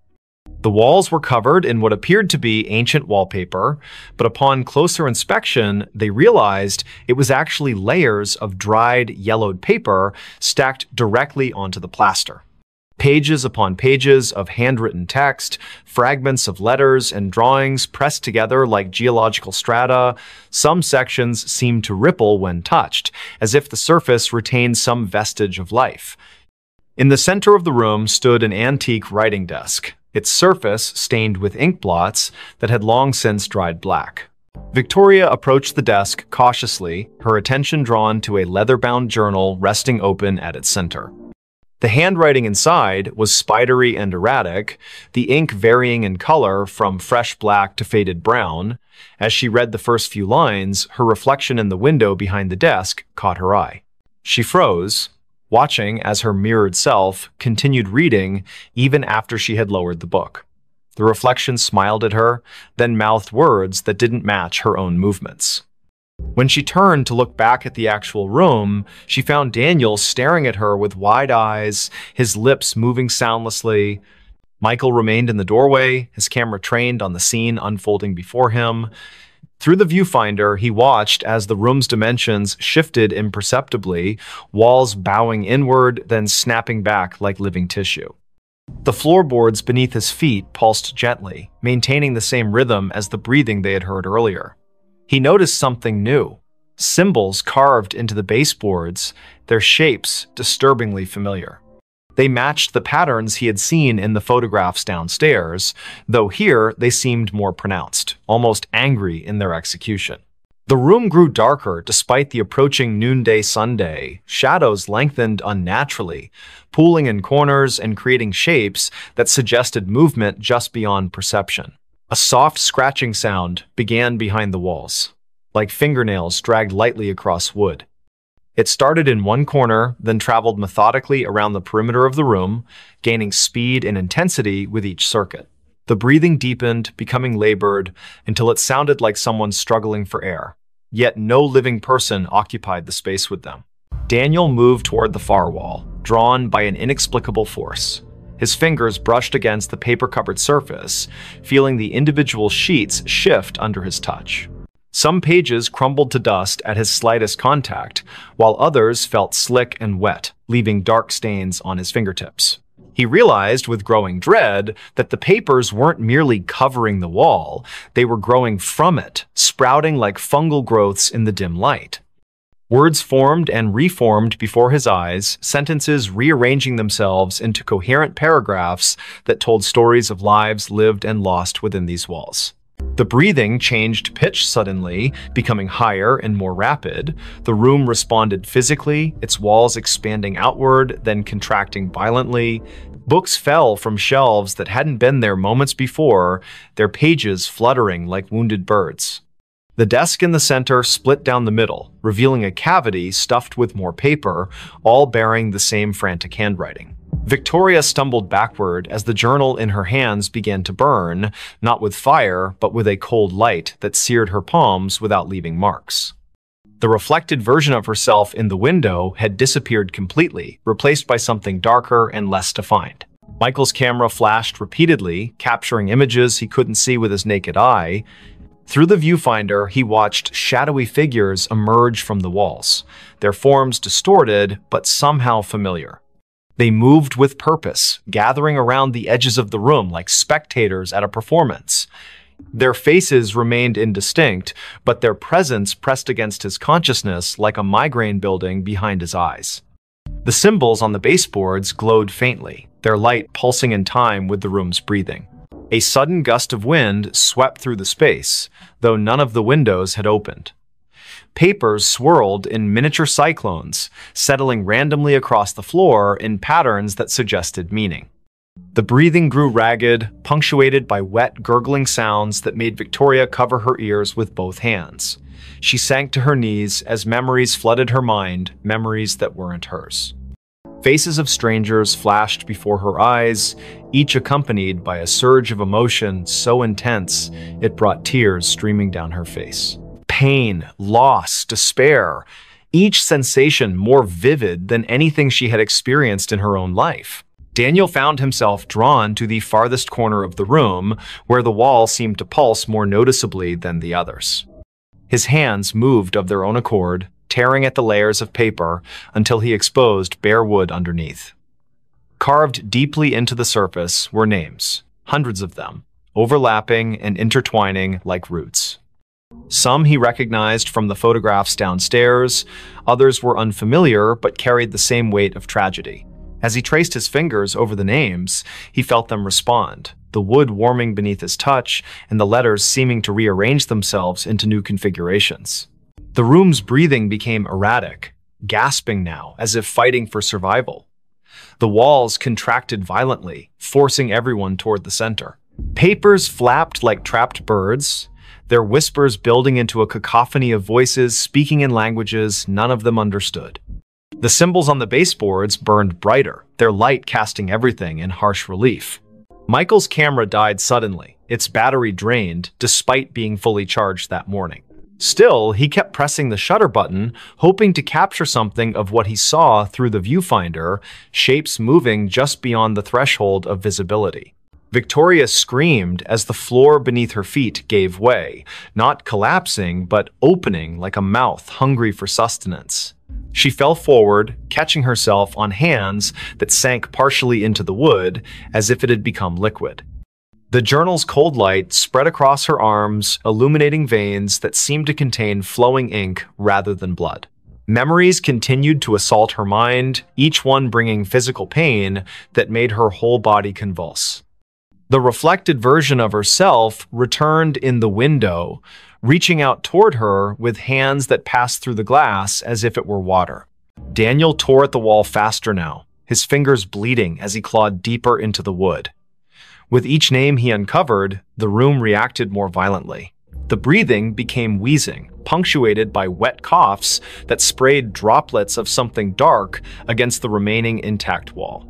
The walls were covered in what appeared to be ancient wallpaper, but upon closer inspection, they realized it was actually layers of dried, yellowed paper stacked directly onto the plaster. Pages upon pages of handwritten text, fragments of letters and drawings pressed together like geological strata. Some sections seemed to ripple when touched, as if the surface retained some vestige of life. In the center of the room stood an antique writing desk, its surface stained with ink blots that had long since dried black. Victoria approached the desk cautiously, her attention drawn to a leather-bound journal resting open at its center. The handwriting inside was spidery and erratic, the ink varying in color from fresh black to faded brown. As she read the first few lines, her reflection in the window behind the desk caught her eye. She froze, watching as her mirrored self continued reading even after she had lowered the book. The reflection smiled at her, then mouthed words that didn't match her own movements. When she turned to look back at the actual room, she found Daniel staring at her with wide eyes, his lips moving soundlessly. Michael remained in the doorway, his camera trained on the scene unfolding before him. Through the viewfinder, he watched as the room's dimensions shifted imperceptibly, walls bowing inward, then snapping back like living tissue. The floorboards beneath his feet pulsed gently, maintaining the same rhythm as the breathing they had heard earlier. He noticed something new. Symbols carved into the baseboards, their shapes disturbingly familiar. They matched the patterns he had seen in the photographs downstairs, though here they seemed more pronounced, almost angry in their execution. The room grew darker despite the approaching noonday sunday. Shadows lengthened unnaturally, pooling in corners and creating shapes that suggested movement just beyond perception. A soft scratching sound began behind the walls, like fingernails dragged lightly across wood. It started in one corner, then traveled methodically around the perimeter of the room, gaining speed and intensity with each circuit. The breathing deepened, becoming labored, until it sounded like someone struggling for air. Yet no living person occupied the space with them. Daniel moved toward the far wall, drawn by an inexplicable force. His fingers brushed against the paper-covered surface, feeling the individual sheets shift under his touch. Some pages crumbled to dust at his slightest contact, while others felt slick and wet, leaving dark stains on his fingertips. He realized with growing dread that the papers weren't merely covering the wall, they were growing from it, sprouting like fungal growths in the dim light. Words formed and reformed before his eyes, sentences rearranging themselves into coherent paragraphs that told stories of lives lived and lost within these walls. The breathing changed pitch suddenly, becoming higher and more rapid. The room responded physically, its walls expanding outward, then contracting violently. Books fell from shelves that hadn't been there moments before, their pages fluttering like wounded birds. The desk in the center split down the middle, revealing a cavity stuffed with more paper, all bearing the same frantic handwriting. Victoria stumbled backward as the journal in her hands began to burn, not with fire, but with a cold light that seared her palms without leaving marks. The reflected version of herself in the window had disappeared completely, replaced by something darker and less defined. Michael's camera flashed repeatedly, capturing images he couldn't see with his naked eye. Through the viewfinder, he watched shadowy figures emerge from the walls, their forms distorted but somehow familiar. They moved with purpose, gathering around the edges of the room like spectators at a performance. Their faces remained indistinct, but their presence pressed against his consciousness like a migraine building behind his eyes. The symbols on the baseboards glowed faintly, their light pulsing in time with the room's breathing. A sudden gust of wind swept through the space, though none of the windows had opened. Papers swirled in miniature cyclones, settling randomly across the floor in patterns that suggested meaning. The breathing grew ragged, punctuated by wet, gurgling sounds that made Victoria cover her ears with both hands. She sank to her knees as memories flooded her mind, memories that weren't hers. Faces of strangers flashed before her eyes, each accompanied by a surge of emotion so intense it brought tears streaming down her face. Pain, loss, despair, each sensation more vivid than anything she had experienced in her own life. Daniel found himself drawn to the farthest corner of the room, where the wall seemed to pulse more noticeably than the others. His hands moved of their own accord, tearing at the layers of paper until he exposed bare wood underneath. Carved deeply into the surface were names, hundreds of them, overlapping and intertwining like roots. Some he recognized from the photographs downstairs, others were unfamiliar but carried the same weight of tragedy. As he traced his fingers over the names, he felt them respond, the wood warming beneath his touch and the letters seeming to rearrange themselves into new configurations. The room's breathing became erratic, gasping now as if fighting for survival. The walls contracted violently, forcing everyone toward the center. Papers flapped like trapped birds, their whispers building into a cacophony of voices speaking in languages none of them understood. The symbols on the baseboards burned brighter, their light casting everything in harsh relief. Michael's camera died suddenly, its battery drained despite being fully charged that morning. Still, he kept pressing the shutter button, hoping to capture something of what he saw through the viewfinder, shapes moving just beyond the threshold of visibility. Victoria screamed as the floor beneath her feet gave way, not collapsing, but opening like a mouth hungry for sustenance. She fell forward, catching herself on hands that sank partially into the wood as if it had become liquid. The journal's cold light spread across her arms, illuminating veins that seemed to contain flowing ink rather than blood. Memories continued to assault her mind, each one bringing physical pain that made her whole body convulse. The reflected version of herself returned in the window, reaching out toward her with hands that passed through the glass as if it were water. Daniel tore at the wall faster now, his fingers bleeding as he clawed deeper into the wood. With each name he uncovered, the room reacted more violently. The breathing became wheezing, punctuated by wet coughs that sprayed droplets of something dark against the remaining intact wall.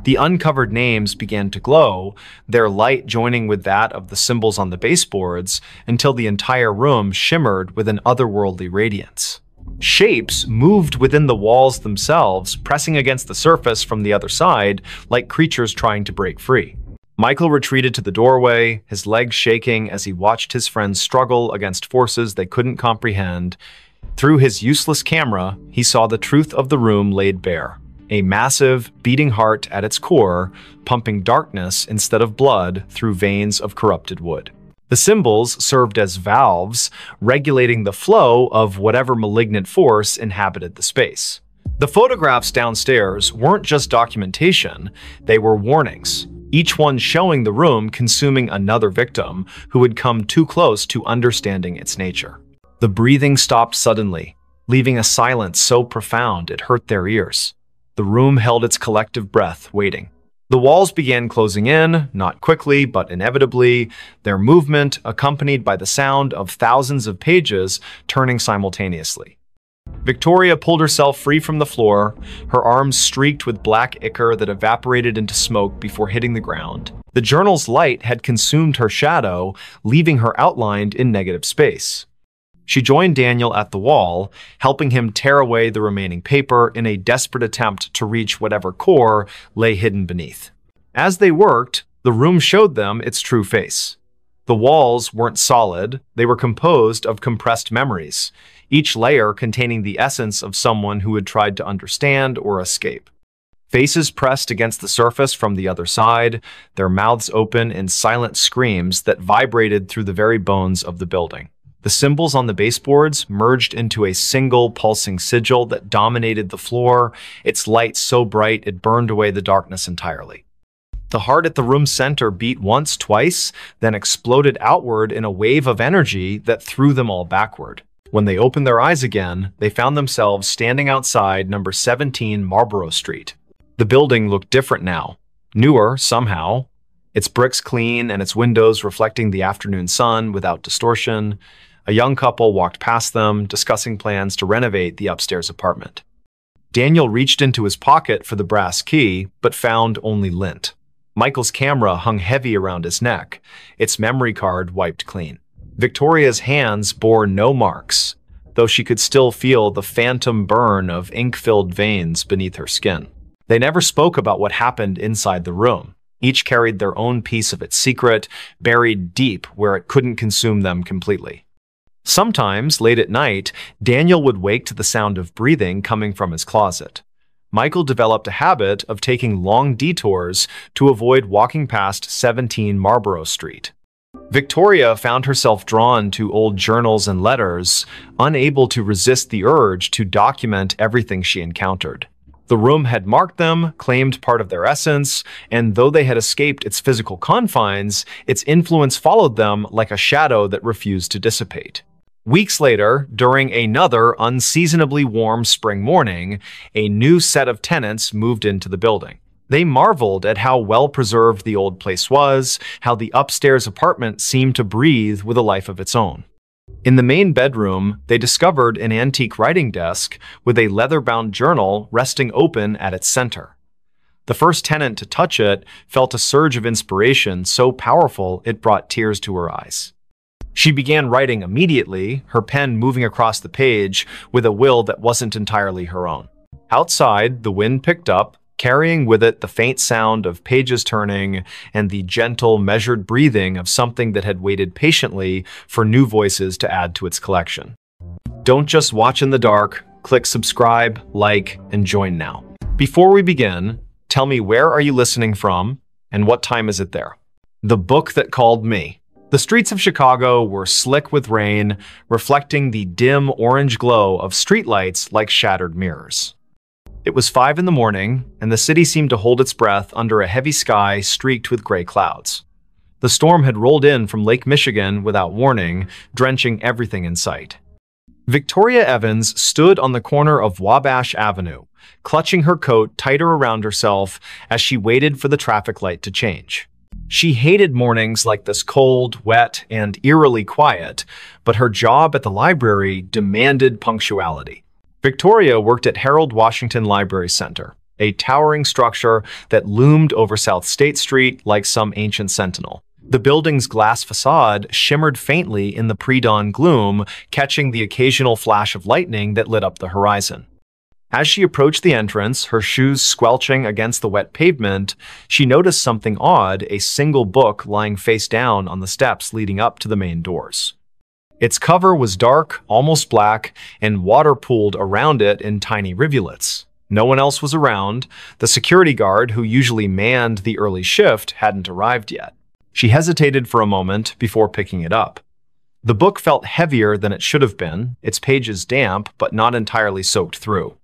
The uncovered names began to glow, their light joining with that of the symbols on the baseboards until the entire room shimmered with an otherworldly radiance. Shapes moved within the walls themselves, pressing against the surface from the other side like creatures trying to break free. Michael retreated to the doorway, his legs shaking as he watched his friends struggle against forces they couldn't comprehend. Through his useless camera, he saw the truth of the room laid bare. A massive, beating heart at its core, pumping darkness instead of blood through veins of corrupted wood. The symbols served as valves, regulating the flow of whatever malignant force inhabited the space. The photographs downstairs weren't just documentation, they were warnings, each one showing the room consuming another victim who had come too close to understanding its nature. The breathing stopped suddenly, leaving a silence so profound it hurt their ears. The room held its collective breath, waiting. The walls began closing in, not quickly, but inevitably, their movement accompanied by the sound of thousands of pages turning simultaneously. Victoria pulled herself free from the floor, her arms streaked with black ichor that evaporated into smoke before hitting the ground. The journal's light had consumed her shadow, leaving her outlined in negative space. She joined Daniel at the wall, helping him tear away the remaining paper in a desperate attempt to reach whatever core lay hidden beneath. As they worked, the room showed them its true face. The walls weren't solid, they were composed of compressed memories, each layer containing the essence of someone who had tried to understand or escape. Faces pressed against the surface from the other side, their mouths open in silent screams that vibrated through the very bones of the building. The symbols on the baseboards merged into a single pulsing sigil that dominated the floor, its light so bright it burned away the darkness entirely. The heart at the room's center beat once, twice, then exploded outward in a wave of energy that threw them all backward. When they opened their eyes again, they found themselves standing outside number 17 Marlborough Street. The building looked different now, newer somehow, its bricks clean and its windows reflecting the afternoon sun without distortion. A young couple walked past them, discussing plans to renovate the upstairs apartment. Daniel reached into his pocket for the brass key, but found only lint. Michael's camera hung heavy around his neck, its memory card wiped clean. Victoria's hands bore no marks, though she could still feel the phantom burn of ink-filled veins beneath her skin. They never spoke about what happened inside the room. Each carried their own piece of its secret, buried deep where it couldn't consume them completely. Sometimes, late at night, Daniel would wake to the sound of breathing coming from his closet. Michael developed a habit of taking long detours to avoid walking past 17 Marlborough Street. Victoria found herself drawn to old journals and letters, unable to resist the urge to document everything she encountered. The room had marked them, claimed part of their essence, and though they had escaped its physical confines, its influence followed them like a shadow that refused to dissipate. Weeks later, during another unseasonably warm spring morning, a new set of tenants moved into the building. They marveled at how well-preserved the old place was, how the upstairs apartment seemed to breathe with a life of its own. In the main bedroom, they discovered an antique writing desk with a leather-bound journal resting open at its center. The first tenant to touch it felt a surge of inspiration so powerful it brought tears to her eyes. She began writing immediately, her pen moving across the page with a will that wasn't entirely her own. Outside, the wind picked up, carrying with it the faint sound of pages turning and the gentle, measured breathing of something that had waited patiently for new voices to add to its collection. Don't just watch in the dark, click subscribe, like, and join now. Before we begin, tell me, where are you listening from and what time is it there? The Book That Called Me. The streets of Chicago were slick with rain, reflecting the dim orange glow of streetlights like shattered mirrors. It was 5 in the morning, and the city seemed to hold its breath under a heavy sky streaked with gray clouds. The storm had rolled in from Lake Michigan without warning, drenching everything in sight. Victoria Evans stood on the corner of Wabash Avenue, clutching her coat tighter around herself as she waited for the traffic light to change. She hated mornings like this, cold, wet, and eerily quiet, but her job at the library demanded punctuality. Victoria worked at Harold Washington Library Center, a towering structure that loomed over South State Street like some ancient sentinel. The building's glass facade shimmered faintly in the pre-dawn gloom, catching the occasional flash of lightning that lit up the horizon. As she approached the entrance, her shoes squelching against the wet pavement, she noticed something odd, a single book lying face down on the steps leading up to the main doors. Its cover was dark, almost black, and water pooled around it in tiny rivulets. No one else was around. The security guard, who usually manned the early shift, hadn't arrived yet. She hesitated for a moment before picking it up. The book felt heavier than it should have been, its pages damp but not entirely soaked through.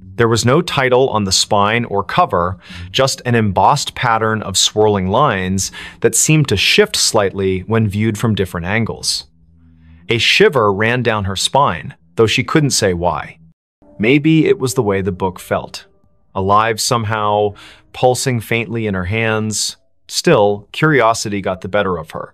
There was no title on the spine or cover, just an embossed pattern of swirling lines that seemed to shift slightly when viewed from different angles. A shiver ran down her spine, though she couldn't say why. Maybe it was the way the book felt. Alive somehow, pulsing faintly in her hands. Still, curiosity got the better of her.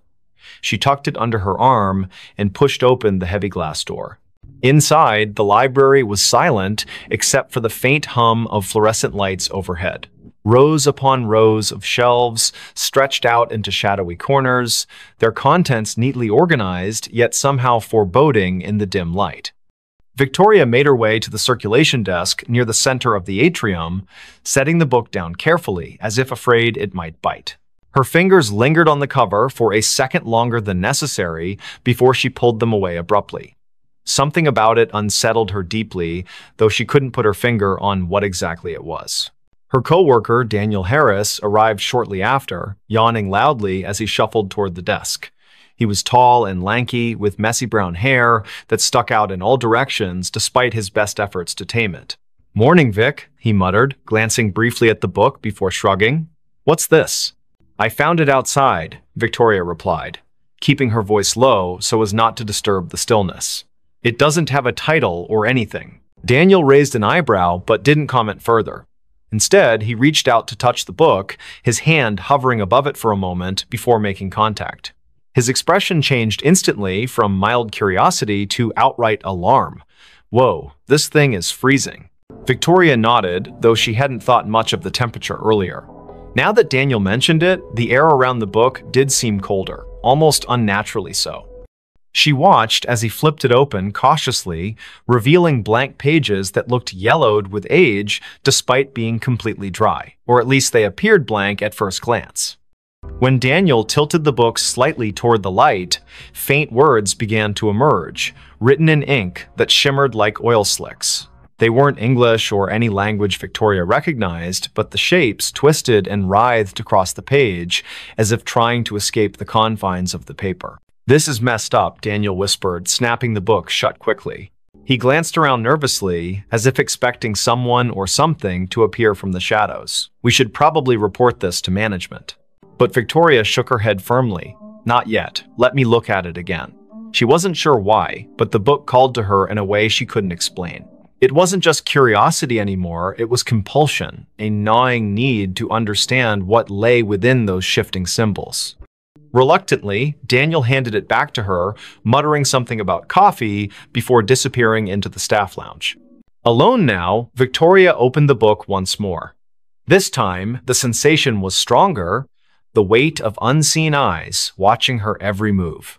She tucked it under her arm and pushed open the heavy glass door. Inside, the library was silent except for the faint hum of fluorescent lights overhead. Rows upon rows of shelves stretched out into shadowy corners, their contents neatly organized, yet somehow foreboding in the dim light. Victoria made her way to the circulation desk near the center of the atrium, setting the book down carefully, as if afraid it might bite. Her fingers lingered on the cover for a second longer than necessary before she pulled them away abruptly. Something about it unsettled her deeply, though she couldn't put her finger on what exactly it was. Her co-worker, Daniel Harris, arrived shortly after, yawning loudly as he shuffled toward the desk. He was tall and lanky, with messy brown hair that stuck out in all directions despite his best efforts to tame it. "Morning, Vic," he muttered, glancing briefly at the book before shrugging. "What's this?" "I found it outside," Victoria replied, keeping her voice low so as not to disturb the stillness. "It doesn't have a title or anything." Daniel raised an eyebrow but didn't comment further. Instead, he reached out to touch the book, his hand hovering above it for a moment before making contact. His expression changed instantly from mild curiosity to outright alarm. "Whoa, this thing is freezing." Victoria nodded, though she hadn't thought much of the temperature earlier. Now that Daniel mentioned it, the air around the book did seem colder, almost unnaturally so. She watched as he flipped it open cautiously, revealing blank pages that looked yellowed with age despite being completely dry, or at least they appeared blank at first glance. When Daniel tilted the book slightly toward the light, faint words began to emerge, written in ink that shimmered like oil slicks. They weren't English or any language Victoria recognized, but the shapes twisted and writhed across the page, as if trying to escape the confines of the paper. "This is messed up," Daniel whispered, snapping the book shut quickly. He glanced around nervously, as if expecting someone or something to appear from the shadows. "We should probably report this to management." But Victoria shook her head firmly. "Not yet. Let me look at it again." She wasn't sure why, but the book called to her in a way she couldn't explain. It wasn't just curiosity anymore, it was compulsion, a gnawing need to understand what lay within those shifting symbols. Reluctantly, Daniel handed it back to her, muttering something about coffee before disappearing into the staff lounge. Alone now, Victoria opened the book once more. This time, the sensation was stronger, the weight of unseen eyes watching her every move.